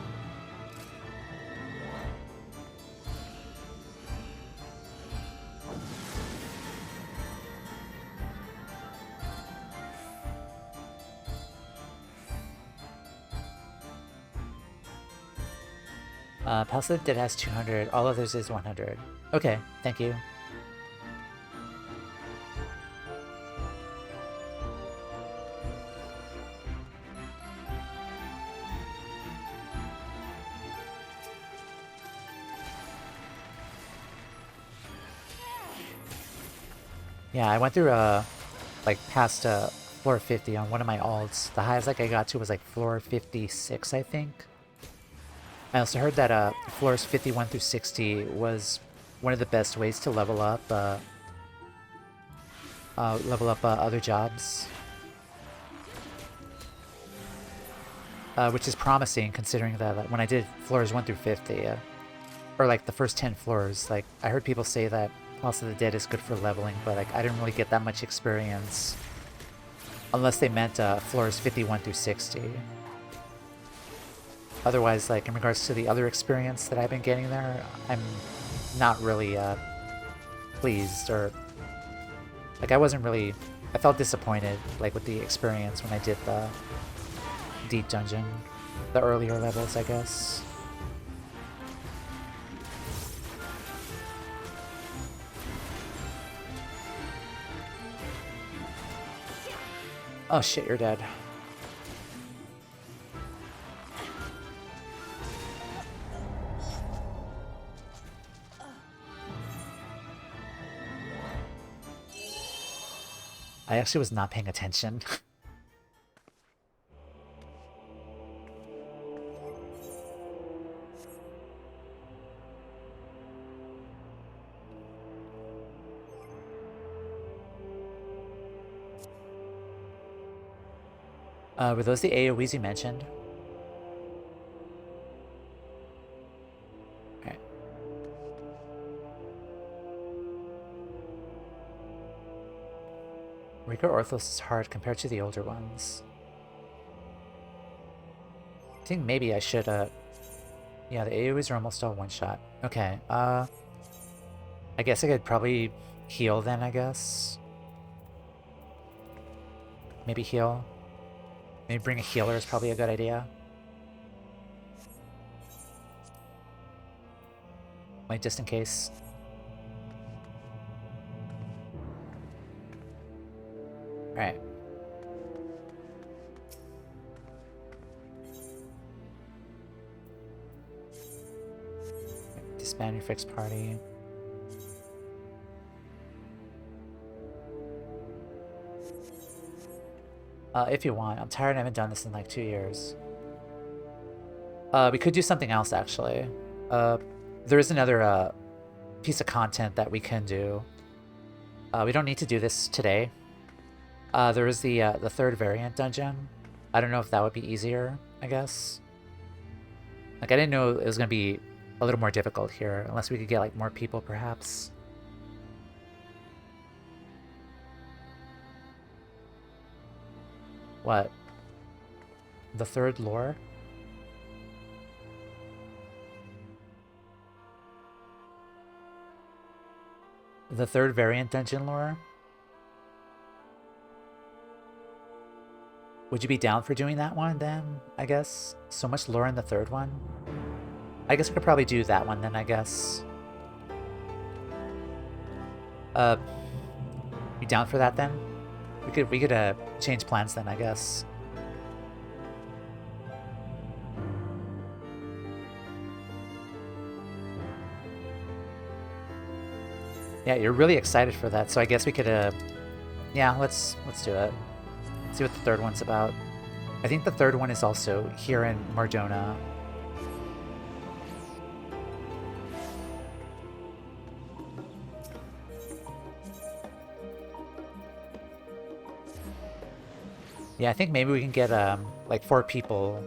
Palace of the Dead has 200. All others is 100. Okay, thank you. Yeah, I went through like past floor 50 on one of my alts. The highest like I got to was like floor 56, I think. I also heard that floors 51 through 60 was one of the best ways to level up other jobs. Which is promising considering that like, when I did floors 1 through 50, or like the first 10 floors, like I heard people say that House of the Dead is good for leveling, but like I didn't really get that much experience unless they meant floors 51 through 60. Otherwise, like in regards to the other experience that I've been getting there, I'm not really pleased, or like I felt disappointed like with the experience when I did the deep dungeon, the earlier levels, I guess. Oh shit, you're dead. I actually was not paying attention. Were those the AoEs you mentioned? Alright. Rico Orthos is hard compared to the older ones. I think maybe I should, yeah, the AoEs are almost all one-shot. Okay, I guess I could probably heal then, I guess. Maybe heal. Maybe bring a healer is probably a good idea. Like, just in case. Alright. Disband your fixed party. If you want. I'm tired. I haven't done this in like 2 years. We could do something else, actually. There is another piece of content that we can do. We don't need to do this today. There is the third variant dungeon. I don't know if that would be easier, I guess. Like, I didn't know it was going to be a little more difficult here, unless we could get, like, more people, perhaps. What? The third lore? The third variant dungeon lore? Would you be down for doing that one, then, I guess? So much lore in the third one? I guess we could probably do that one, then, I guess. You down for that, then? We could change plans, then, I guess. Yeah, you're really excited for that, so I guess we could, yeah, let's do it. See what the third one's about. I think the third one is also here in Mardona. Yeah, I think maybe we can get, like 4 people,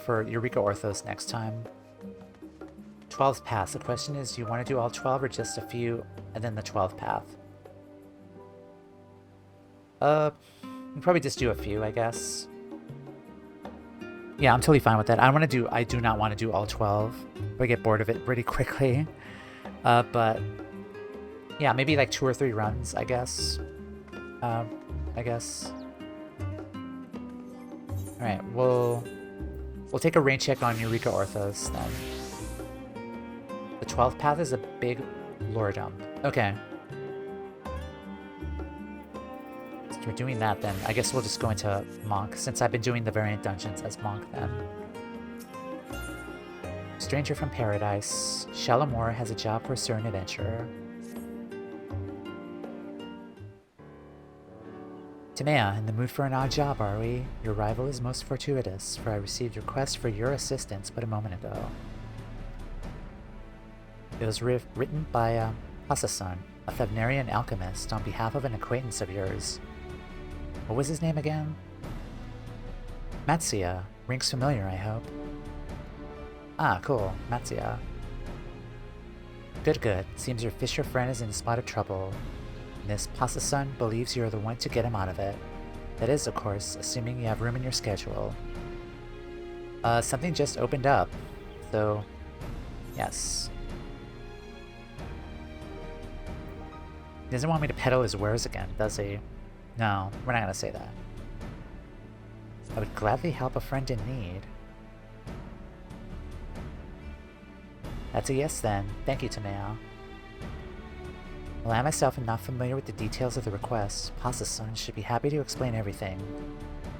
for Eureka Orthos next time. 12th path. The question is, do you want to do all 12 or just a few, and then the 12th path? We'll probably just do a few, I guess. Yeah, I'm totally fine with that. I do not want to do all 12. I get bored of it pretty quickly. But yeah, maybe like 2 or 3 runs, I guess. I guess. All right, we'll take a rain check on Eureka Orthos then. The 12th path is a big lore dump. Okay. So we're doing that then. I guess we'll just go into Monk, since I've been doing the variant dungeons as Monk then. Stranger from Paradise. Shalamore has a job for a certain adventurer. Toumeya, in the mood for an odd job, are we? Your arrival is most fortuitous, for I received request for your assistance but a moment ago. It was written by Hasasan, a Thavnarian alchemist, on behalf of an acquaintance of yours. What was his name again? Matsuya. Rings familiar, I hope. Ah, cool. Matsuya. Good, good. Seems your fisher friend is in a spot of trouble. Miss Hasasan believes you are the one to get him out of it. That is, of course, assuming you have room in your schedule. Something just opened up. So, yes. He doesn't want me to peddle his wares again, does he? No, we're not gonna say that. I would gladly help a friend in need. That's a yes then. Thank you, Toumeya. While I myself am not familiar with the details of the request, Hasasan should be happy to explain everything.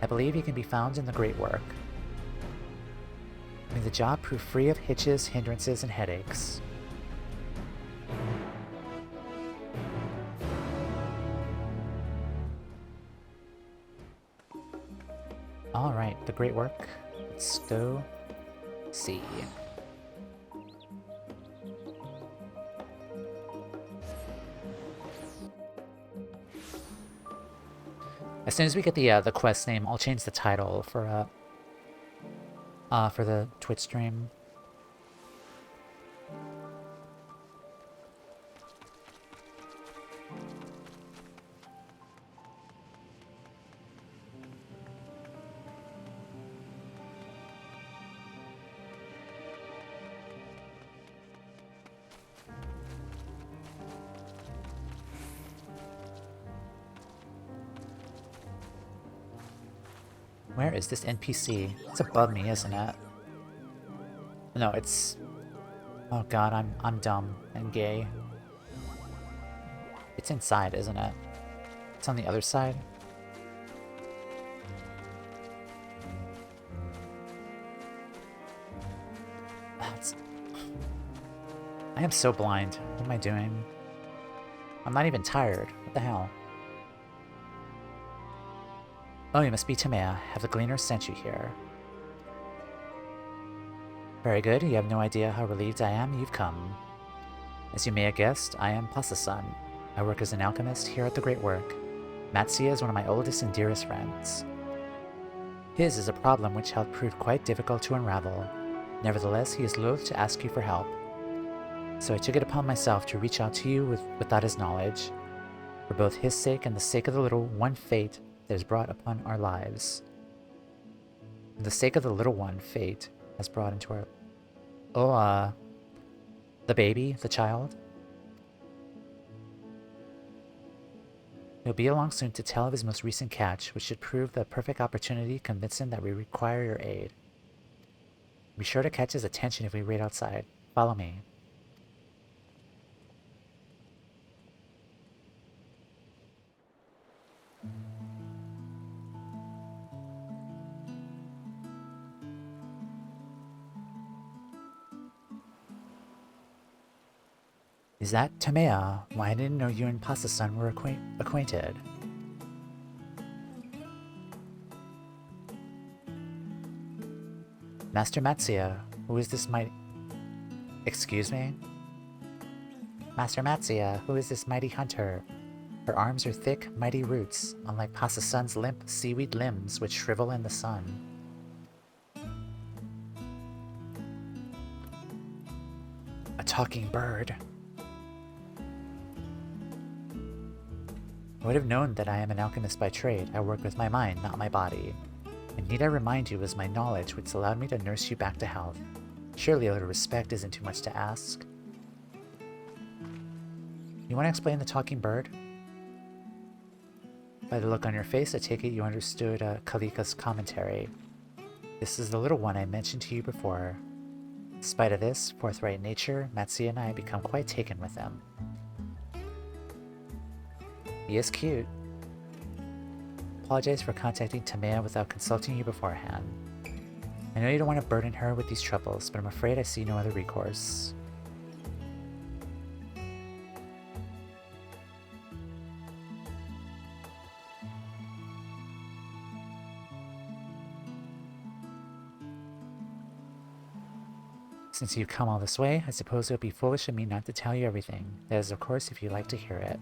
I believe he can be found in the Great Work. May the job prove free of hitches, hindrances, and headaches. Alright, the Great Work. Let's go see. As soon as we get the quest name, I'll change the title for the Twitch stream. Where is this NPC? It's above me, isn't it? No, it's... Oh god, I'm dumb and gay. It's inside, isn't it? It's on the other side. I am so blind. What am I doing? I'm not even tired. What the hell? Oh, you must be Toumeya. Have the gleaners sent you here? Very good. You have no idea how relieved I am you've come. As you may have guessed, I am Pasa-san. I work as an alchemist here at the Great Work. Matsuya is one of my oldest and dearest friends. His is a problem which had proved quite difficult to unravel. Nevertheless, he is loath to ask you for help. So I took it upon myself to reach out to you without his knowledge, for both his sake and the sake of the little one fate that is brought upon our lives. For the sake of the little one fate has brought into our... Oh, the baby? The child? He'll be along soon to tell of his most recent catch, which should prove the perfect opportunity to convince him that we require your aid. Be sure to catch his attention if we wait outside. Follow me. Is that Toumeya? Why, I didn't know you and Pasa-san were acquainted. Master Matsuya, who is this mighty... Excuse me? Master Matsuya, who is this mighty hunter? Her arms are thick, mighty roots, unlike Pasa-san's limp, seaweed limbs which shrivel in the sun. A talking bird. I would have known that I am an alchemist by trade. I work with my mind, not my body. And need I remind you, it was my knowledge which allowed me to nurse you back to health. Surely a little respect isn't too much to ask. You want to explain the talking bird? By the look on your face, I take it you understood Kalika's commentary. This is the little one I mentioned to you before. In spite of this forthright nature, Matsuya and I become quite taken with him. He is cute. Apologize for contacting Toumeya without consulting you beforehand. I know you don't want to burden her with these troubles, but I'm afraid I see no other recourse. Since you've come all this way, I suppose it would be foolish of me not to tell you everything. That is, of course, if you'd like to hear it.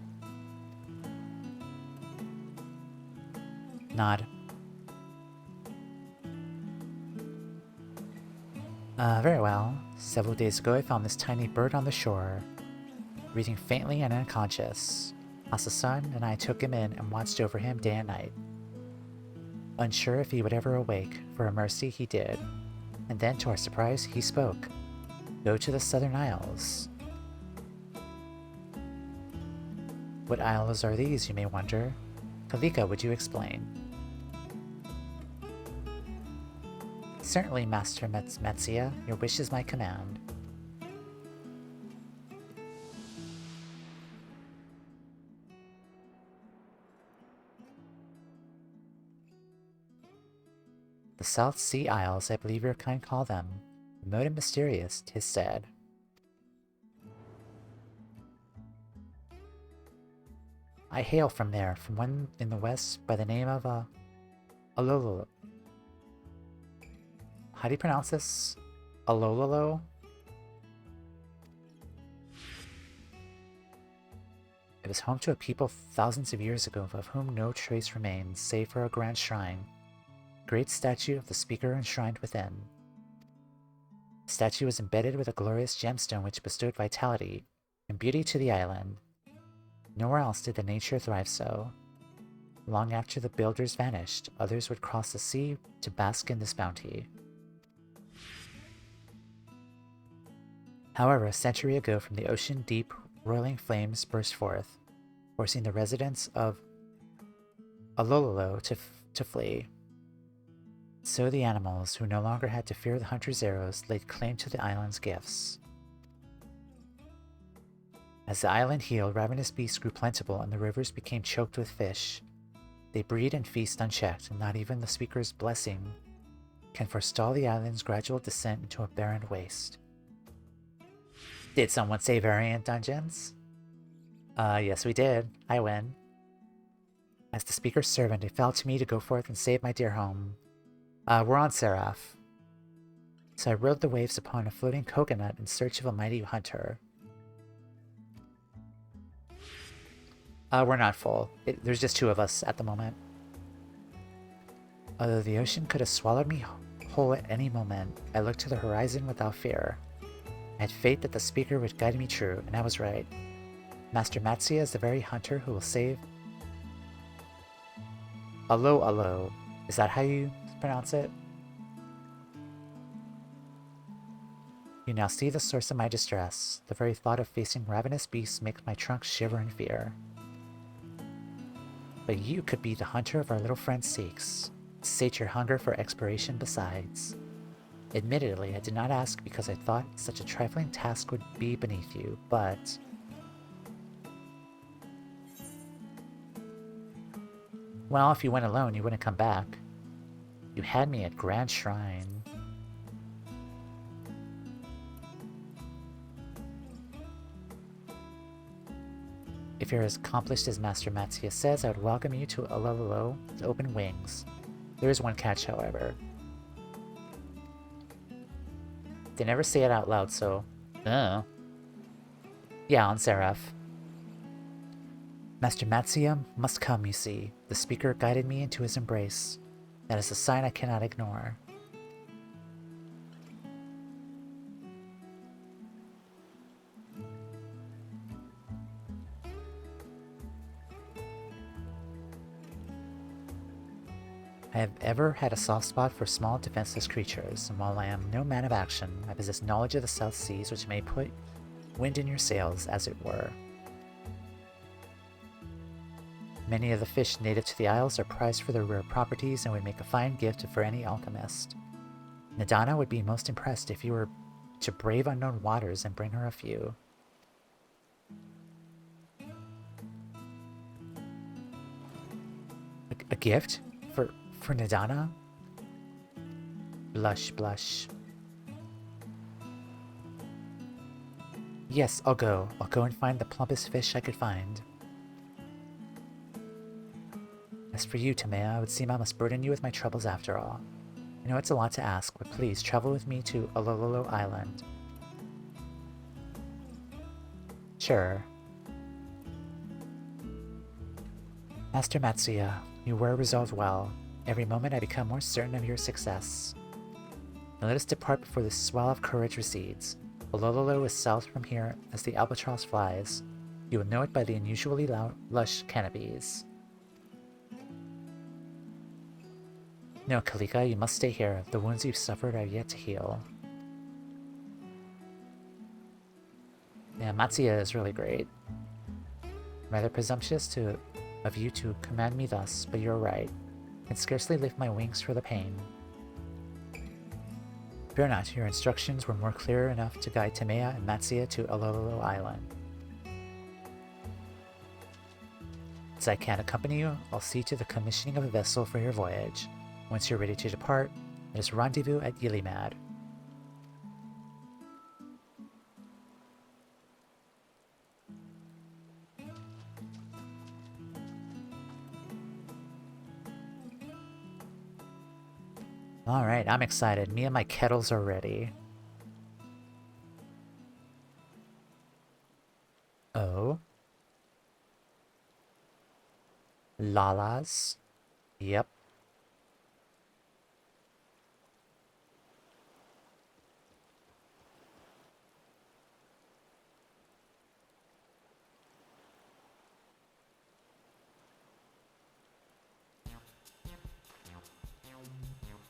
Nod. Very well. Several days ago I found this tiny bird on the shore, breathing faintly and unconscious. Pasa-san and I took him in and watched over him day and night. Unsure if he would ever awake, for a mercy he did. And then, to our surprise, he spoke. Go to the Southern Isles. What isles are these, you may wonder? Kalika, would you explain? Certainly, Master Matsuya. Your wish is my command. The South Sea Isles, I believe your kind call them. Remote and mysterious, 'tis said. I hail from there, from one in the west by the name of Aloalo. How do you pronounce this? Aloalo? It was home to a people thousands of years ago of whom no trace remains, save for a grand shrine. Great statue of the speaker enshrined within. The statue was embedded with a glorious gemstone which bestowed vitality and beauty to the island. Nowhere else did the nature thrive so. Long after the builders vanished, others would cross the sea to bask in this bounty. However, a century ago from the ocean deep, roiling flames burst forth, forcing the residents of Aloalo to flee. So the animals, who no longer had to fear the hunter's arrows, laid claim to the island's gifts. As the island healed, ravenous beasts grew plentiful and the rivers became choked with fish. They breed and feast unchecked, and not even the speaker's blessing can forestall the island's gradual descent into a barren waste. Did someone say variant dungeons? Yes we did. I win. As the speaker's servant, it fell to me to go forth and save my dear home. We're on Seraph. So I rode the waves upon a floating coconut in search of a mighty hunter. We're not full. There's just 2 of us at the moment. Although the ocean could have swallowed me whole at any moment, I looked to the horizon without fear. I had faith that the speaker would guide me true, and I was right. Master Matsuya is the very hunter who will save... Aloalo. Is that how you pronounce it? You now see the source of my distress. The very thought of facing ravenous beasts makes my trunk shiver in fear. But you could be the hunter of our little friend seeks. Sate your hunger for exploration besides. Admittedly, I did not ask because I thought such a trifling task would be beneath you, but... Well, if you went alone, you wouldn't come back. You had me at Grand Shrine. If you're as accomplished as Master Matsuya says, I would welcome you to Aloalo with open wings. There is one catch, however. They never say it out loud, so... Yeah, on Seraph. Master Matsuya must come, you see. The speaker guided me into his embrace. That is a sign I cannot ignore. I have ever had a soft spot for small, defenseless creatures, and while I am no man of action, I possess knowledge of the South Seas which may put wind in your sails, as it were. Many of the fish native to the Isles are prized for their rare properties and would make a fine gift for any alchemist. Nadana would be most impressed if you were to brave unknown waters and bring her a few. A gift? For Nadana? Blush, blush. Yes, I'll go. I'll go and find the plumpest fish I could find. As for you, Toumeya, it would seem I must burden you with my troubles after all. I know it's a lot to ask, but please travel with me to Aloalo Island. Sure. Master Matsuya, you were resolved well. Every moment I become more certain of your success. Now let us depart before this swell of courage recedes. Aloalo is south from here as the albatross flies. You will know it by the unusually lush canopies. No, Kalika, you must stay here. The wounds you've suffered are yet to heal. Yeah, Matsuya is really great. Rather presumptuous of you to command me thus, but you're right. I can scarcely lift my wings for the pain. Fear not, your instructions were more clear enough to guide Toumeya and Matsuya to Aloalo Island. As I can't accompany you, I'll see to the commissioning of a vessel for your voyage. Once you're ready to depart, let us rendezvous at Yilimad. Alright, I'm excited. Me and my kettles are ready. Oh. Lalas. Yep.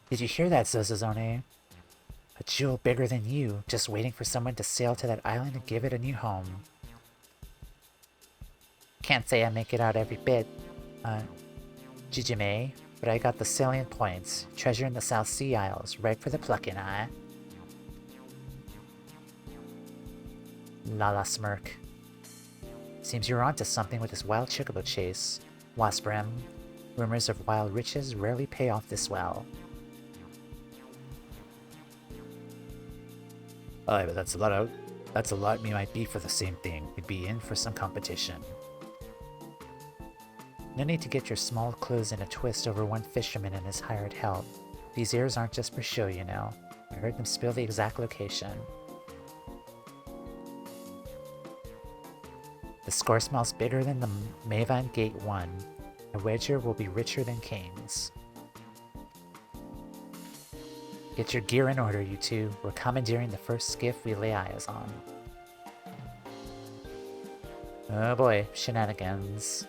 Did you hear that, Zozozone? A jewel bigger than you, just waiting for someone to sail to that island and give it a new home. Can't say I make it out every bit, Jijime, but I got the salient points. Treasure in the South Sea Isles, ripe for the plucking, Lala smirk. Seems you're onto something with this wild chocobo chase. Wasprim, rumors of wild riches rarely pay off this well. Oh, but that's a lot we might be for the same thing. We'd be in for some competition. No need to get your small clothes in a twist over one fisherman and his hired help. These ears aren't just for show, you know. I heard them spill the exact location. The score smells bigger than the Mavan Gate 1. A wager will be richer than Kane's. Get your gear in order, you two. We're commandeering the first skiff we lay eyes on. Oh boy, shenanigans.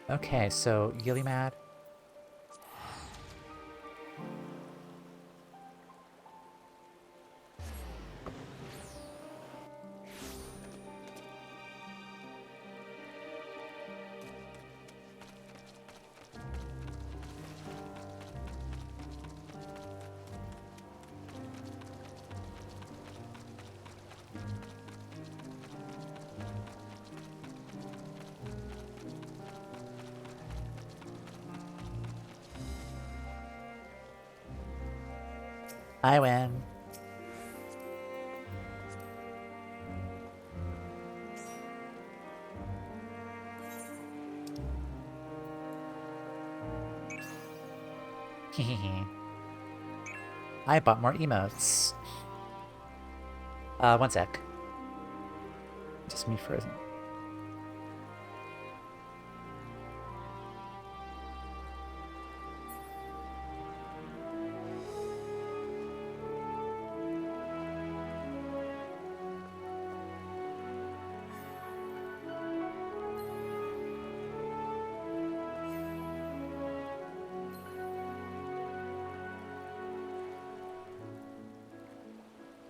Okay, so Gilimad. I win. I bought more emotes. One sec. Just me frozen.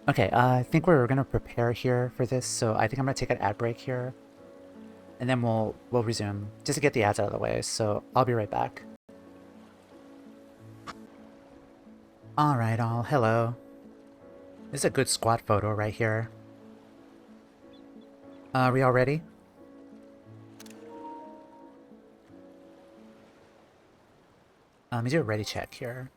Okay, I think we're gonna prepare here for this, so I think I'm gonna take an ad break here, and then we'll resume just to get the ads out of the way. So I'll be right back. All right, all hello. This is a good squad photo right here. Are we all ready? Let me do a ready check here.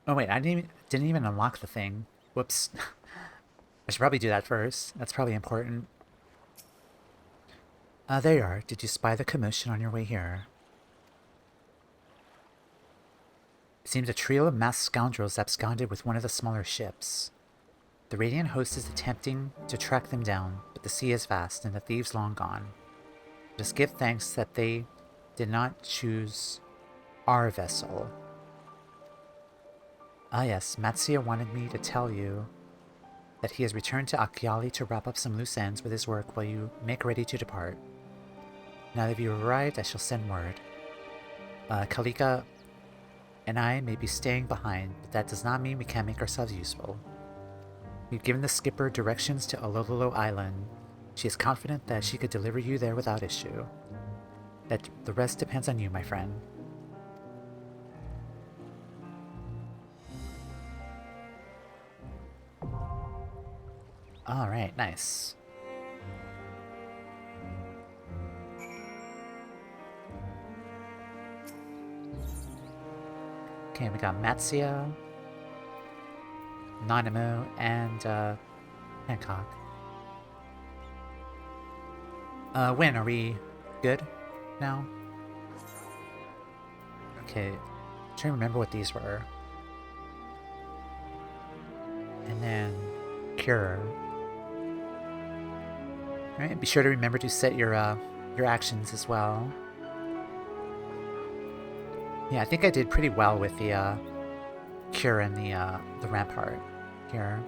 Oh wait, I didn't even unlock the thing. Whoops. I should probably do that first. That's probably important. There you are. Did you spy the commotion on your way here? It seems a trio of masked scoundrels absconded with one of the smaller ships. The Radiant host is attempting to track them down, but the sea is vast and the thieves long gone. Just give thanks that they did not choose our vessel. Ah yes, Matsuya wanted me to tell you that he has returned to Akiali to wrap up some loose ends with his work while you make ready to depart. Now that you've arrived, I shall send word. Kalika and I may be staying behind, but that does not mean we can't make ourselves useful. We've given the skipper directions to Aloalo Island. She is confident that she could deliver you there without issue. That the rest depends on you, my friend. Alright, nice. Okay, we got Matsuya, Nanamo, and Hancock. Win, are we good now? Okay, I'm trying to remember what these were. And then Cure. Alright, be sure to remember to set your actions as well. Yeah, I think I did pretty well with the Cure and the Rampart here.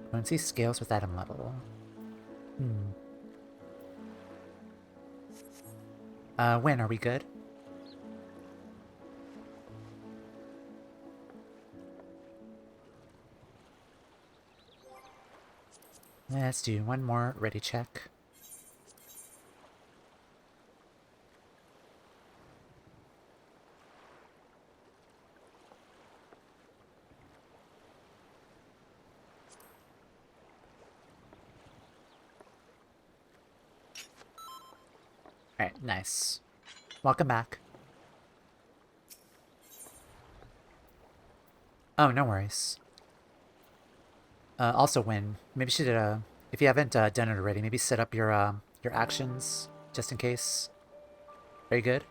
Fluency scales with item level. When are we good? Let's do one more ready check. Alright, nice. Welcome back. Oh, no worries. Also, Win, maybe you should, if you haven't done it already, maybe set up your actions, just in case. Are you good?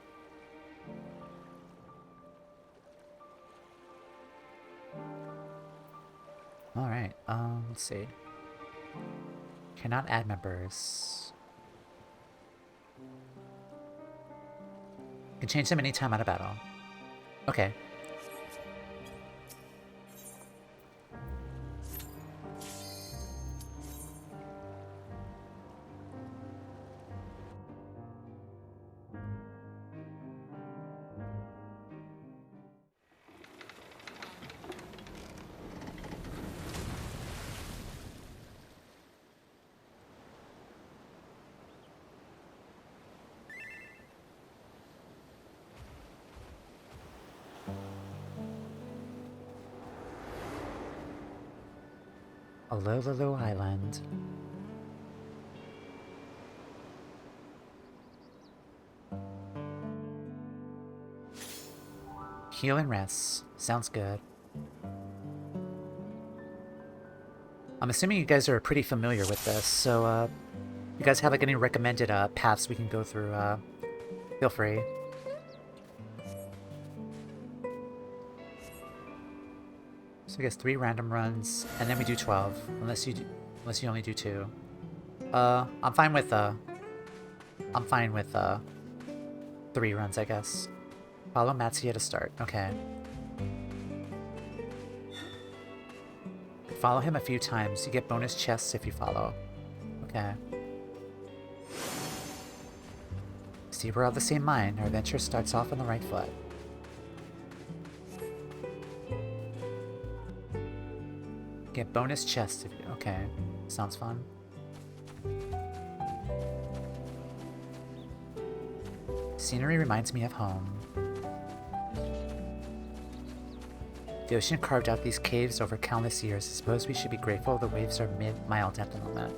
Alright, let's see. Cannot add members. Can change them anytime out of battle. Okay. Aloalo Island. Heal and rest. Sounds good. I'm assuming you guys are pretty familiar with this, so you guys have like any recommended paths we can go through, feel free. So I guess 3 random runs, and then we do 12, unless you only do 2. I'm fine with 3 runs, I guess. Follow Matsuya to start. Okay. Follow him a few times. You get bonus chests if you follow. Okay. See, we're of the same mind. Our adventure starts off on the right foot. Get bonus chests if you... Okay. Sounds fun. Scenery reminds me of home. The ocean carved out these caves over countless years. I suppose we should be grateful the waves are mid-mile depth at the moment.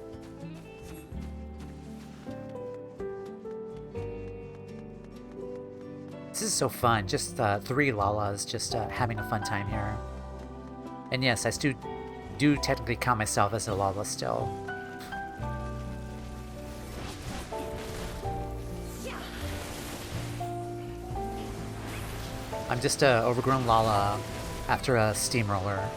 This is so fun. Just 3 Lalas just having a fun time here. And yes, I do technically count myself as a Lala still. I'm just a overgrown Lala after a steamroller.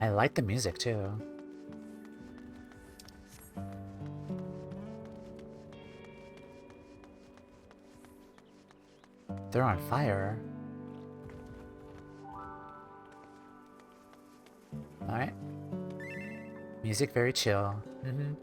I like the music too. They're on fire. Alright. Music very chill. Mm-hmm.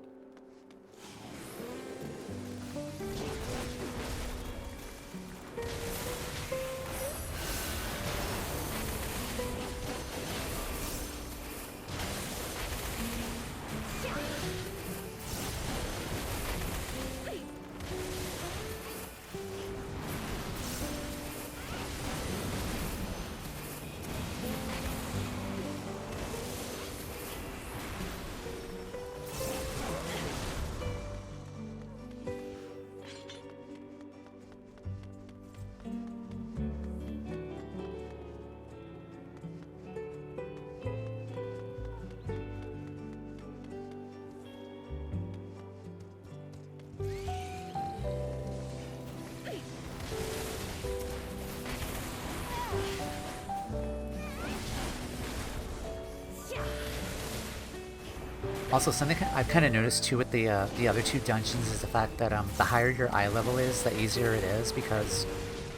Also, something I've kind of noticed too with the other 2 dungeons is the fact that the higher your eye level is, the easier it is. Because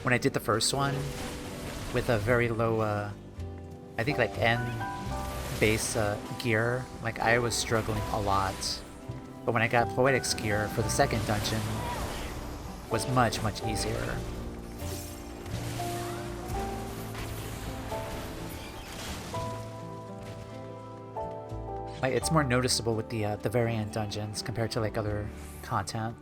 when I did the first one with a very low, I think like N base gear, like I was struggling a lot. But when I got Poetic's gear for the second dungeon, it was much easier. Like, it's more noticeable with the variant dungeons compared to like other content.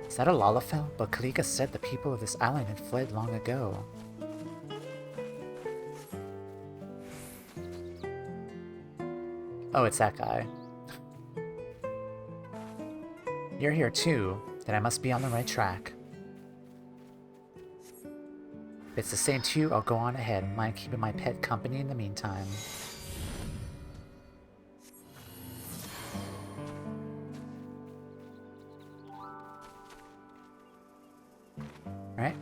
Is that a Lalafell? But Kalika said the people of this island had fled long ago. Oh, it's that guy. You're here too, then I must be on the right track. If it's the same to you, I'll go on ahead. Mind keeping my pet company in the meantime. Alright.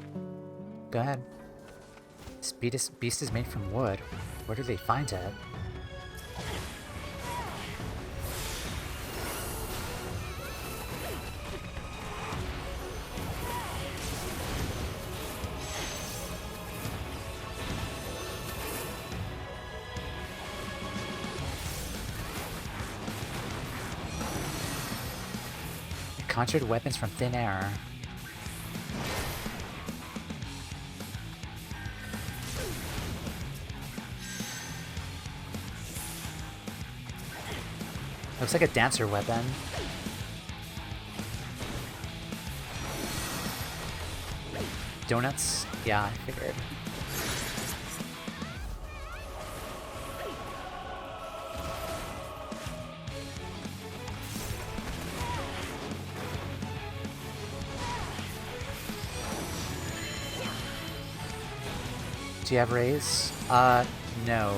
Go ahead. This beast is made from wood. Where do they find it? Conjured weapons from thin air. Looks like a dancer weapon. Donuts? Yeah, I figured. Do you have raise? No.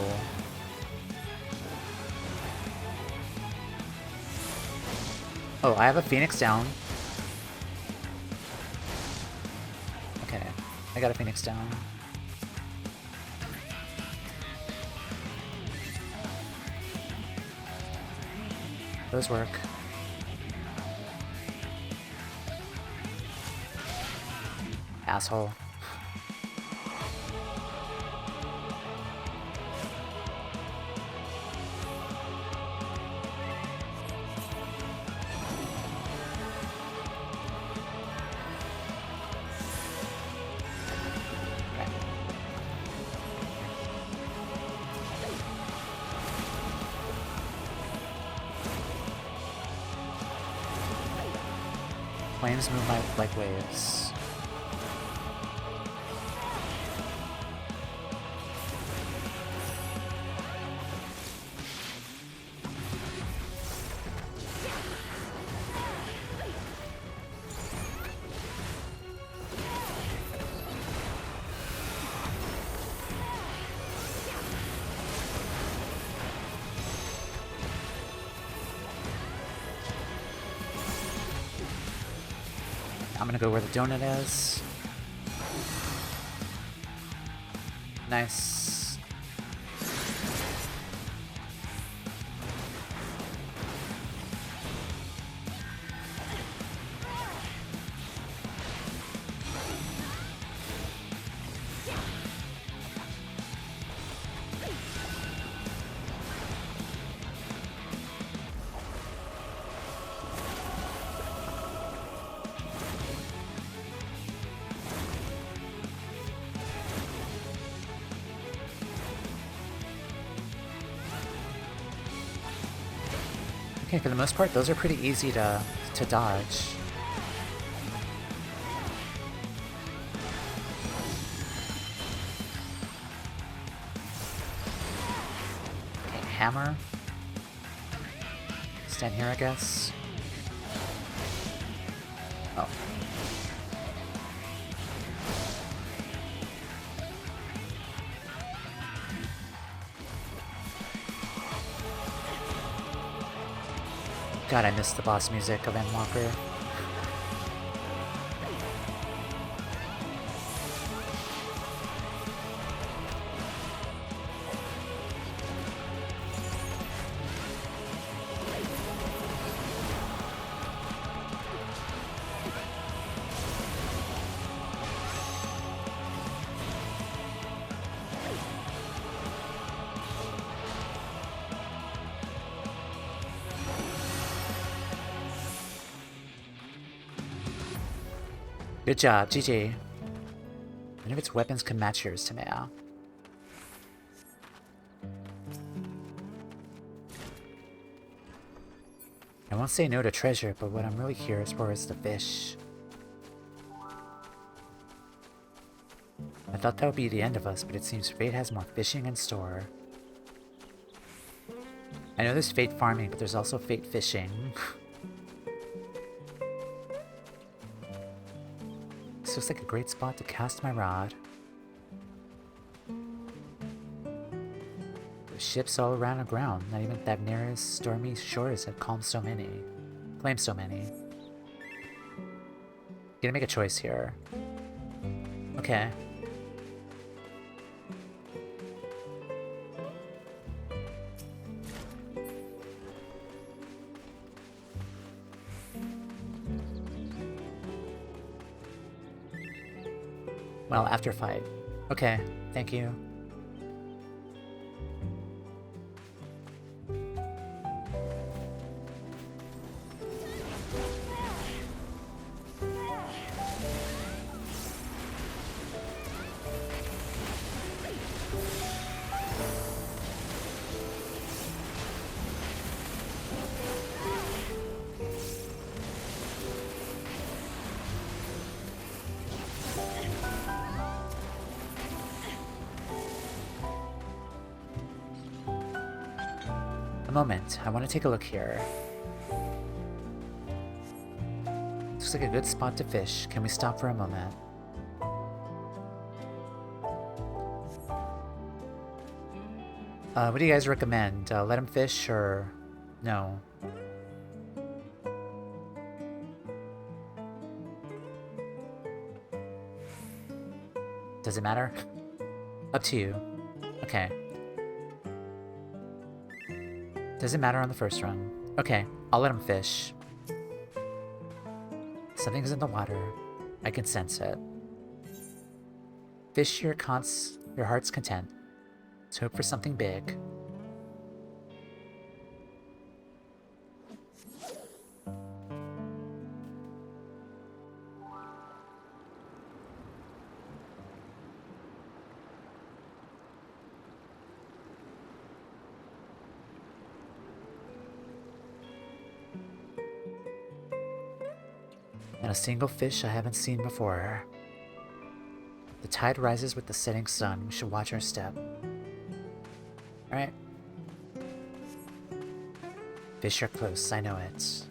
Oh, I have a Phoenix down. Okay, I got a Phoenix down. Those work. Asshole. Flames move like waves. I'm gonna go where the donut is. Nice. Okay, for the most part, those are pretty easy to dodge. Okay, hammer. Stand here, I guess. Oh. God, I missed the boss music of Endwalker. Good job, GG. None of its weapons can match yours, Toumeya. I won't say no to treasure, but what I'm really curious for is the fish. I thought that would be the end of us, but it seems Fate has more fishing in store. I know there's Fate farming, but there's also Fate fishing. This looks like a great spot to cast my rod. There's ships all around the ground. Not even Thavnira's stormy shores have claimed so many. Gonna make a choice here. Okay. Well, after fight. Okay, thank you. Moment, I want to take a look here. Looks like a good spot to fish. Can we stop for a moment? What do you guys recommend? Let him fish or no? Does it matter? Up to you. Okay. Doesn't matter on the first run. Okay, I'll let him fish. Something's in the water. I can sense it. Fish your heart's content. Let's hope for something big. And a single fish I haven't seen before. The tide rises with the setting sun. We should watch our step. Alright. Fish are close, I know it.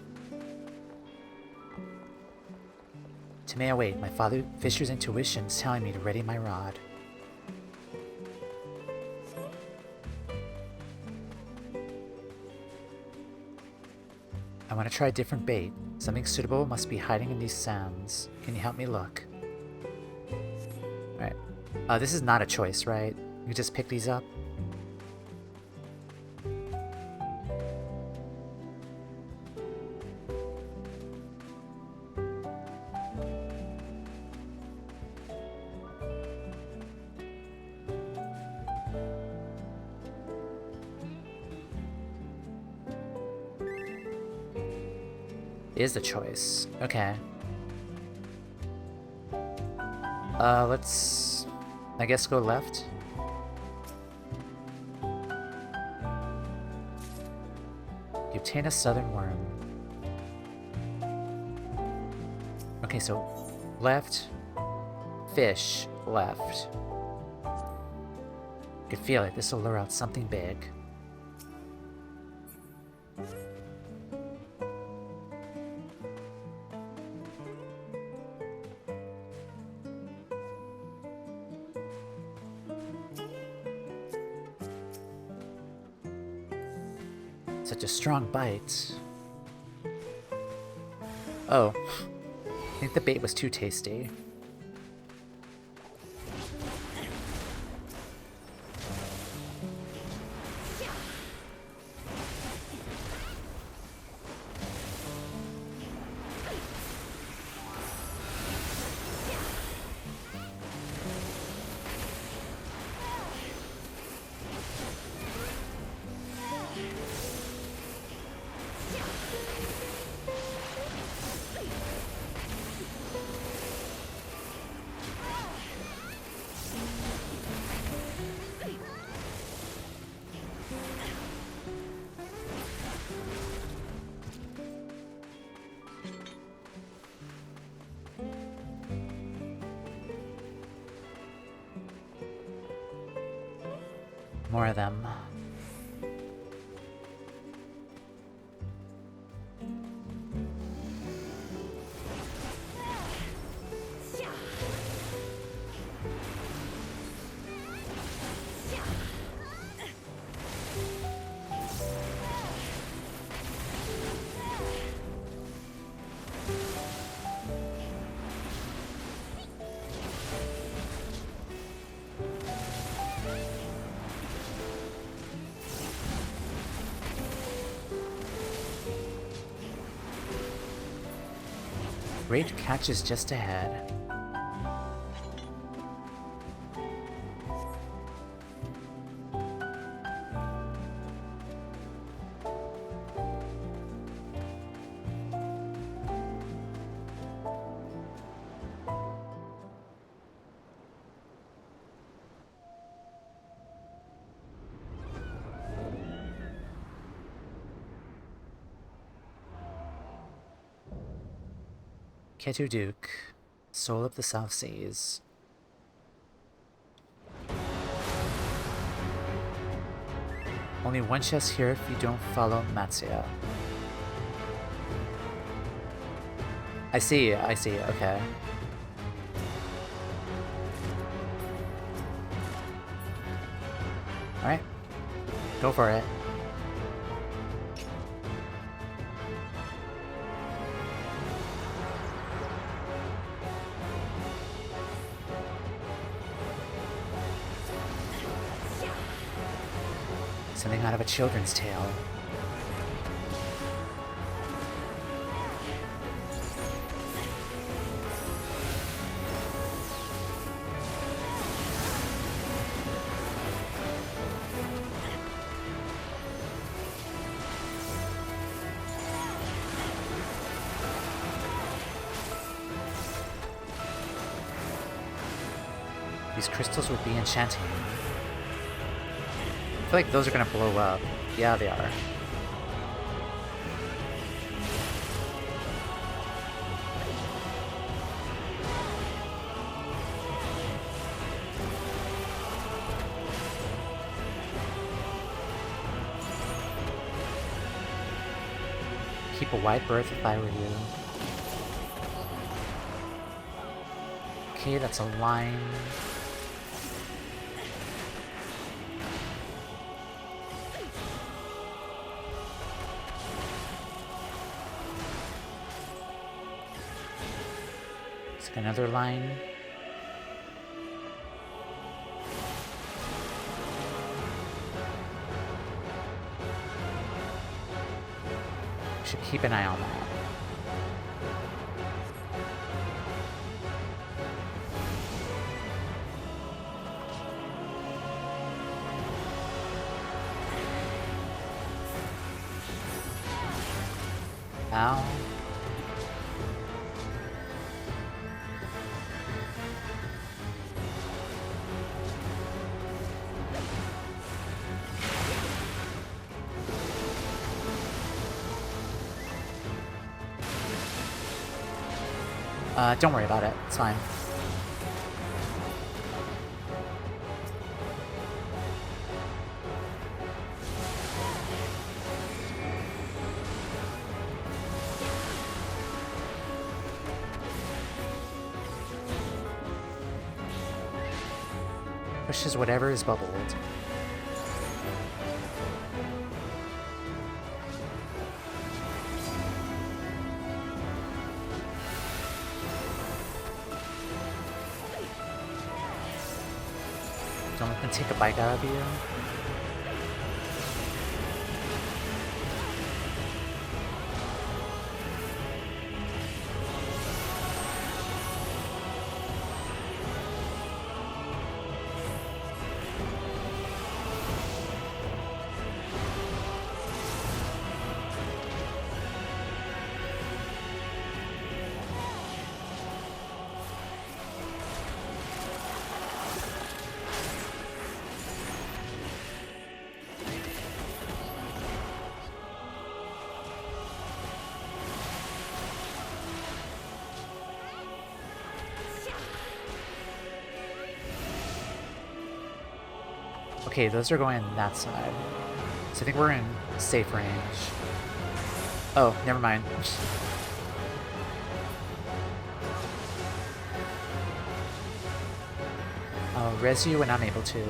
Toumeya, wait. My father Fisher's intuition's telling me to ready my rod. I want to try a different bait. Something suitable must be hiding in these sands. Can you help me look? Alright. This is not a choice, right? You just pick these up? Is the choice. Okay. Let's... I guess go left. You obtain a southern worm. Okay, so left, fish, left. I can feel it. This will lure out something big. Such a strong bite. Oh. I think the bait was too tasty. More of them. Great catch is just ahead. Ketu Duke, Soul of the South Seas. Only one chest here if you don't follow Matsuya. I see, okay. Alright, go for it. Something out of a children's tale. These crystals would be enchanting. I feel like those are gonna blow up. Yeah, they are. Keep a wide berth if I were you. Okay, that's a line. Another line. Should keep an eye on that. Ow. Don't worry about it. It's fine. Pushes whatever is bubbled. Don't let them take a bite out of you. Okay, those are going that side. So I think we're in safe range. Oh, never mind. I'll res you when I'm able to.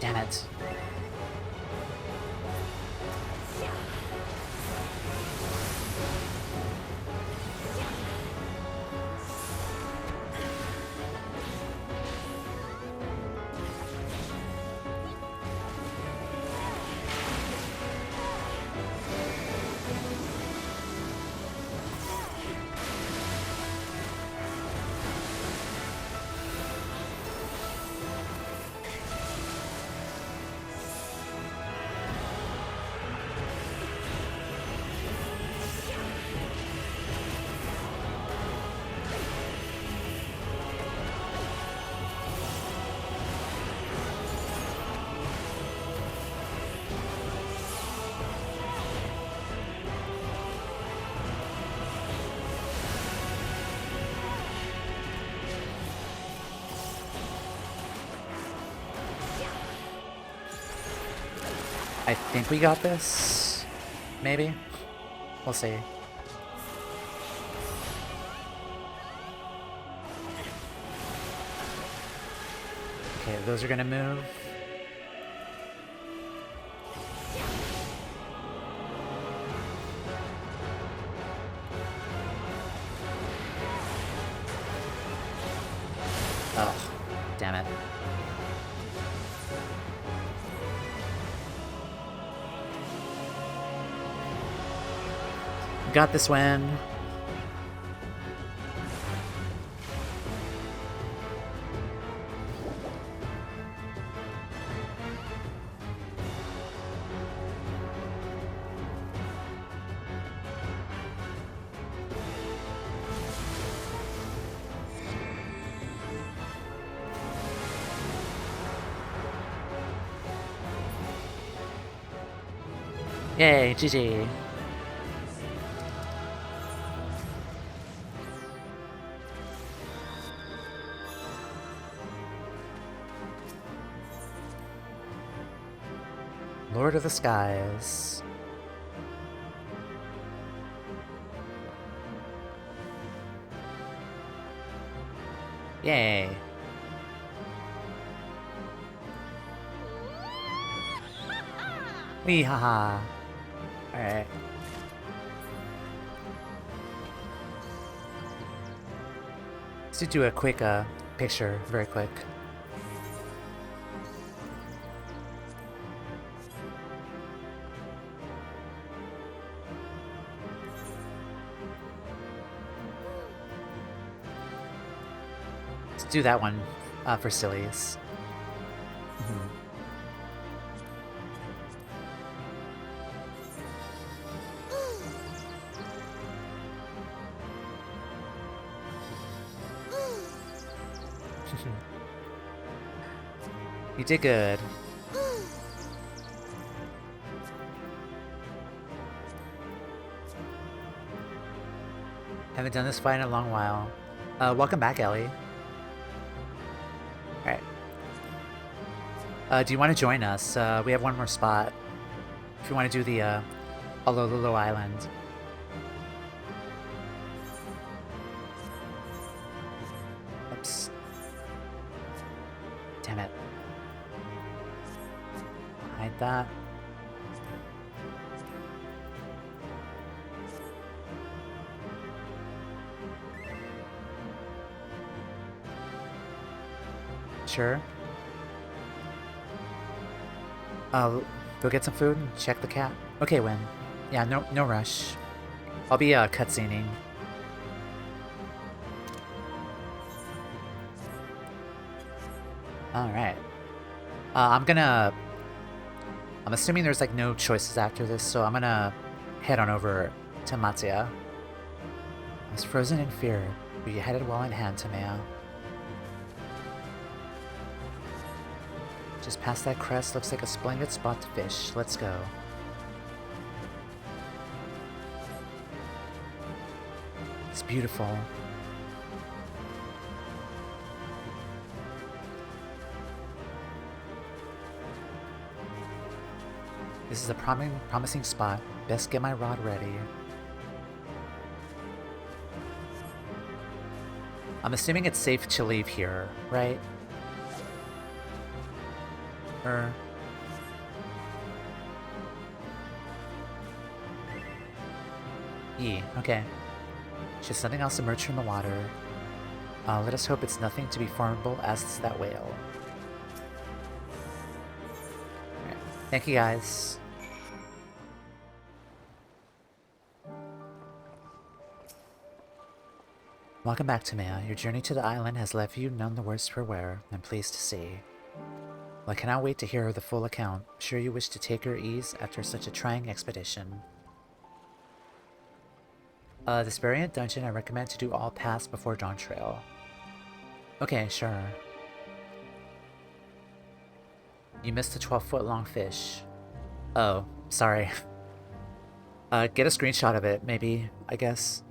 Damn it. I think we got this. Maybe. We'll see. Okay, those are gonna move. Oh, damn it. Got this win. Yay, GG. Lord of the Skies. Yay. Wee haha. Alright. Let's do a quick picture, very quick. Let's do that one for sillies. You did good. Haven't done this fight in a long while. Welcome back, Ellie. Alright. Do you want to join us? We have one more spot. If you want to do the Aloalo Island. Oops. Damn it. Hide that. Sure. Go get some food and check the cat. Okay, Win. Yeah, no rush. I'll be cutscening. All right. I'm gonna I'm assuming there's like no choices after this, so I'm gonna head on over to Matsuya. I was frozen in fear, but you had it well in hand, Toumeya. Just past that crest looks like a splendid spot to fish. Let's go. It's beautiful. This is a promising spot. Best get my rod ready. I'm assuming it's safe to leave here, right? Okay. Should something else emerge from the water? Let us hope it's nothing to be formidable as is that whale. Alright. Thank you guys. Welcome back, Toumeya. Your journey to the island has left you none the worse for wear, I'm pleased to see. Well, I cannot wait to hear the full account. I'm sure you wish to take your ease after such a trying expedition. This variant dungeon I recommend to do all pass before Dawn Trail. Okay, sure. You missed a 12-foot-long fish. Oh, sorry. Get a screenshot of it, maybe, I guess.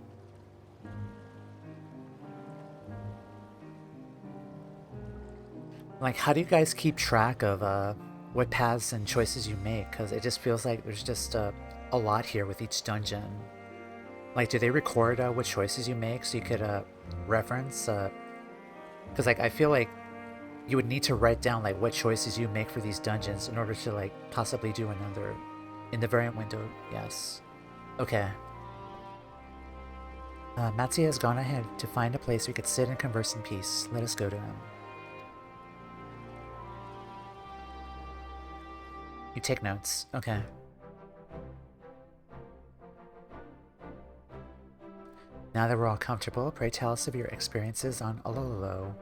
Like, how do you guys keep track of what paths and choices you make? Because it just feels like there's just a lot here with each dungeon. Like, do they record what choices you make so you could reference? Because like I feel like you would need to write down like what choices you make for these dungeons in order to like possibly do another in the variant window. Yes. Okay. Matsuya has gone ahead to find a place we could sit and converse in peace. Let us go to him. You take notes. Okay. Now that we're all comfortable, pray tell us of your experiences on Aloalo.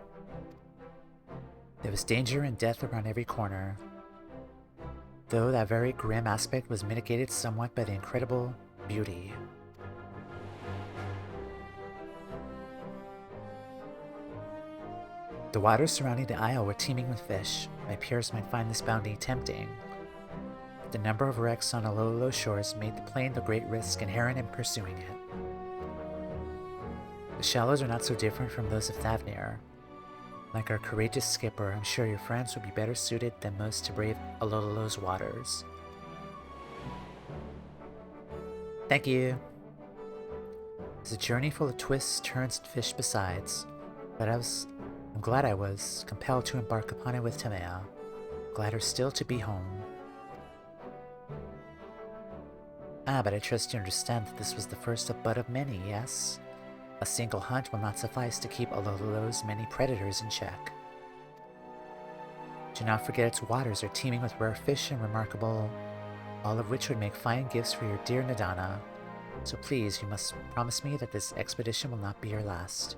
There was danger and death around every corner, though that very grim aspect was mitigated somewhat by the incredible beauty. The waters surrounding the isle were teeming with fish. My peers might find this bounty tempting. The number of wrecks on Aloalo shores made the plain the great risk inherent in pursuing it. The shallows are not so different from those of Thavnir. Like our courageous skipper, I'm sure your friends would be better suited than most to brave Aloalo's waters. Thank you! It's a journey full of twists, turns, and fish besides, but I'm glad I was compelled to embark upon it with Toumeya. Gladder still to be home. Ah, but I trust you understand that this was the first but of many, yes? A single hunt will not suffice to keep Aloalo's many predators in check. Do not forget its waters are teeming with rare fish and remarkable, all of which would make fine gifts for your dear Nadana. So please, you must promise me that this expedition will not be your last.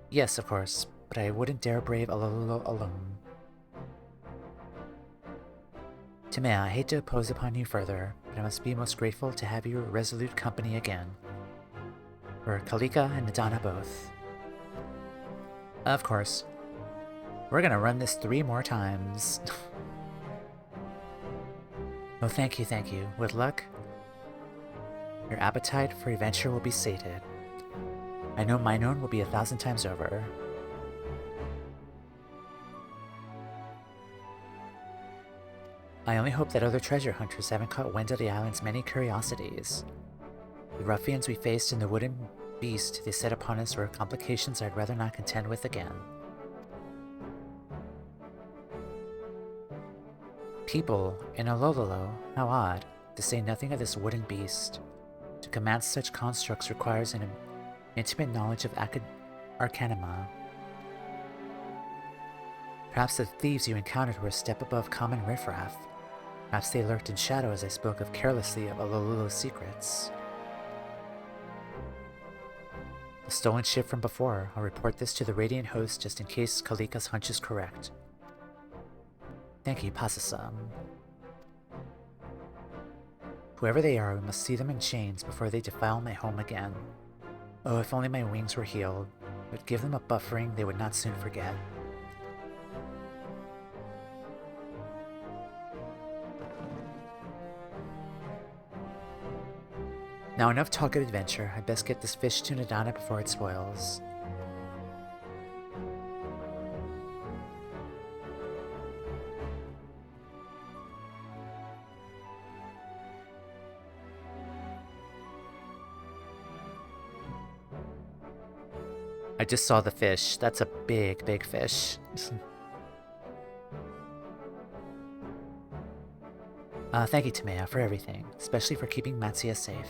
Yes, of course, but I wouldn't dare brave Aloalo alone. Toumeya, I hate to impose upon you further, but I must be most grateful to have your resolute company again. For Kalika and Nadana both. Of course. We're gonna run this 3 more times. Oh, thank you, thank you. With luck, your appetite for adventure will be sated. I know mine own will be 1,000 times over. I only hope that other treasure hunters haven't caught wind of the island's many curiosities. The ruffians we faced in the wooden beast they set upon us were complications I'd rather not contend with again. People in Aloalo, how odd, to say nothing of this wooden beast. To command such constructs requires an intimate knowledge of arcanima. Perhaps the thieves you encountered were a step above common riffraff. Perhaps they lurked in shadow as I spoke carelessly of Aloalo's secrets. The stolen ship from before. I'll report this to the Radiant Host just in case Kalika's hunch is correct. Thank you, Pasa-san. Whoever they are, we must see them in chains before they defile my home again. Oh, if only my wings were healed. It would give them a buffering they would not soon forget. Now enough talk of adventure. I best get this fish to Nadana before it spoils. I just saw the fish. That's a big, big fish. Thank you, Toumeya, for everything, especially for keeping Matsuya safe.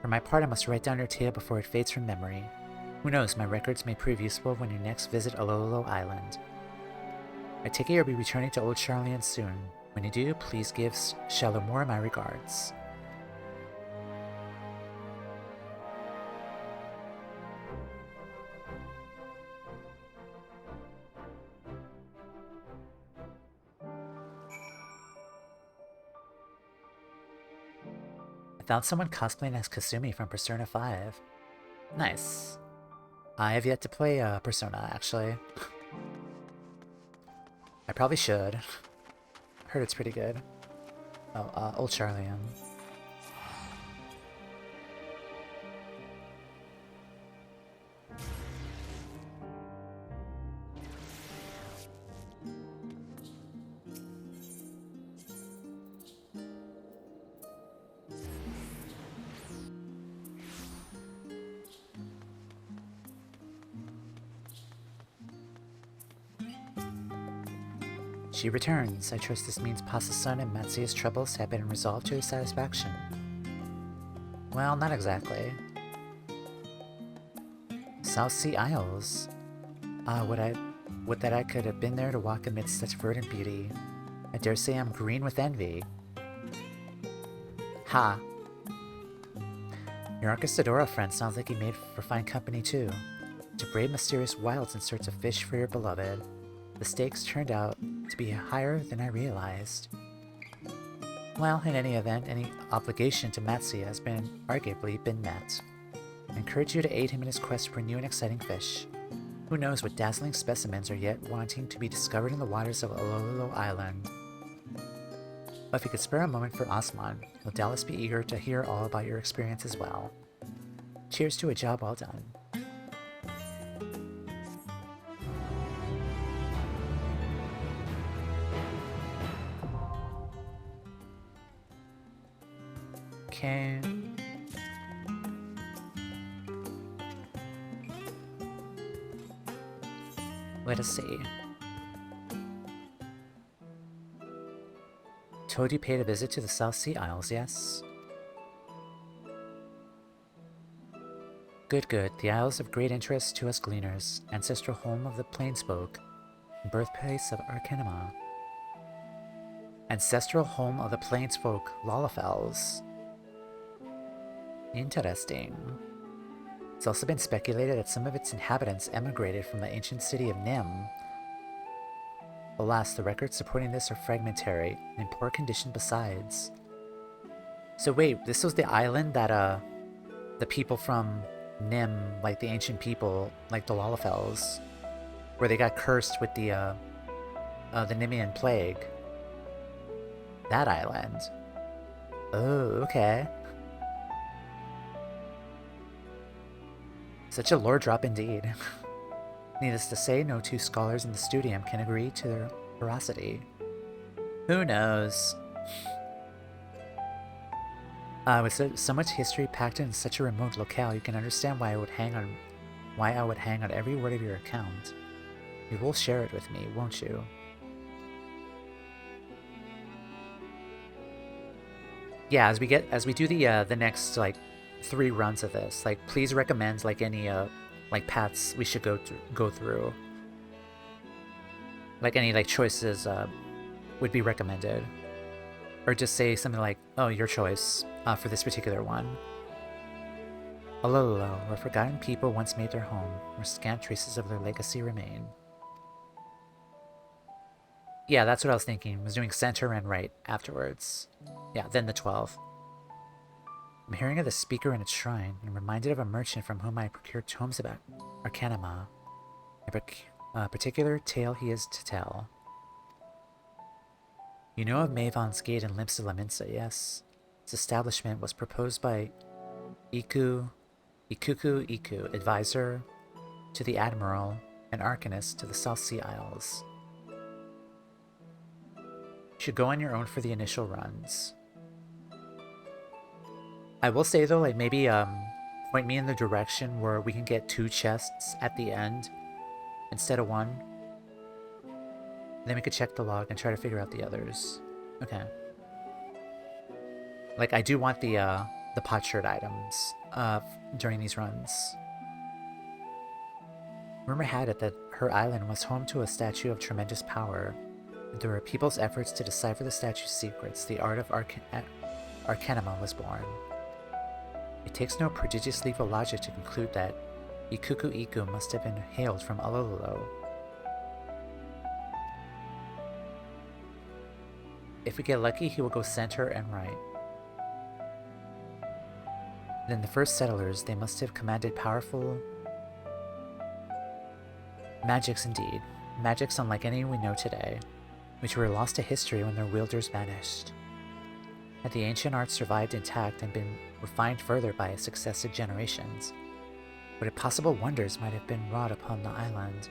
For my part, I must write down your tale before it fades from memory. Who knows, my records may prove useful when you next visit Aloalo Island. I take it you'll be returning to Old Charlian soon. When you do, please give Shalomura my regards. I found someone cosplaying as Kasumi from Persona 5. Nice. I have yet to play Persona, actually. I probably should. Heard it's pretty good. Oh, Old Charlian. She returns. I trust this means Pasa-san and Matsuya's troubles have been resolved to his satisfaction. Well, not exactly. South Sea Isles. Would that I could have been there to walk amidst such verdant beauty. I dare say I'm green with envy. Ha! Your Arcistadora friend sounds like he made for fine company too. To brave mysterious wilds in search of fish for your beloved. The stakes turned out to be higher than I realized. Well, in any event, any obligation to Matsuya has arguably been met. I encourage you to aid him in his quest for new and exciting fish. Who knows what dazzling specimens are yet wanting to be discovered in the waters of Aloalo Island. But if you could spare a moment for Osman, he'll doubtless be eager to hear all about your experience as well. Cheers to a job well done. Okay. Let us see. Told you paid a visit to the South Sea Isles, yes? Good, good. The Isles of great interest to us gleaners, ancestral home of the Plainsfolk, birthplace of Arcanima. Ancestral home of the Plainsfolk, Lalafels. Interesting. It's also been speculated that some of its inhabitants emigrated from the ancient city of Nim. Alas, the records supporting this are fragmentary, and in poor condition besides. So wait, this was the island that, the people from Nim, like the ancient people, like the Lalafels, where they got cursed with the Nimian plague. That island. Oh, okay. Such a lore drop indeed. Needless to say, no two scholars in the studium can agree to their veracity. Who knows? With so much history packed in such a remote locale, you can understand why I would hang on every word of your account. You will share it with me, won't you? Yeah, as we do the next like 3 runs of this, like please recommend like any like paths we should go through. Like any like choices would be recommended. Or just say something like, oh, your choice for this particular one. Aloalo, where forgotten people once made their home, where scant traces of their legacy remain. Yeah, that's what I was thinking. I was doing center and right afterwards. Yeah, then the 12. I'm hearing of the speaker in its shrine and reminded of a merchant from whom I procured tomes about Arcanima. A particular tale he is to tell. You know of Mavon's Gate in Limsa Laminsa, yes? Its establishment was proposed by Ikuku Iku, advisor to the Admiral and Arcanist to the South Sea Isles. You should go on your own for the initial runs. I will say though, like maybe point me in the direction where we can get 2 chests at the end instead of 1. And then we could check the log and try to figure out the others. Okay. Like I do want the potsherd items during these runs. Rumor had it that her island was home to a statue of tremendous power, and through her people's efforts to decipher the statue's secrets, the art of Arcanima was born. It takes no prodigious leap of logic to conclude that Ikuku Iku must have been hailed from Aloalo. If we get lucky, he will go center and right. Then the first settlers, they must have commanded powerful magics indeed. Magics unlike any we know today, which were lost to history when their wielders vanished. Had the ancient arts survived intact and been refined further by successive generations, what possible wonders might have been wrought upon the island?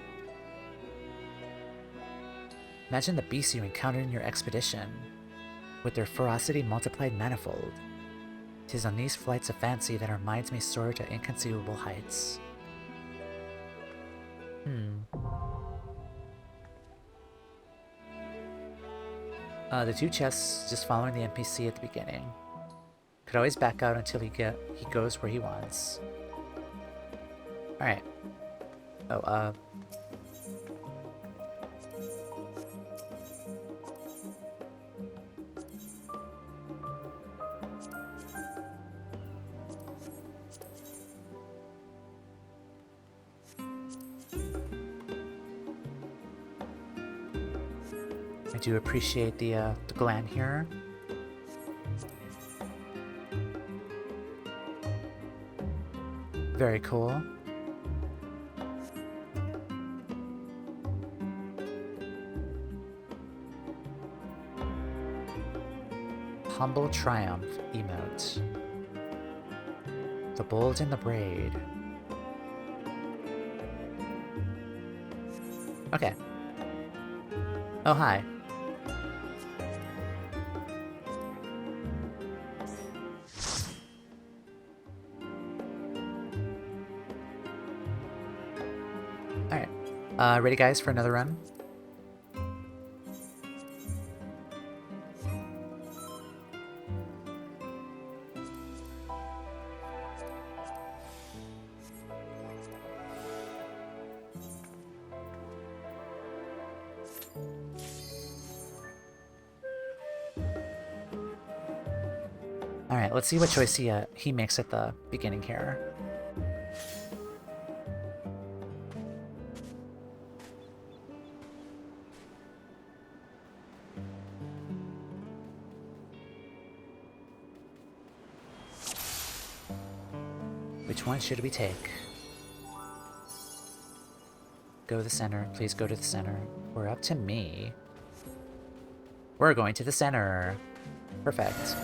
Imagine the beasts you encountered in your expedition, with their ferocity multiplied manifold. 'Tis on these flights of fancy that our minds may soar to inconceivable heights. The 2 chests just following the NPC at the beginning. Could always back out until he goes where he wants. Alright. Oh, I do appreciate the glam here. Very cool. Humble Triumph emote. The bold and the braid. Okay. Oh, hi. Alright. Ready guys for another run? Alright, let's see what choice he makes at the beginning here. Which one should we take? Go to the center. Please go to the center. We're up to me. We're going to the center. Perfect.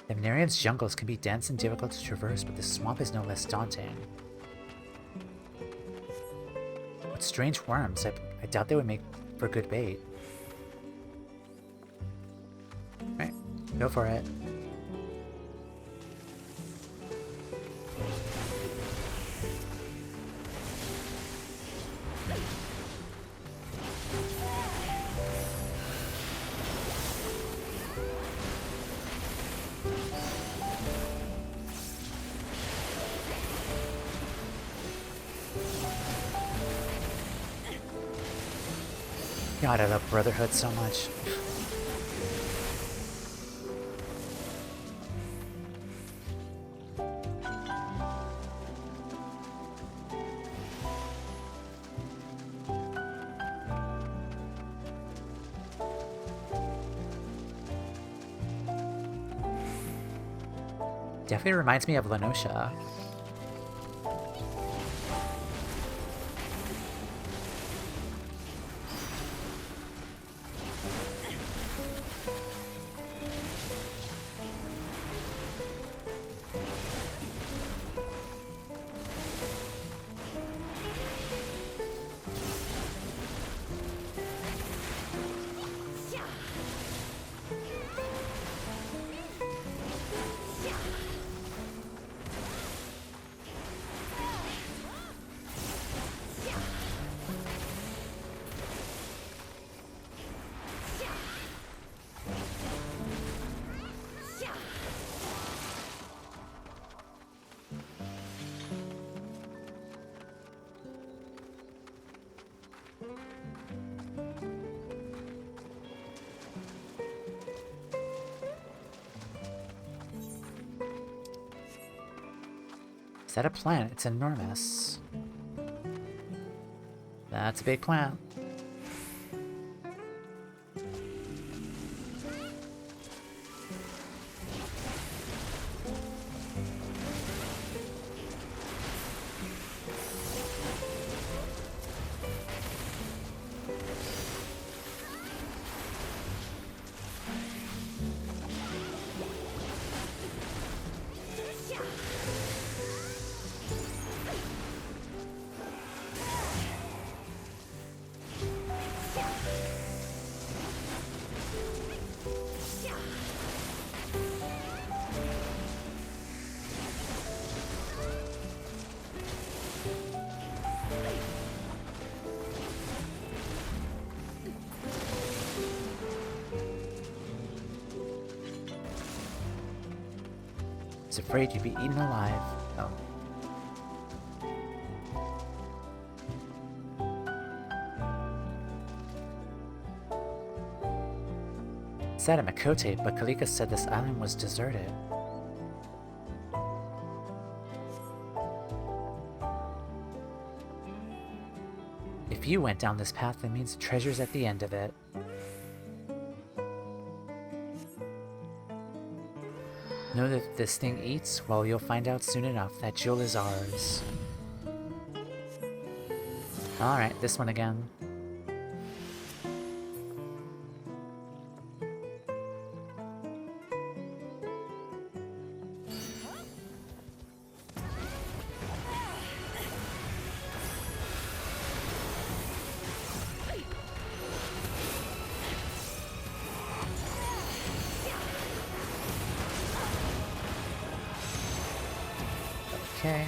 The Venerian's jungles can be dense and difficult to traverse, but the swamp is no less daunting. What strange worms. I doubt they would make for good bait. Alright, go for it. God, I love Brotherhood so much. Definitely reminds me of Lenosha. Is that a plant? It's enormous. That's a big plant. He's afraid you'd be eaten alive. Oh. Said at Makote, but Kalika said this island was deserted. If you went down this path, that means treasure's at the end of it. Know that if this thing eats, well, you'll find out soon enough. That jewel is ours. Alright, this one again. Okay.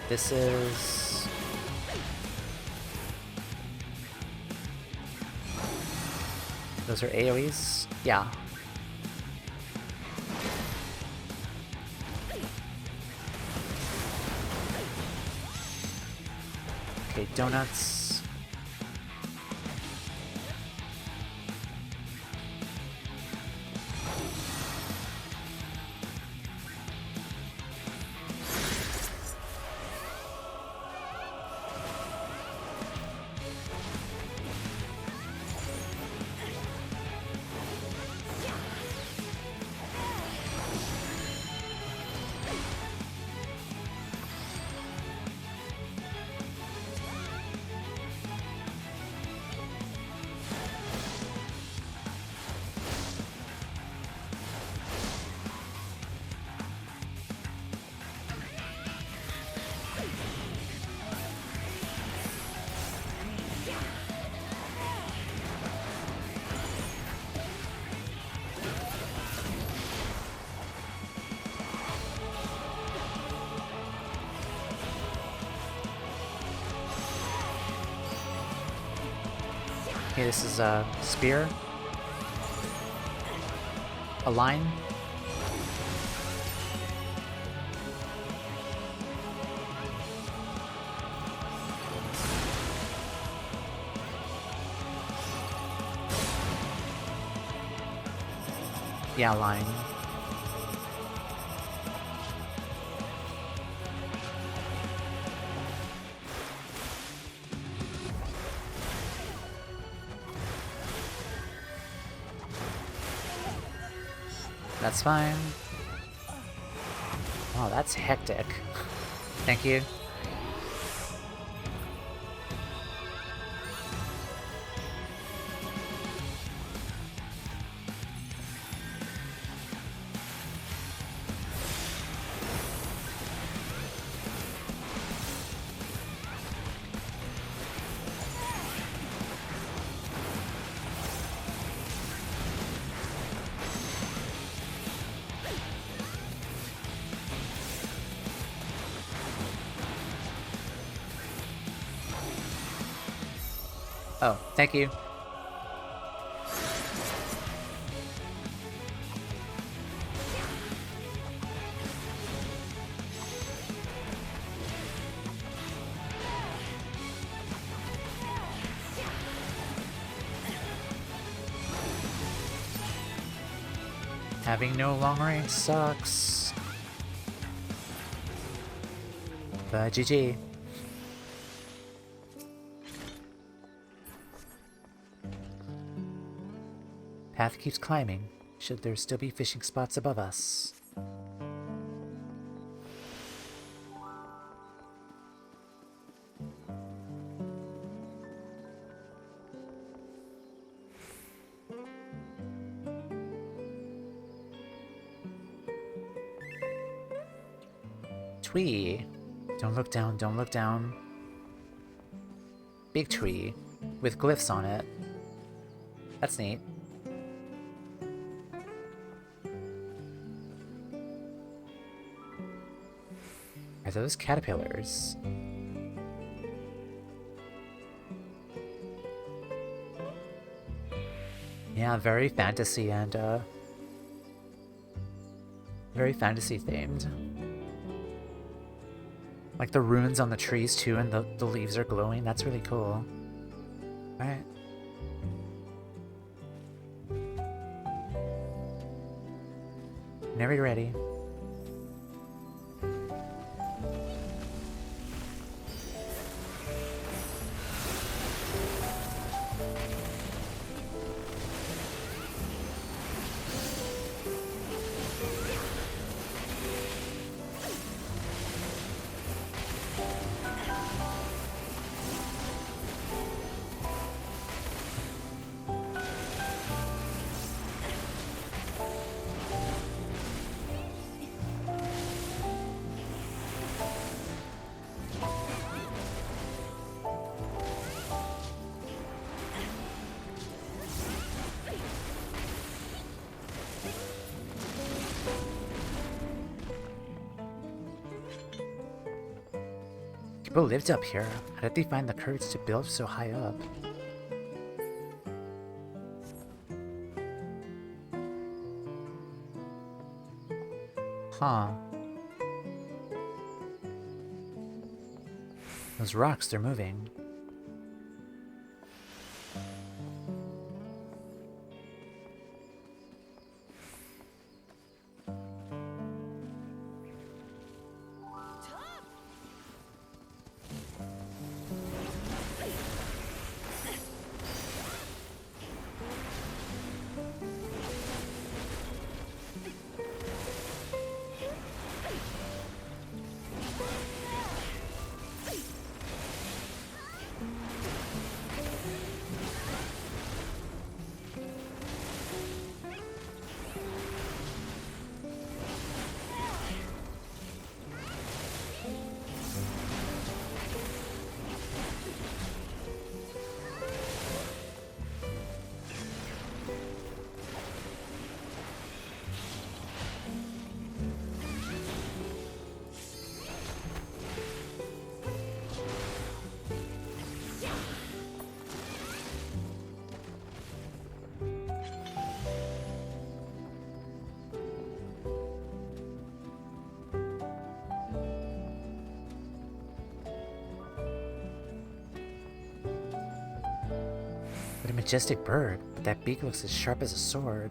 This is... Those are AoEs? Yeah. Okay, donuts. Okay, this is a spear. A line. Yeah, line. That's fine. Oh, that's hectic. Thank you. Oh, thank you. Having no long range sucks. But GG. Path keeps climbing. Should there still be fishing spots above us? Tree. Don't look down, don't look down. Big tree with glyphs on it. That's neat. Are those caterpillars? Yeah, very fantasy and very fantasy themed. Like the runes on the trees too, and the leaves are glowing. That's really cool. Alright. Whenever you're ready. People lived up here. How did they find the courage to build so high up? Huh. Those rocks, they're moving. What a majestic bird, but that beak looks as sharp as a sword.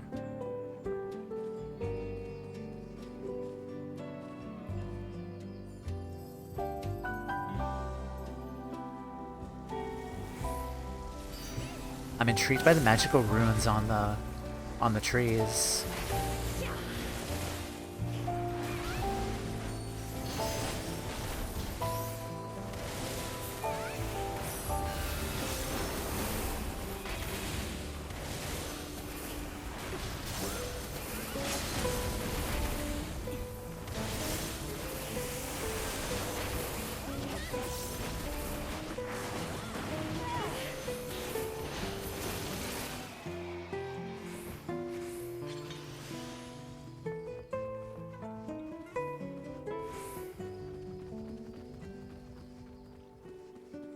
I'm intrigued by the magical runes on the trees.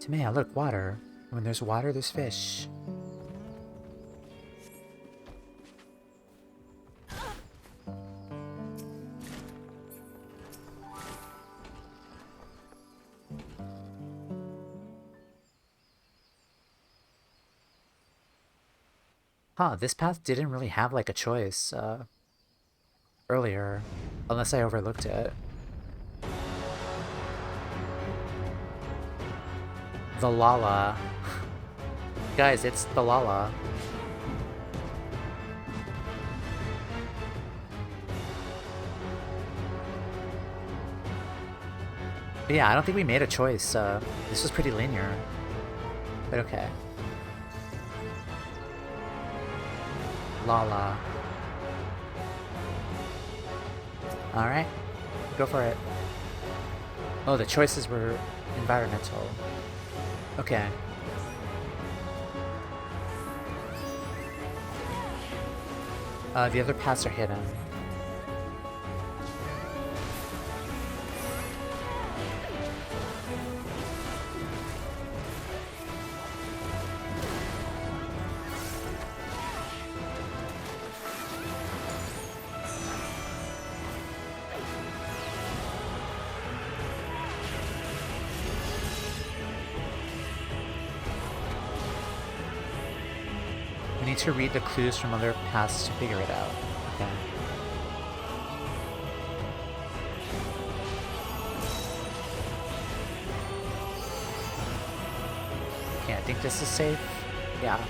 Toumeya, look, water. When there's water, there's fish. Huh, this path didn't really have like a choice earlier, unless I overlooked it. The Lala. Guys, it's the Lala. But yeah, I don't think we made a choice. This was pretty linear. But okay. Lala. Alright. Go for it. Oh, the choices were environmental. Okay. The other paths are hidden. We need to read the clues from other paths to figure it out. Okay. Okay, I think this is safe. Yeah.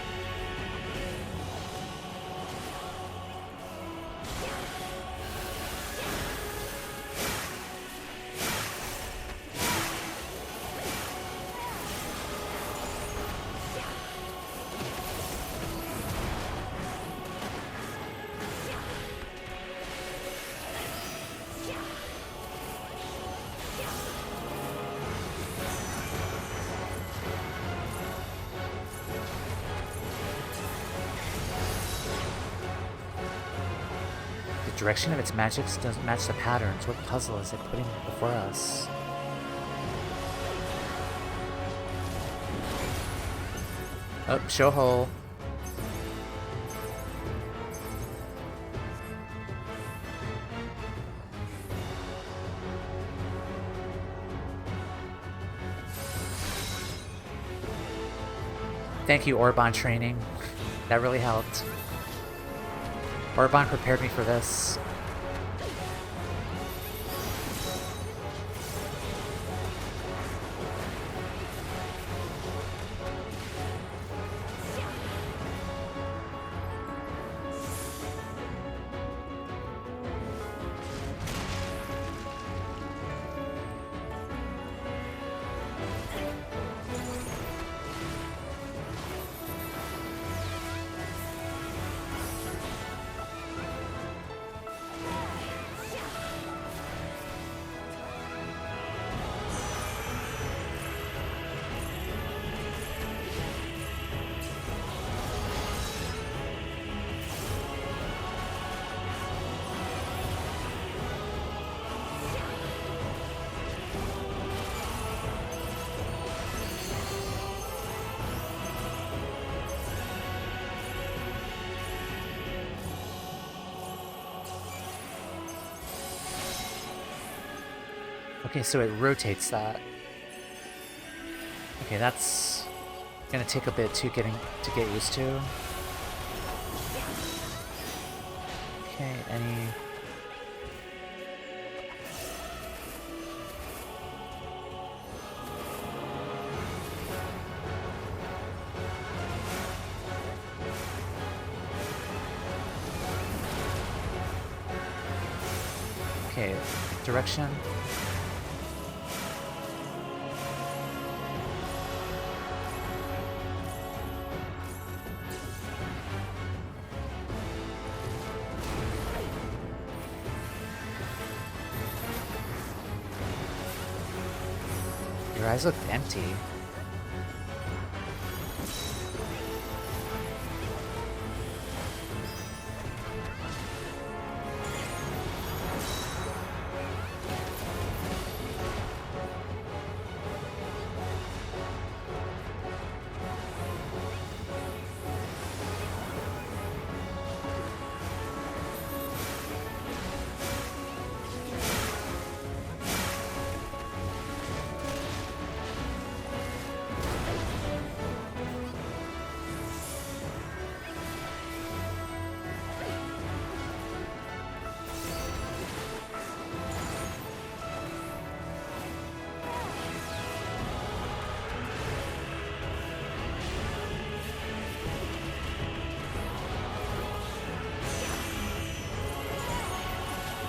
The direction of its magics doesn't match the patterns. What puzzle is it putting before us? Oh, show hole. Thank you, Orban training. That really helped. Orban prepared me for this. Okay, so it rotates that. Okay, that's gonna take a bit to get used to. Okay, any... Okay, direction. Your eyes look empty.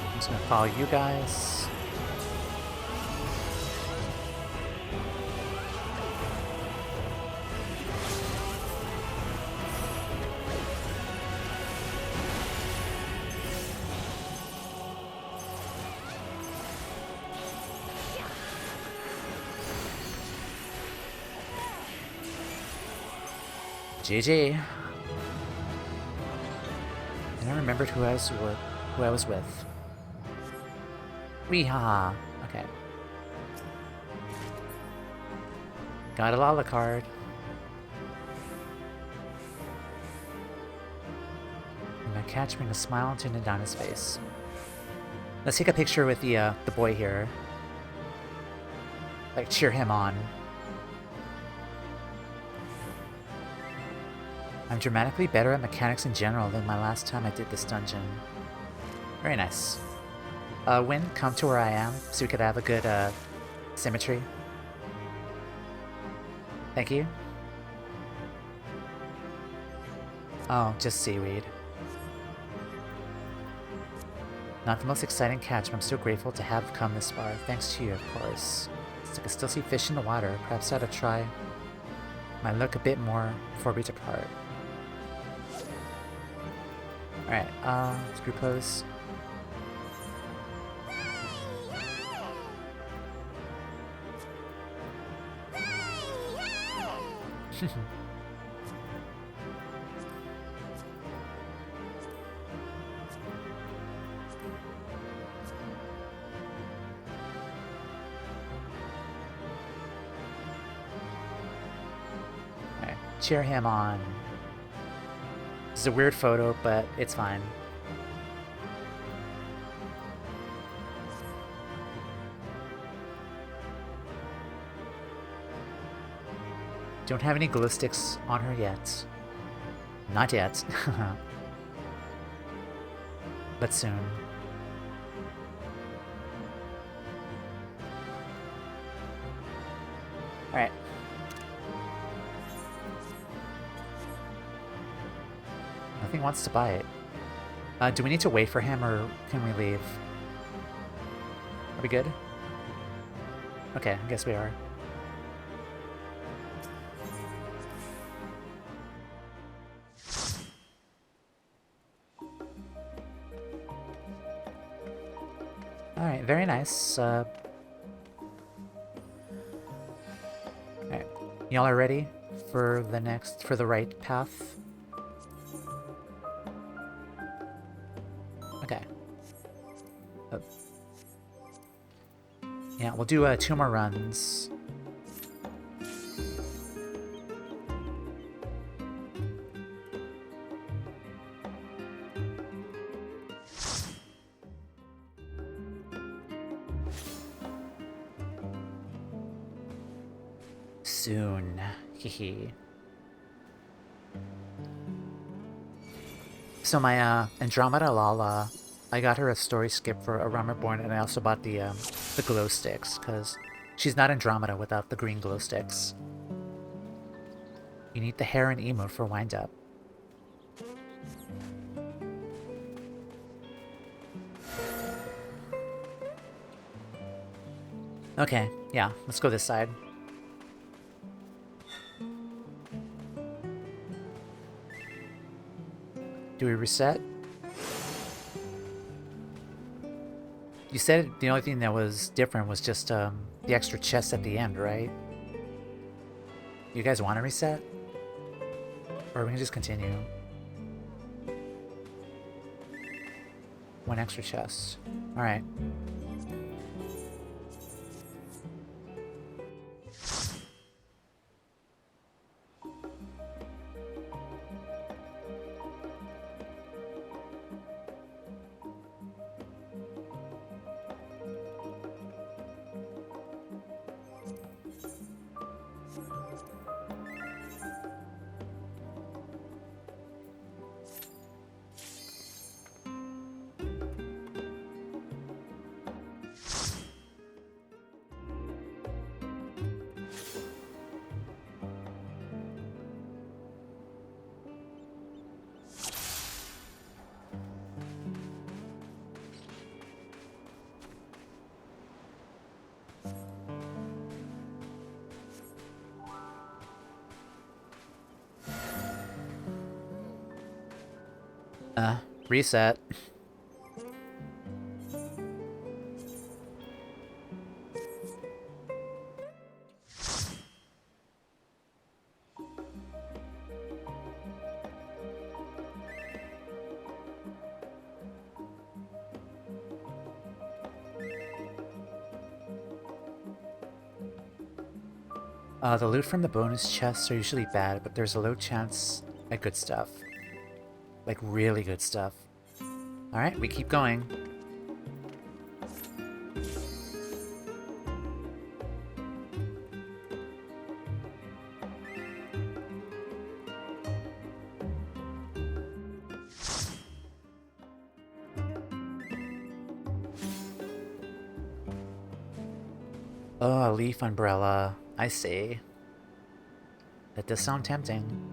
I'm just gonna follow you guys. GG. And I remembered who I was with. Weehaw. Okay. Got a Lala card. And my catch brings a smile into Nadana's face. Let's take a picture with the boy here. Like, cheer him on. I'm dramatically better at mechanics in general than my last time I did this dungeon. Very nice. Win, come to where I am so we could have a good symmetry. Thank you. Oh, just seaweed. Not the most exciting catch, but I'm so grateful to have come this far. Thanks to you, of course. I can still see fish in the water. Perhaps I ought to try my luck a bit more before we depart. Alright, screw pose. Alright, cheer him on. This is a weird photo, but it's fine. Don't have any glow sticks on her yet. Not yet. But soon. Alright. Nothing wants to buy it. Do we need to wait for him or can we leave? Are we good? Okay, I guess we are. Alright, very nice. Alright. Y'all are ready for the right path? Okay. Yeah, we'll do 2 more runs. Soon. Hehe. So my Andromeda Lala, I got her a story skip for A Realm Reborn, and I also bought the glow sticks, because she's not Andromeda without the green glow sticks. You need the hair and emote for wind up. Okay, yeah, let's go this side. Do we reset? You said the only thing that was different was just the extra chest at the end, right? You guys want to reset? Or we can just continue. One extra chest. Alright. Reset. The loot from the bonus chests are usually bad, but there's a low chance at good stuff. Like, really good stuff. Alright, we keep going. Oh, a leaf umbrella. I see. That does sound tempting.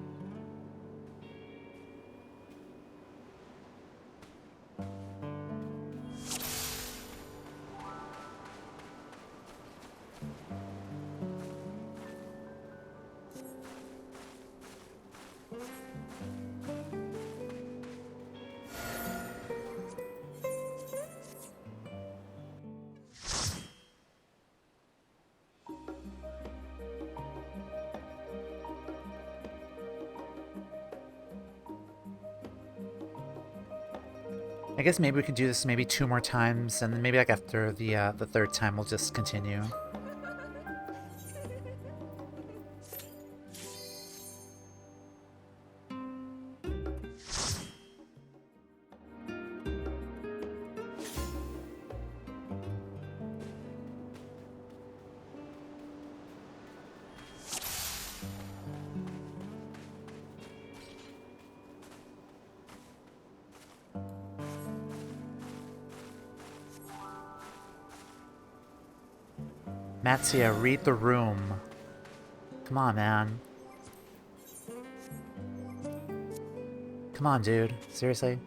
I guess maybe we could do this maybe 2 more times, and then maybe like after the third time we'll just continue. Matsuya, read the room. Come on, man. Come on, dude. Seriously?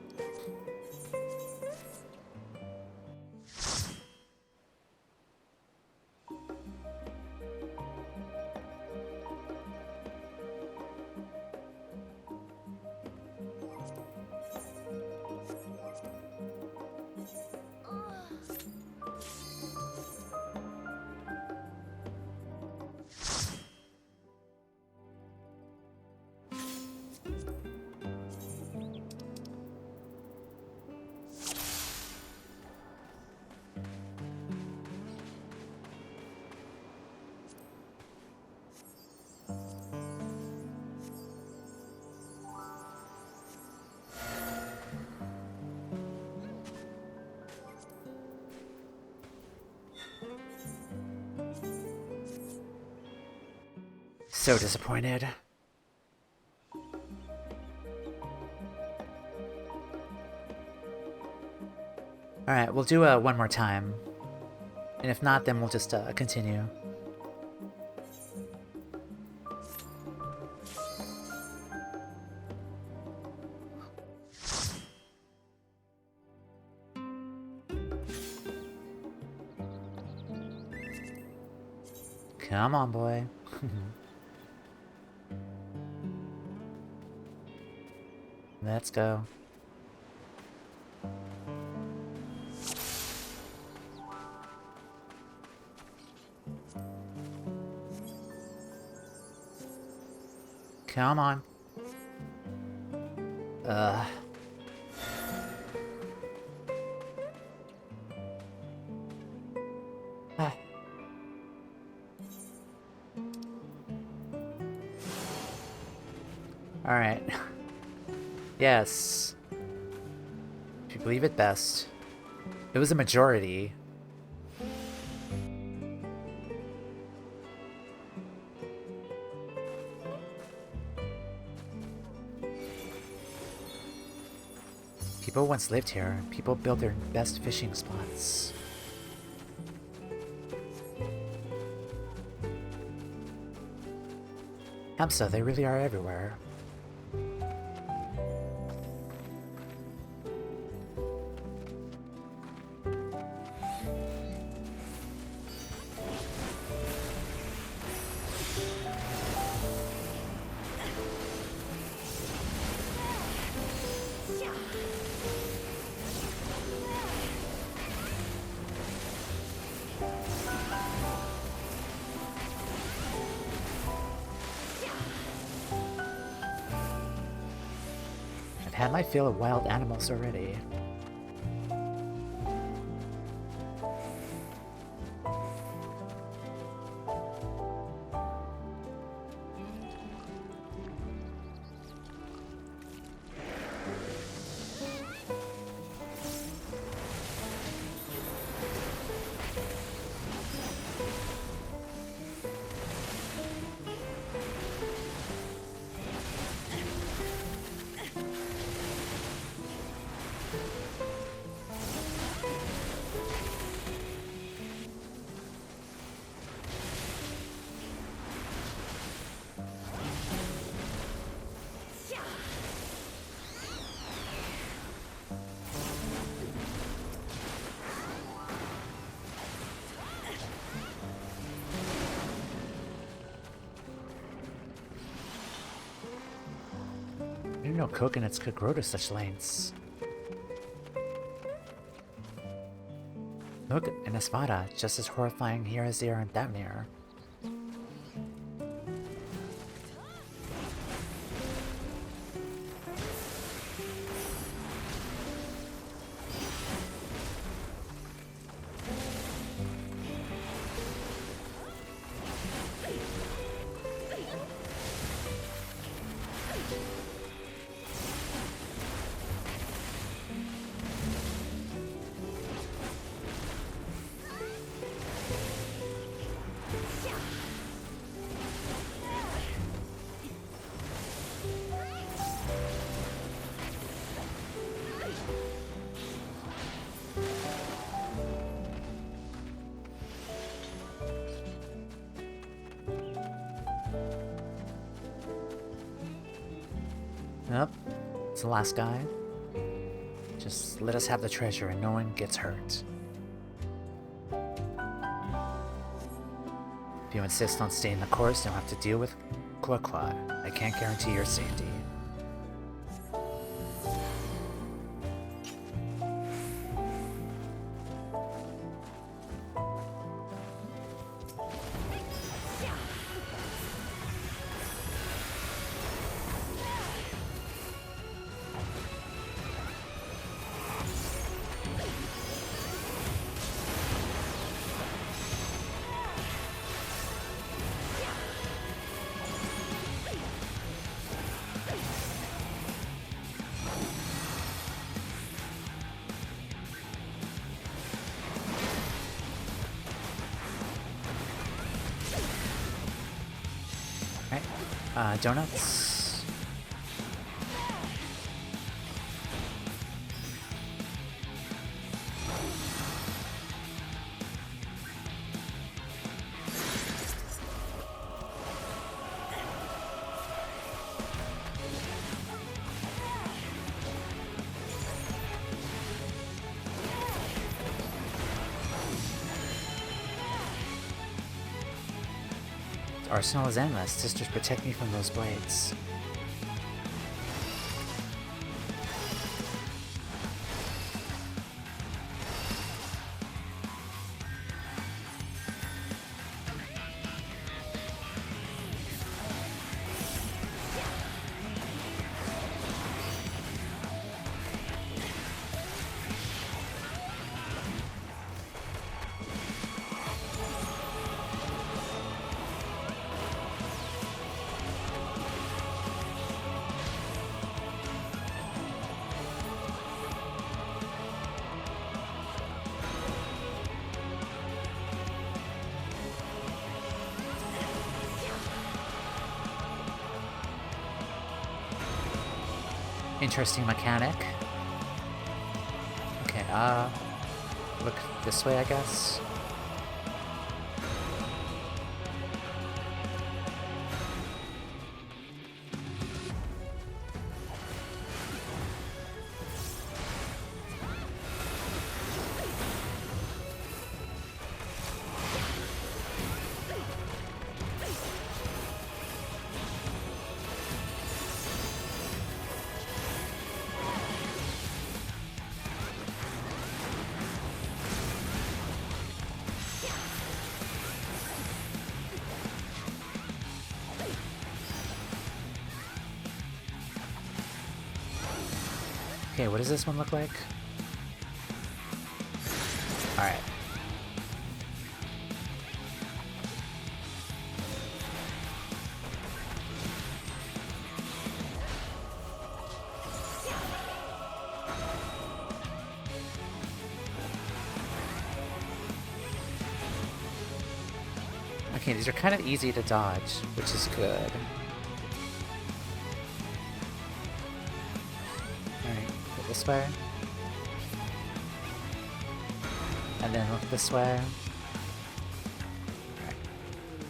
So disappointed. Alright, we'll do one more time. And if not, then we'll just continue. Come on, boy. Let's go. Come on. Ugh. Ah. Alright. Yes. If you believe it best. It was a majority. People once lived here. People built their best fishing spots. Hamsa, they really are everywhere. I've had my fill of wild animals already. I didn't know coconuts could grow to such lengths. Look, an espada, just as horrifying here as they are in Thamnir. Yep, it's the last guy. Just let us have the treasure and no one gets hurt. If you insist on staying the course, you'll have to deal with Kwa. I can't guarantee your safety. Donuts. arsenal is endless. Sisters, protect me from those blades. Interesting mechanic. Okay, look this way, I guess. Okay, what does this one look like? Alright. Okay, these are kind of easy to dodge, which is good. This way. And then look this way. Alright.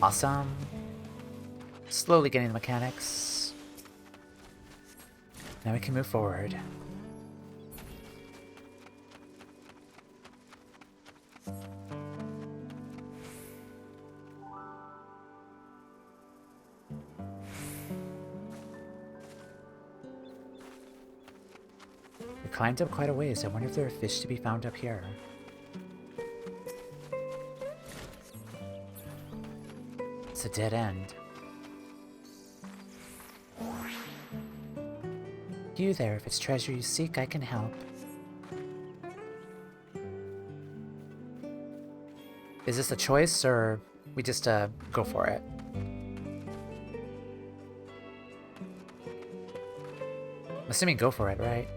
Awesome. Slowly getting the mechanics. Now we can move forward. Climbed up quite a ways. I wonder if there are fish to be found up here. It's a dead end. You there, if it's treasure you seek, I can help. Is this a choice, or we just go for it? I'm assuming go for it, right?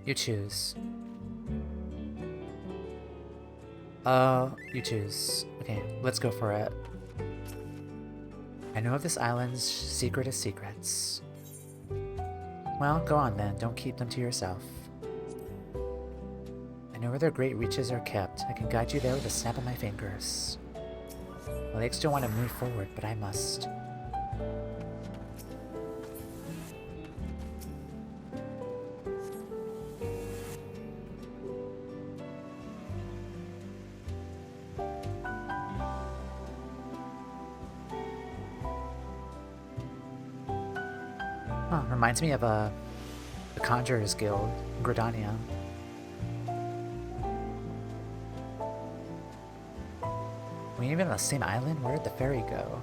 You choose. You choose. Okay, let's go for it. I know of this island's secret of secrets. Well, go on then. Don't keep them to yourself. I know where their great reaches are kept. I can guide you there with a snap of my fingers. My legs don't want to move forward, but I must. Reminds me of the Conjurer's Guild, Gridania. We even on the same island? Where did the ferry go?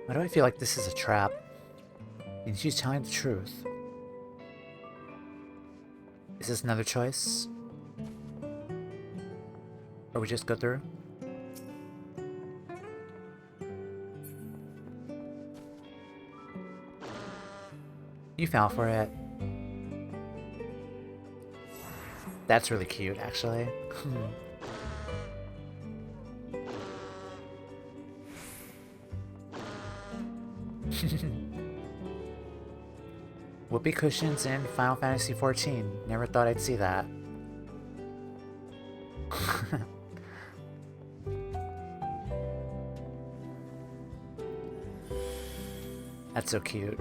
Why do I feel like this is a trap? She's telling the truth. Is this another choice? Or we just go through? You fell for it. That's really cute, actually. Whoopee cushions in Final Fantasy XIV. Never thought I'd see that. That's so cute.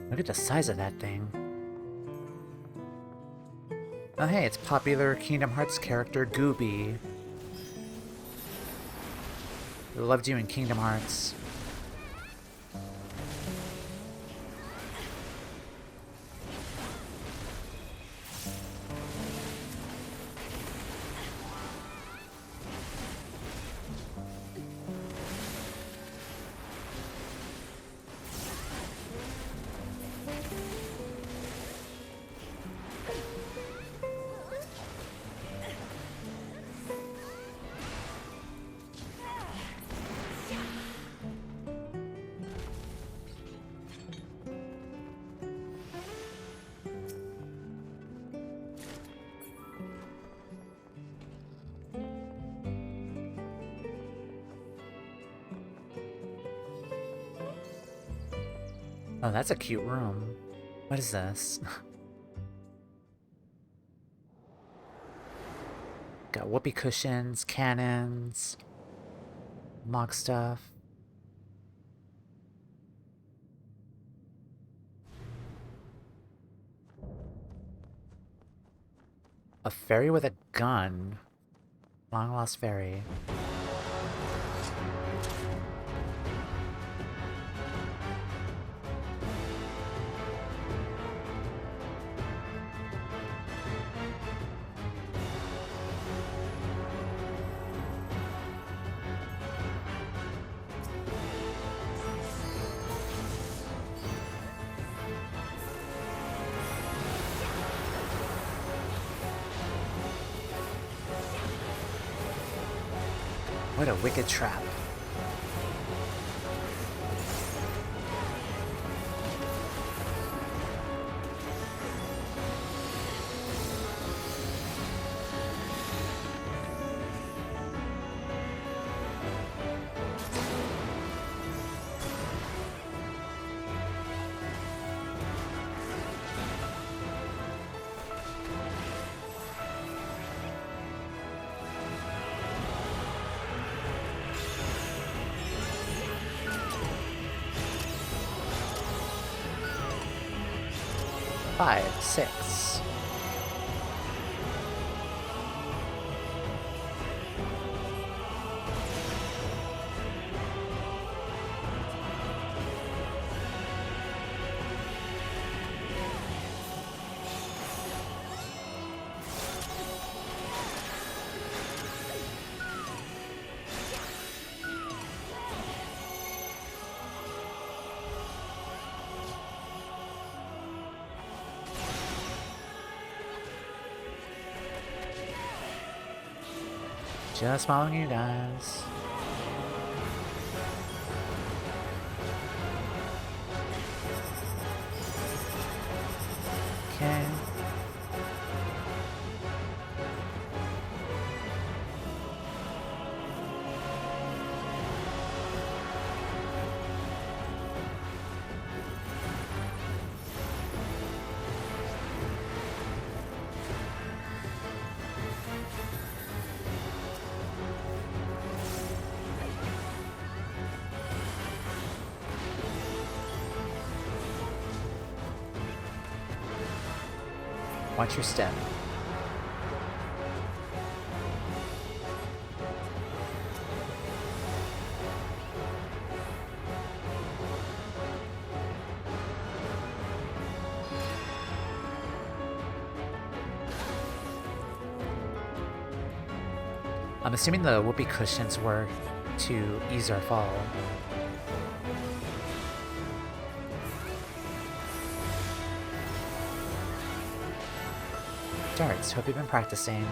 Look at the size of that thing. Oh hey, it's popular Kingdom Hearts character Gooby. I loved you in Kingdom Hearts. Oh, that's a cute room. What is this? Got whoopee cushions, cannons, mock stuff. A fairy with a gun. Long lost fairy. What a wicked trap. Five, six. Just following you guys. Okay. Watch your step. I'm assuming the whoopee cushions were to ease our fall. Darts, hope you've been practicing.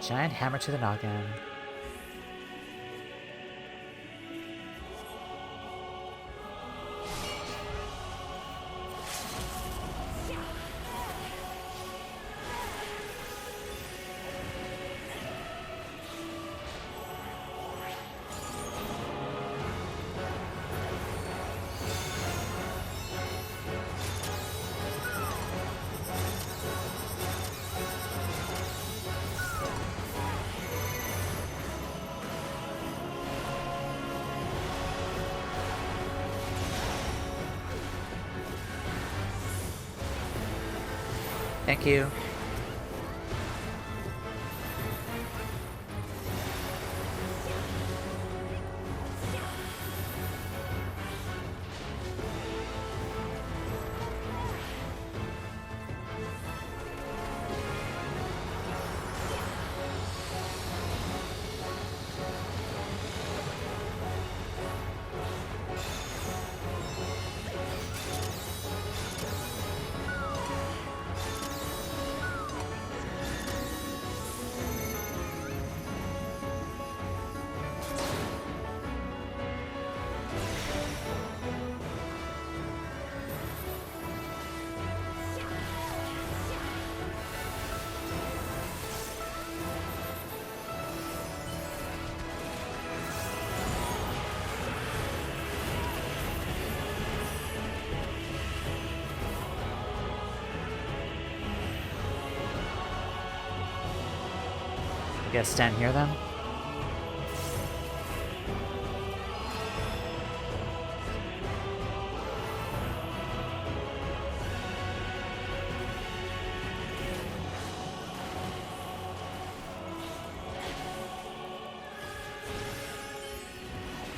Giant hammer to the noggin. Thank you. You guys stand here then?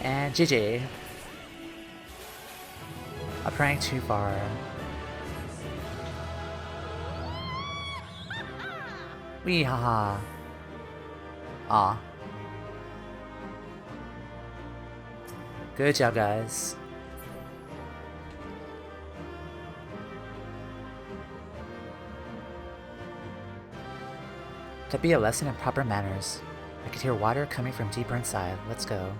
And GG. I'm praying too far. Wee haha. Aw. Good job, guys. To be a lesson in proper manners. I could hear water coming from deeper inside. Let's go.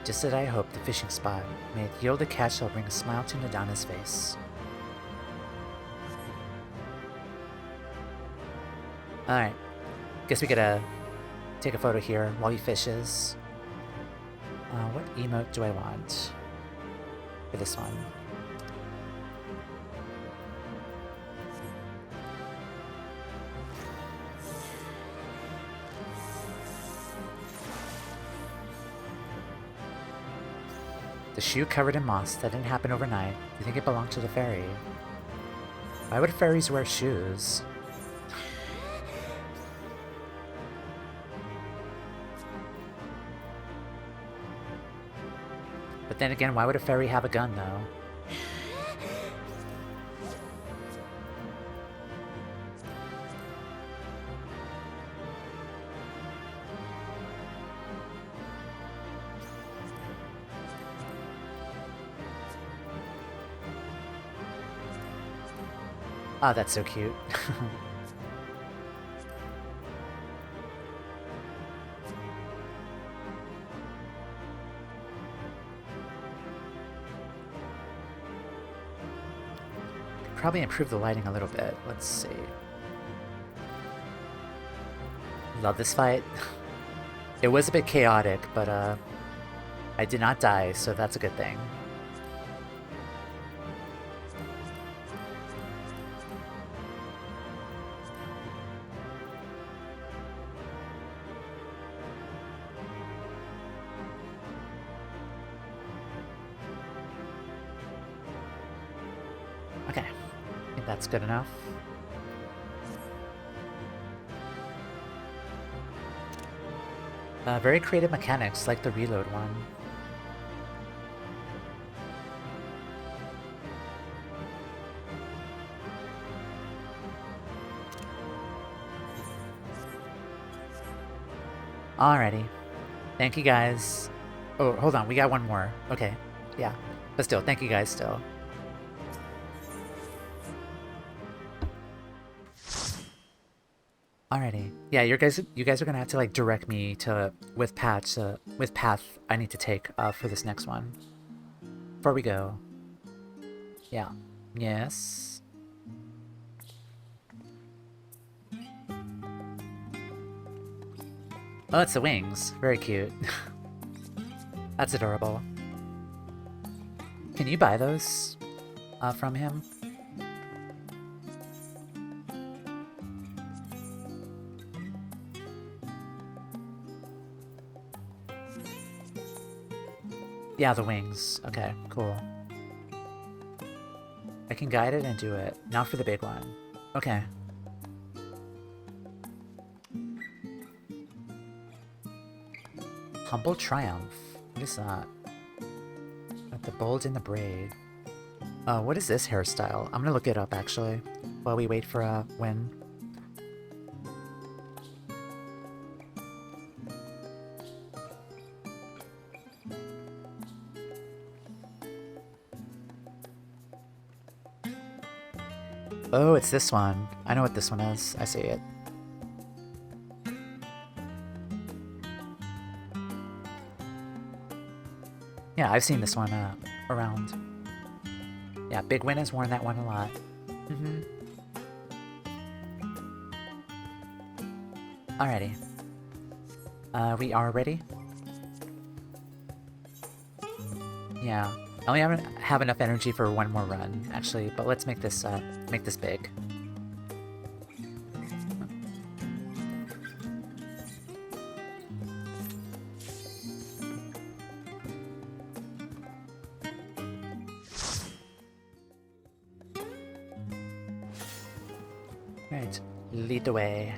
Just as I hoped, the fishing spot. May it yield a catch that will bring a smile to Nadana's face. Alright. Guess we gotta take a photo here while he fishes. What emote do I want? For this one. The shoe covered in moss. That didn't happen overnight. You think it belonged to the fairy? Why would fairies wear shoes? But then again, why would a fairy have a gun, though? Oh, that's so cute. probably improve the lighting a little bit. Let's see. Love this fight. It was a bit chaotic, but I did not die, so that's a good thing. Okay, I think that's good enough. Very creative mechanics, like the reload one. Alrighty. Thank you guys. Oh, hold on, we got one more. Okay, yeah. But still, thank you guys still. Alrighty. Yeah, you guys are gonna have to like direct me to with path I need to take for this next one. Before we go. Yeah. Yes. Oh, it's the wings. Very cute. That's adorable. Can you buy those from him? Yeah, the wings. Okay, cool. I can guide it and do it. Now for the big one. Okay. Humble Triumph. What is that? With the bold in the braid. What is this hairstyle? I'm gonna look it up actually, while we wait for a win. Oh, it's this one. I know what this one is. I see it. Yeah, I've seen this one around. Yeah, Big Win has worn that one a lot. Alrighty. We are ready? Yeah. I only have enough energy for one more run, actually, but let's make this big. Right, lead the way.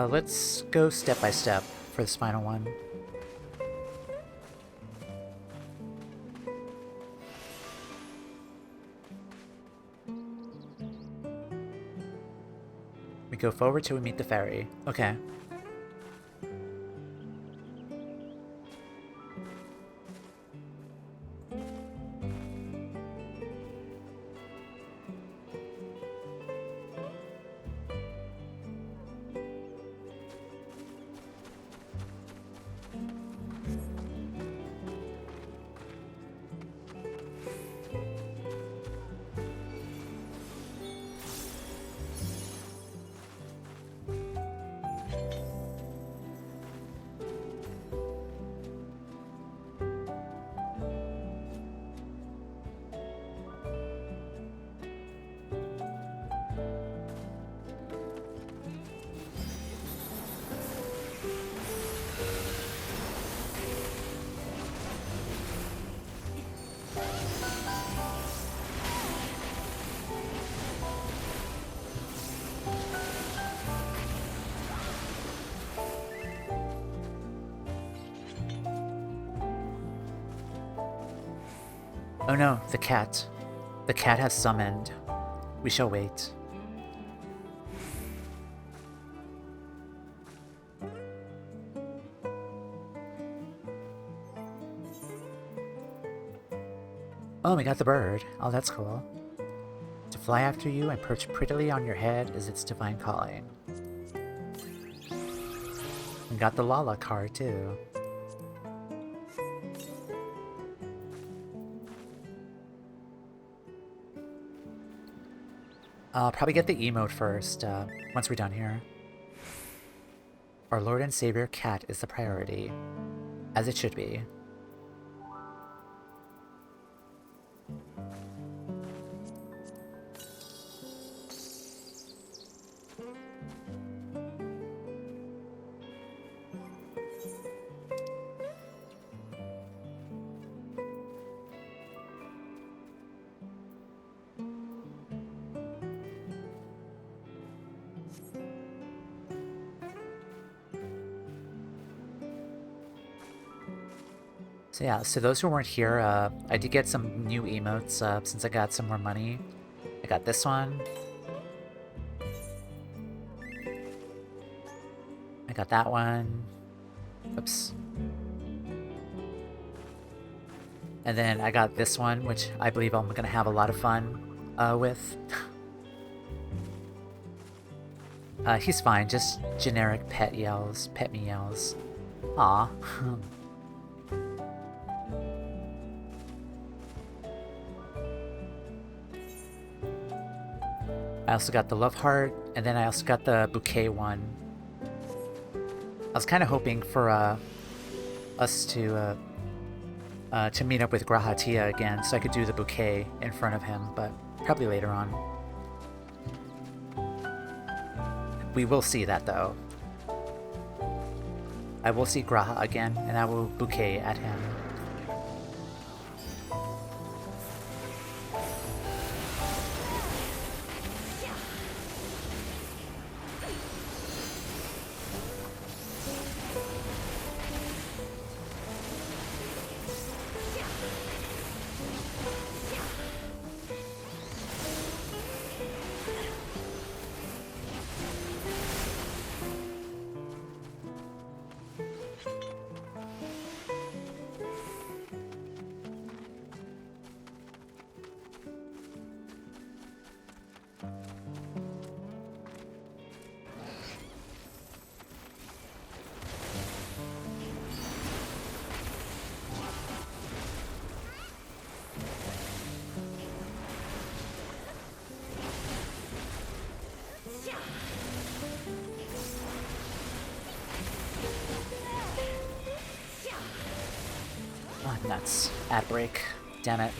Let's go step by step for this final one. We go forward till we meet the ferry. Okay. Oh no, the cat. The cat has summoned. We shall wait. Oh, we got the bird. Oh, that's cool. To fly after you and perch prettily on your head is its divine calling. We got the Lala card, too. I'll probably get the emote first, once we're done here. Our Lord and Savior Cat is the priority. As it should be. So yeah, so those who weren't here, I did get some new emotes since I got some more money. I got this one. I got that one. Oops. And then I got this one, which I believe I'm gonna have a lot of fun with. He's fine, just generic pet yells, pet me yells. Aw. I also got the love heart, and then I also got the bouquet one. I was kind of hoping for us to meet up with Grahatia again, so I could do the bouquet in front of him, but probably later on. We will see that though. I will see Graha again, and I will bouquet at him. Oh, nuts. Ad break. Damn it.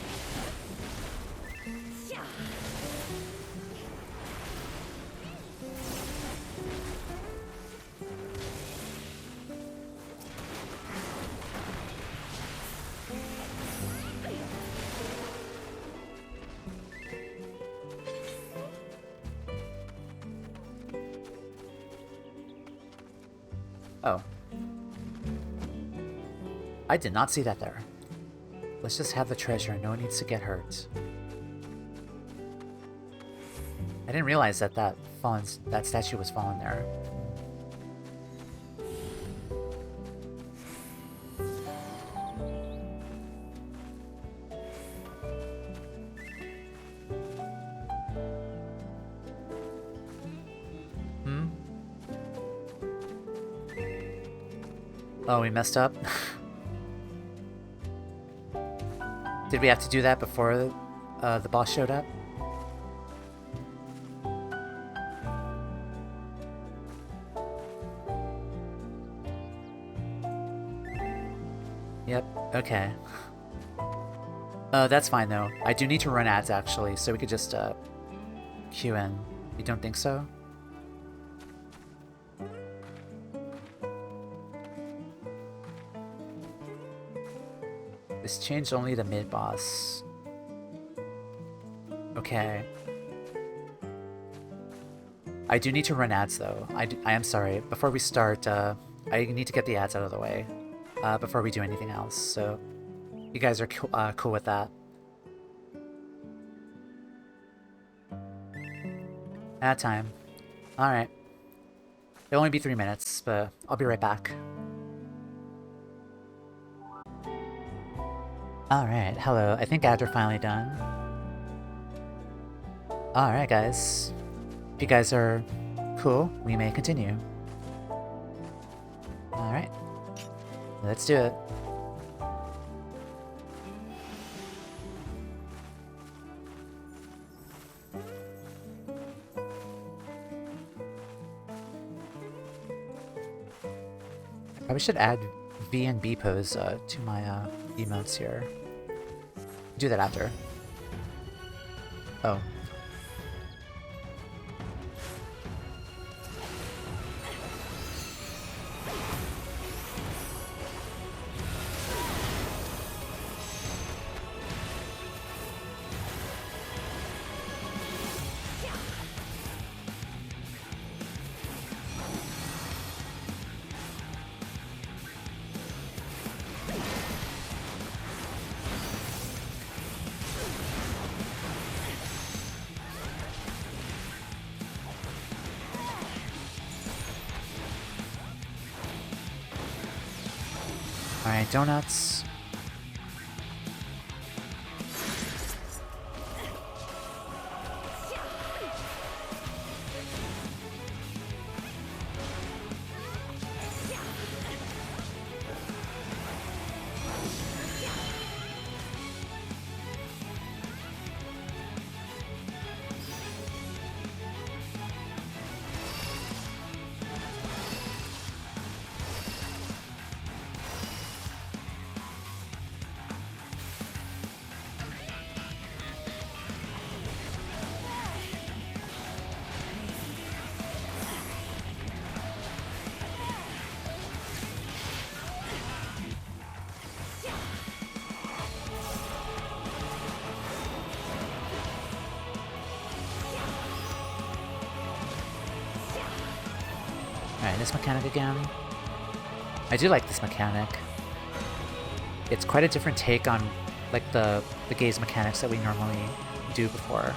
Oh. I did not see that there. Let's just have the treasure. No one needs to get hurt. I didn't realize that that statue was fallen there. Hmm? Oh, we messed up? Did we have to do that before the boss showed up? Yep, okay. That's fine though. I do need to run ads actually, so we could just queue in. You don't think so? This changed only the mid-boss. Okay. I do need to run ads though. I am sorry. Before we start, I need to get the ads out of the way before we do anything else. So you guys are cool with that. Ad time. Alright. It'll only be 3 minutes, but I'll be right back. Alright, hello. I think ads are finally done. Alright, guys. If you guys are cool, we may continue. Alright. Let's do it. Probably should add V and B pose to my emotes here. Do that after. Oh. Alright, donuts. Alright, this mechanic again. I do like this mechanic. It's quite a different take on like the gaze mechanics that we normally do before.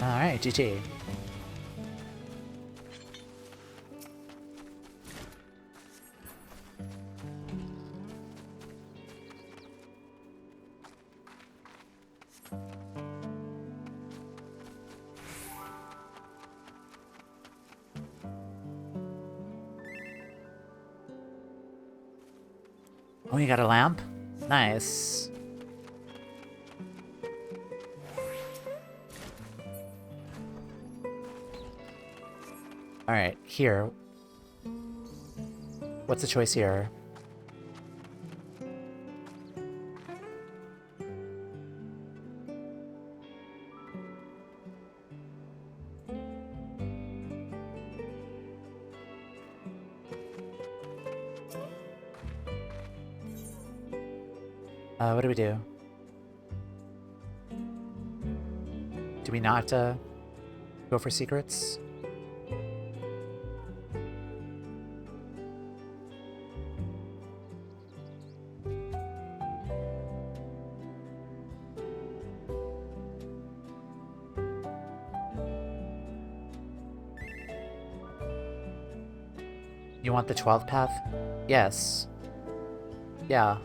Alright, GG. Oh, you got a lamp? Nice. Alright, here. What's the choice here? What do we do? Do we not go for secrets? You want the 12th path? Yes. Yeah.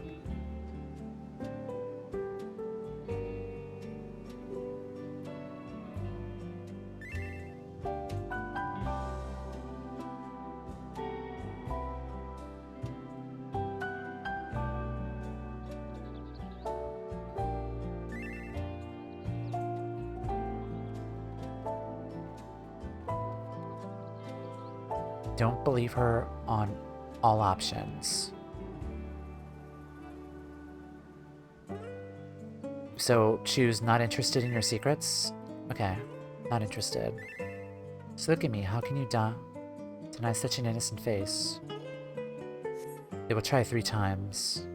Don't believe her on all options. So choose not interested in your secrets? Okay, not interested. So look at me, how can you deny such an innocent face? They will try 3 times.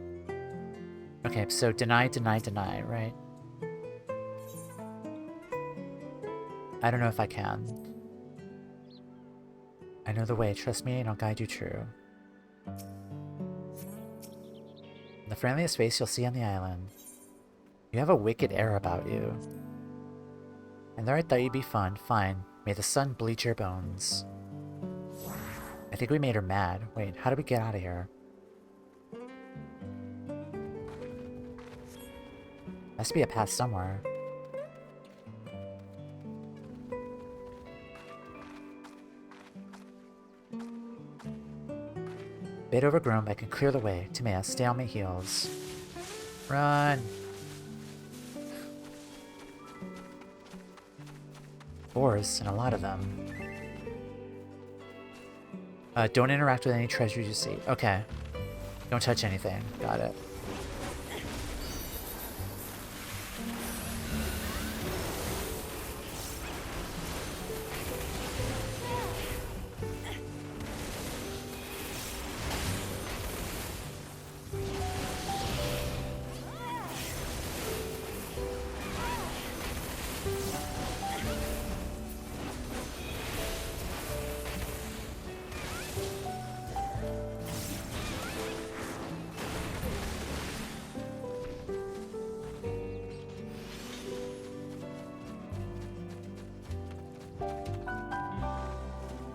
Okay, so deny, deny, deny, right? I don't know if I can. I know the way, trust me and I'll guide you true. The friendliest face you'll see on the island. You have a wicked air about you. And there I thought you'd be fun. Fine. May the sun bleach your bones. I think we made her mad. Wait, how do we get out of here? Must be a path somewhere. Bit overgrown, but I can clear the way. Toumeya, stay on my heels. Run! Boars, and a lot of them. Don't interact with any treasures you see. Okay. Don't touch anything. Got it.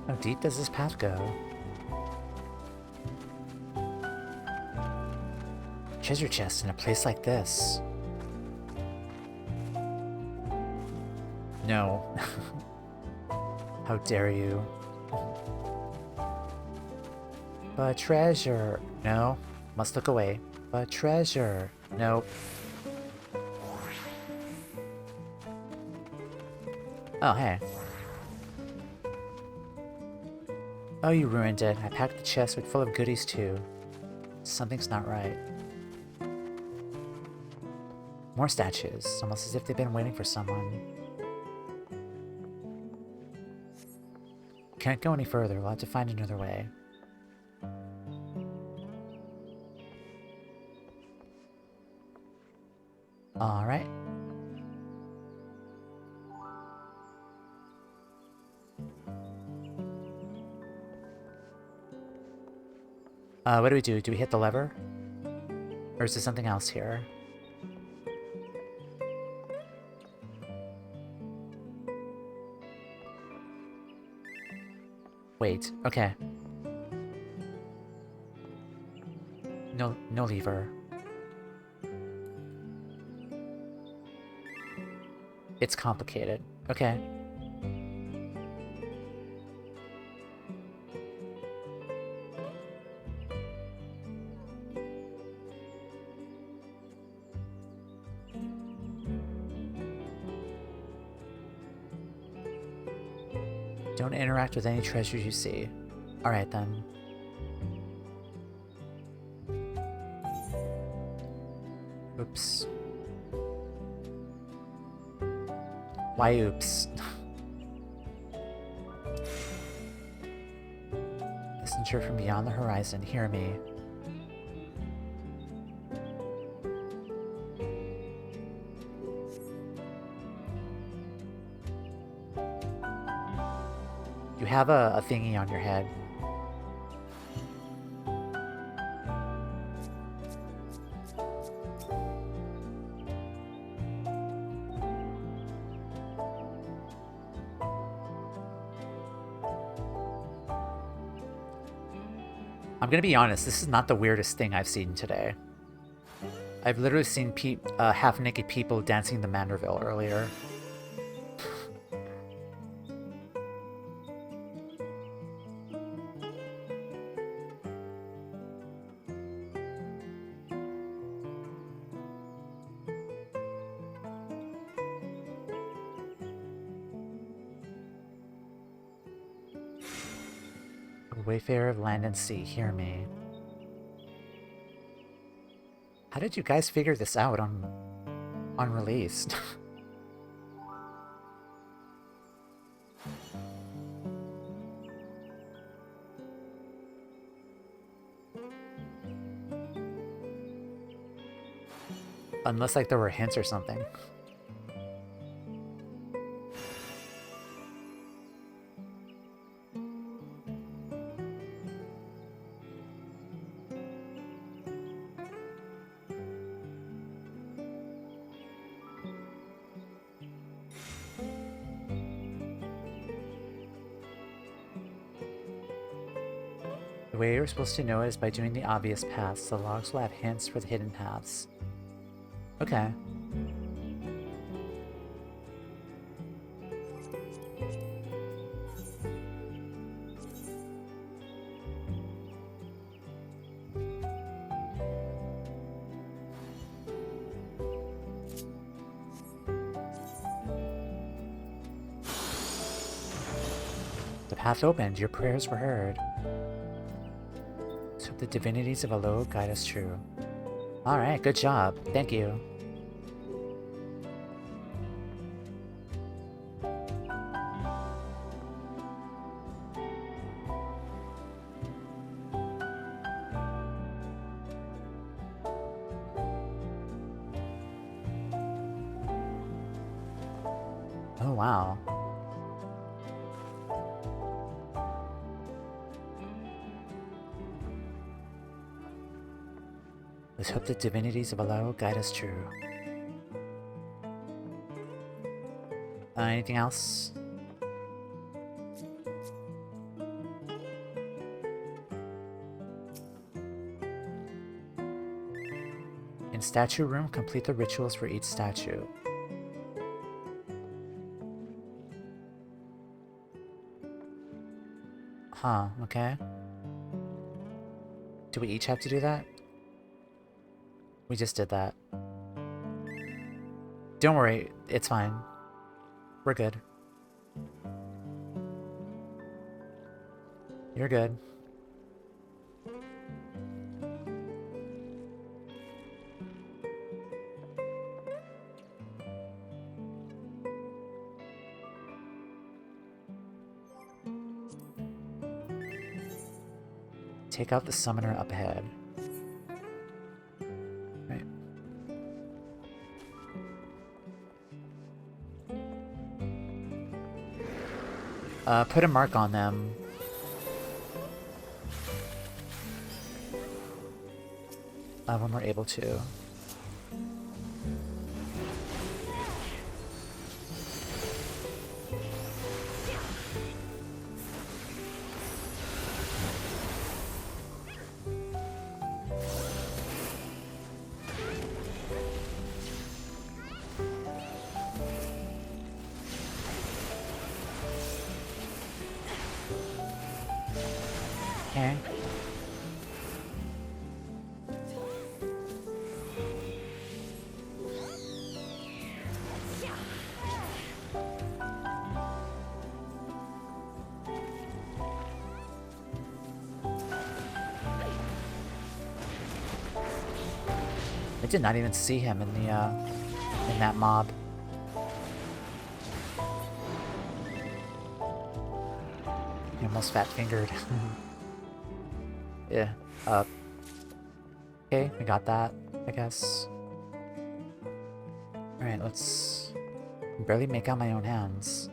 How deep does this path go? Treasure chest in a place like this. No. How dare you? But treasure. No. Must look away. But treasure. Nope. Oh, hey. Oh, you ruined it. I packed the chest with full of goodies too. Something's not right. More statues, almost as if they've been waiting for someone. Can't go any further, we'll have to find another way. Alright. What do we do? Do we hit the lever? Or is there something else here? Wait, okay. No lever. It's complicated. Okay. Don't interact with any treasures you see. Alright then. Oops. Why oops? Messenger from beyond the horizon, hear me. You have a thingy on your head. I'm gonna be honest, this is not the weirdest thing I've seen today. I've literally seen half-naked people dancing the Manderville earlier. Wayfarer of land and sea, hear me. How did you guys figure this out on release? Unless like there were hints or something. The way you're supposed to know it is by doing the obvious paths. The logs will have hints for the hidden paths. Okay. The path opened, your prayers were heard. So the divinities of Aloalo guide us true. Alright, good job. Thank you. Oh, wow. Let's hope the divinities of Aloalo guide us true. Anything else? In statue room, complete the rituals for each statue. Huh, okay. Do we each have to do that? We just did that. Don't worry, it's fine. We're good. You're good. Take out the summoner up ahead. Right. Put a mark on them. When we're able to. Okay. I did not even see him in the in that mob. He almost fat-fingered. Yeah. Okay, we got that, I guess. Alright, let's... I can barely make out my own hands.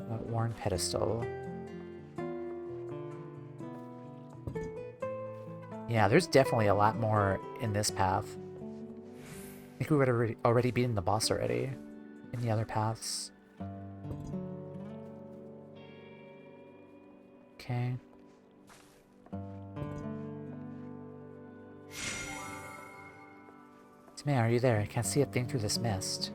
Worn pedestal. Yeah, there's definitely a lot more in this path. I think we would have already beaten the boss already in the other paths. Okay. Toumeya, are you there? I can't see a thing through this mist.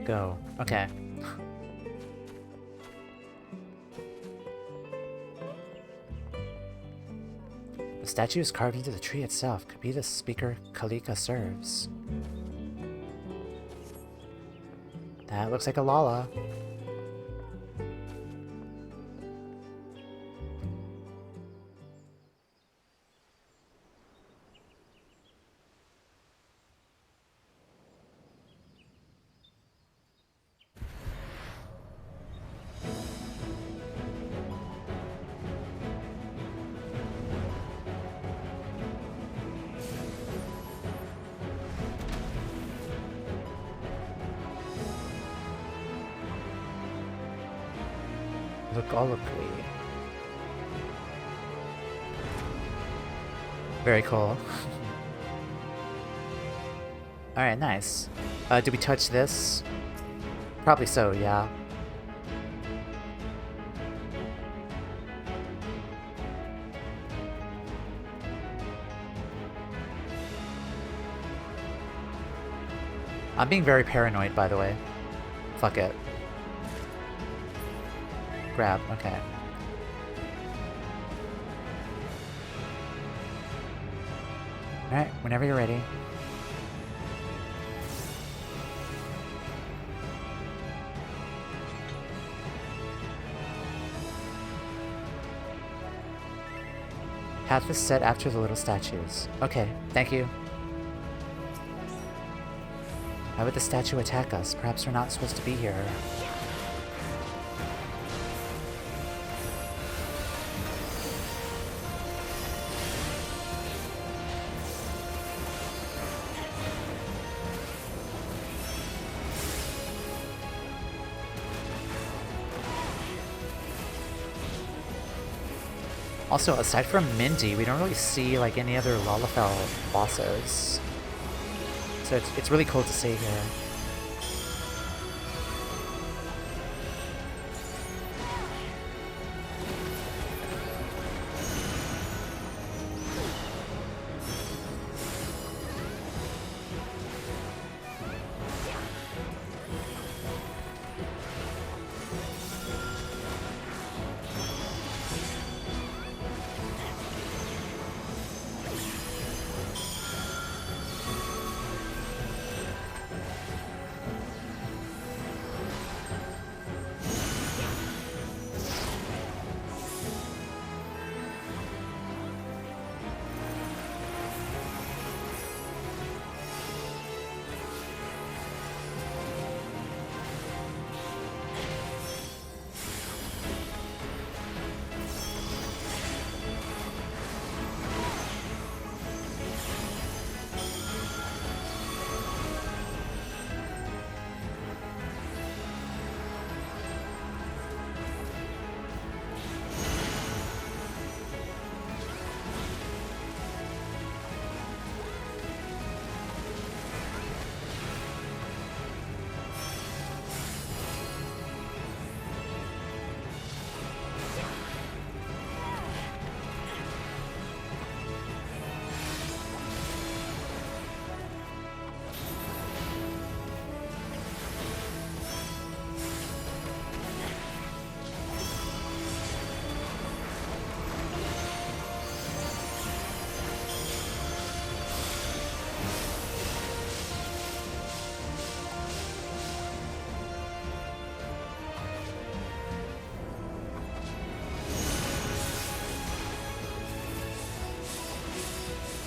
Go. Okay. The statue is carved into the tree itself. Could be the speaker Kalika serves. That looks like a Lala. Look colloquy. Very cool. Alright, nice. Did we touch this? Probably so, yeah. I'm being very paranoid, by the way. Fuck it. Grab, okay. Alright, whenever you're ready. Have this set after the little statues. Okay, thank you. Why would the statue attack us? Perhaps we're not supposed to be here. Also, aside from Mindy, we don't really see like any other Lalafell bosses. So it's really cool to see here.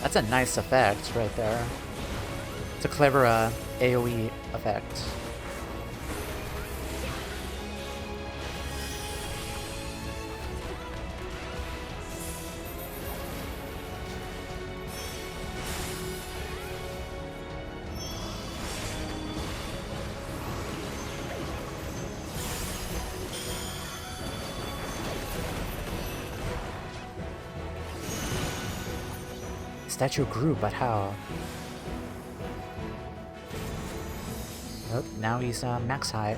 That's a nice effect right there. It's a clever AoE effect. Statue grew, but how? Oh, now he's max height.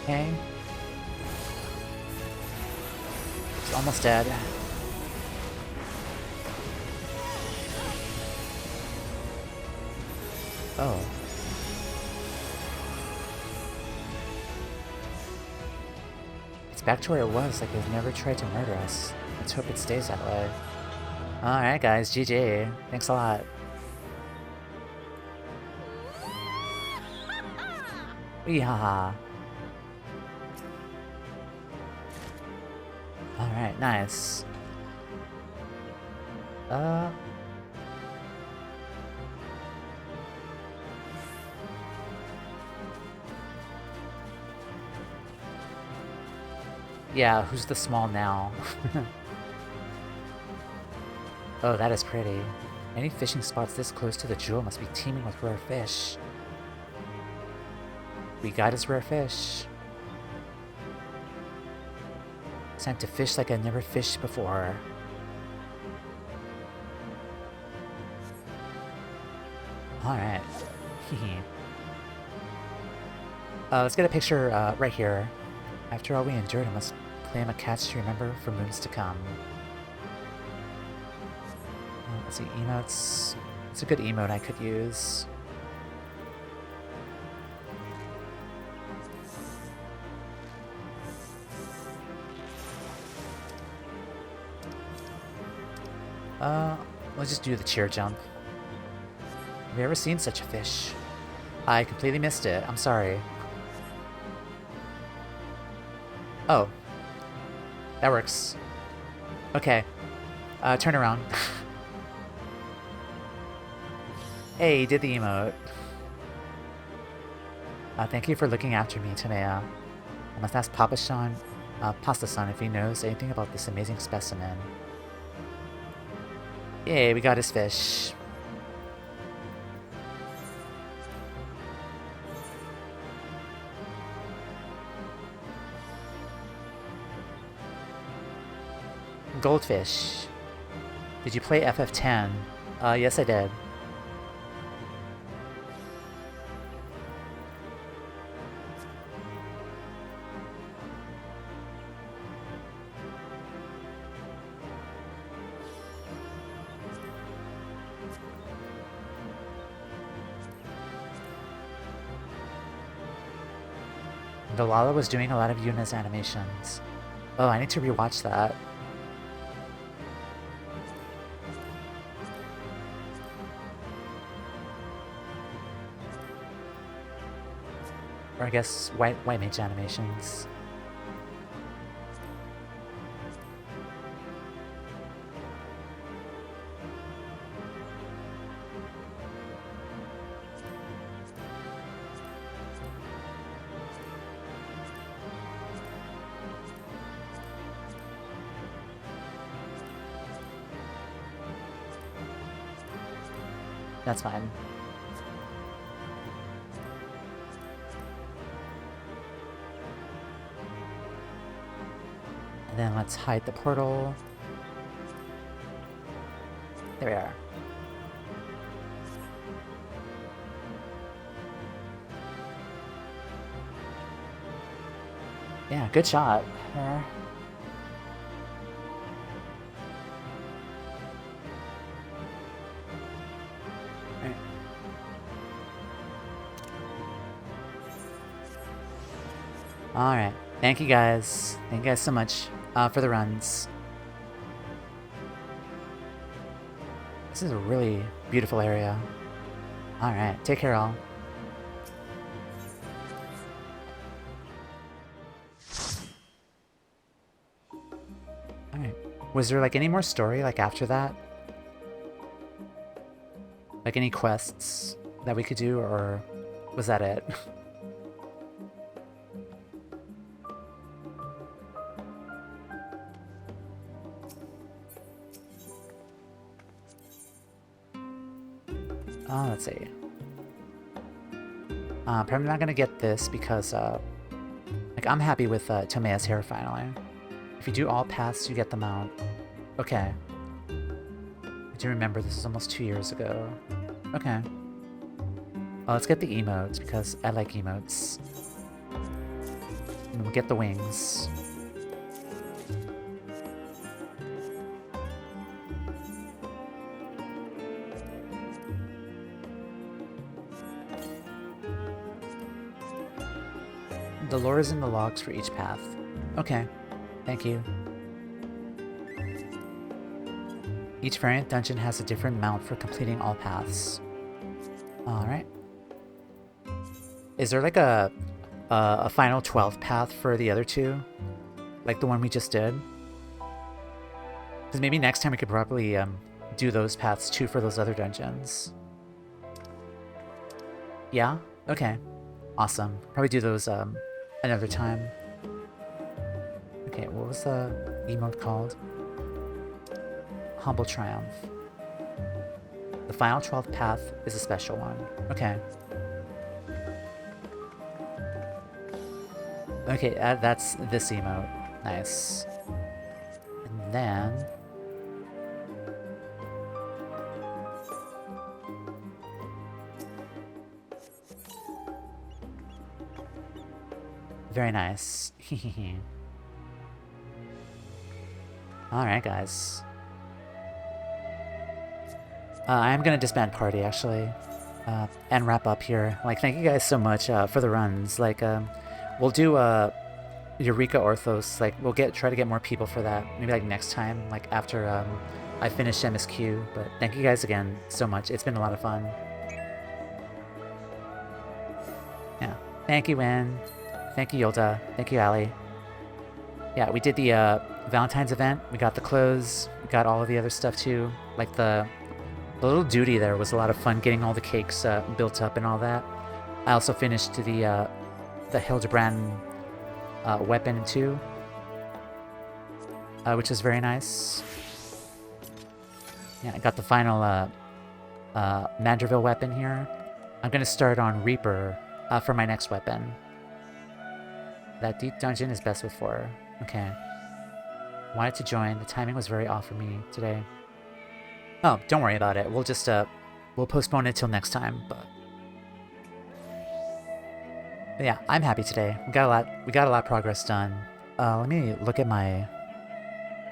Okay. He's almost dead. Oh. It's back to where it was, like they've never tried to murder us. Let's hope it stays that way. Alright guys, GG. Thanks a lot. Yeehaw. Alright, nice. Yeah, who's the small now? Oh, that is pretty. Any fishing spots this close to the jewel must be teeming with rare fish. We got his rare fish. It's time to fish like I never fished before. Alright. Let's get a picture right here. After all we endured, I must claim a catch to remember for moons to come. Let's see, emotes. It's a good emote I could use. Let's just do the cheer jump. Have you ever seen such a fish? I completely missed it. I'm sorry. Oh. That works. Okay. Turn around. Hey, you did the emote. Thank you for looking after me, Toumeya. I must ask Pasta-san if he knows anything about this amazing specimen. Yay, we got his fish. Goldfish. Did you play FF10? Yes I did. Aloalo was doing a lot of Yuna's animations. Oh, I need to rewatch that. Or I guess White Mage animations. That's fine. Then let's hide the portal. There we are. Yeah, good shot. Alright. Thank you guys. Thank you guys so much for the runs. This is a really beautiful area. Alright. Take care, all. Alright. Was there like any more story like after that? Like any quests that we could do, or was that it? Let's see. Probably not gonna get this because, like, I'm happy with Toumeya's hair finally. If you do all paths, you get the mount. Okay. I do remember this was almost 2 years ago. Okay. Let's get the emotes because I like emotes. And we'll get the wings. The lore is in the logs for each path. Okay, thank you. Each variant dungeon has a different mount for completing all paths. Alright. Is there like a final 12th path for the other two? Like the one we just did? Because maybe next time we could probably do those paths too for those other dungeons. Yeah? Okay. Awesome. Probably do those another time. Okay, what was the emote called? Humble Triumph. The final 12th path is a special one. Okay. Okay, that's this emote. Nice. And then... very nice. Alright, guys. I am gonna disband party, actually. And wrap up here. Like, thank you guys so much for the runs. Like, we'll do Eureka Orthos. Like, we'll try to get more people for that. Maybe, like, next time. Like, after I finish MSQ. But thank you guys again so much. It's been a lot of fun. Yeah. Thank you, Win. Thank you, Yolda. Thank you, Ali. Yeah, we did the Valentines event. We got the clothes. We got all of the other stuff, too. Like, the little duty there was a lot of fun, getting all the cakes built up and all that. I also finished the Hildebrand weapon, too. Which is very nice. Yeah, I got the final Manderville weapon here. I'm going to start on Reaper for my next weapon. That deep dungeon is best with 4. Okay. Wanted to join. The timing was very off for me today. Oh, don't worry about it. We'll just we'll postpone it till next time. But yeah, I'm happy today. We got a lot of progress done. Let me look at my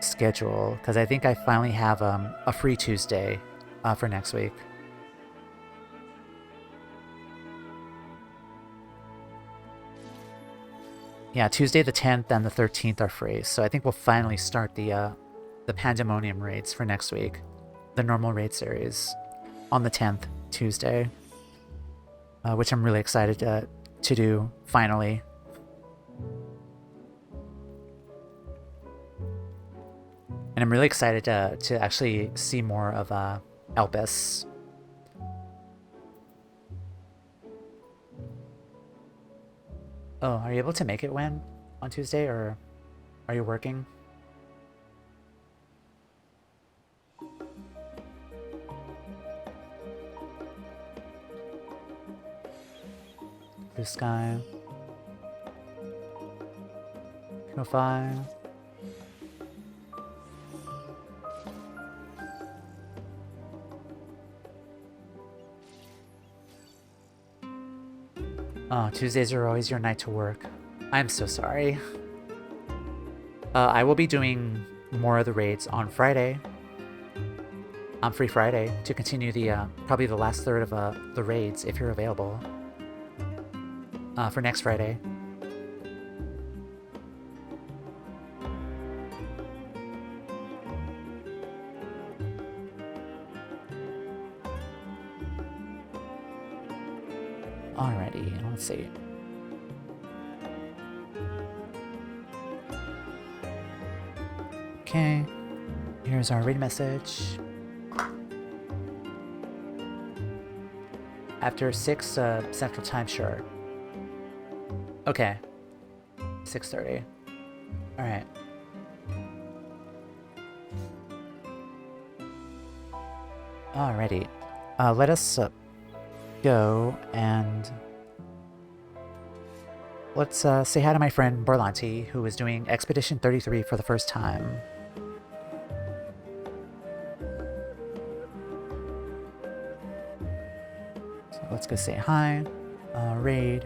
schedule because I think I finally have a free Tuesday for next week. Yeah, Tuesday the 10th and the 13th are free, so I think we'll finally start the Pandemonium raids for next week. The normal raid series on the 10th, Tuesday. Which I'm really excited to do, finally. And I'm really excited to actually see more of Elpis. Oh, are you able to make it when? On Tuesday, or are you working? Blue sky. 5. Oh, Tuesdays are always your night to work. I'm so sorry. I will be doing more of the raids on Friday. On Free Friday to continue the probably the last third of the raids if you're available. For next Friday. Alrighty, let's see. Okay, here's our raid message. After 6 Central Time, sure. Okay. 6:30. Alright. Alrighty. Let us go and let's say hi to my friend Berlanti, who is doing Expedition 33 for the first time. So let's go say hi. Raid.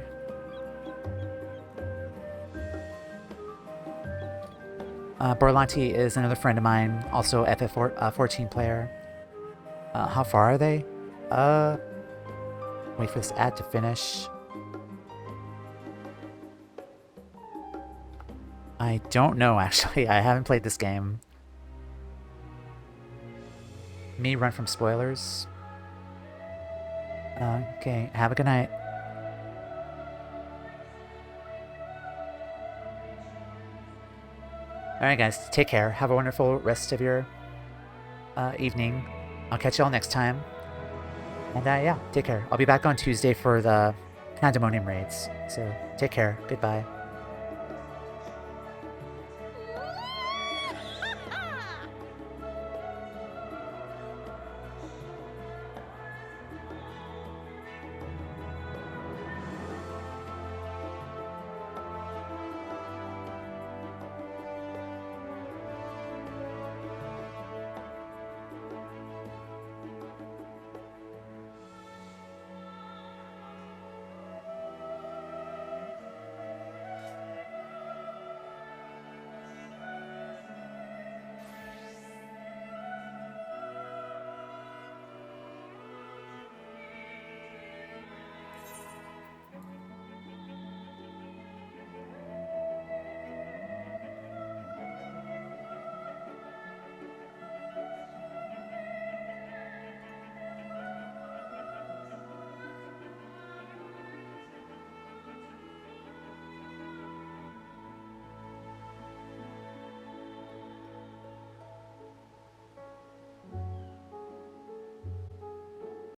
Berlanti is another friend of mine, also FF14 player. How far are they? Wait for this ad to finish. I don't know, actually. I haven't played this game. Me run from spoilers. Okay, have a good night. Alright guys, take care. Have a wonderful rest of your evening. I'll catch y'all next time. And yeah, take care. I'll be back on Tuesday for the Pandemonium raids. So take care. Goodbye.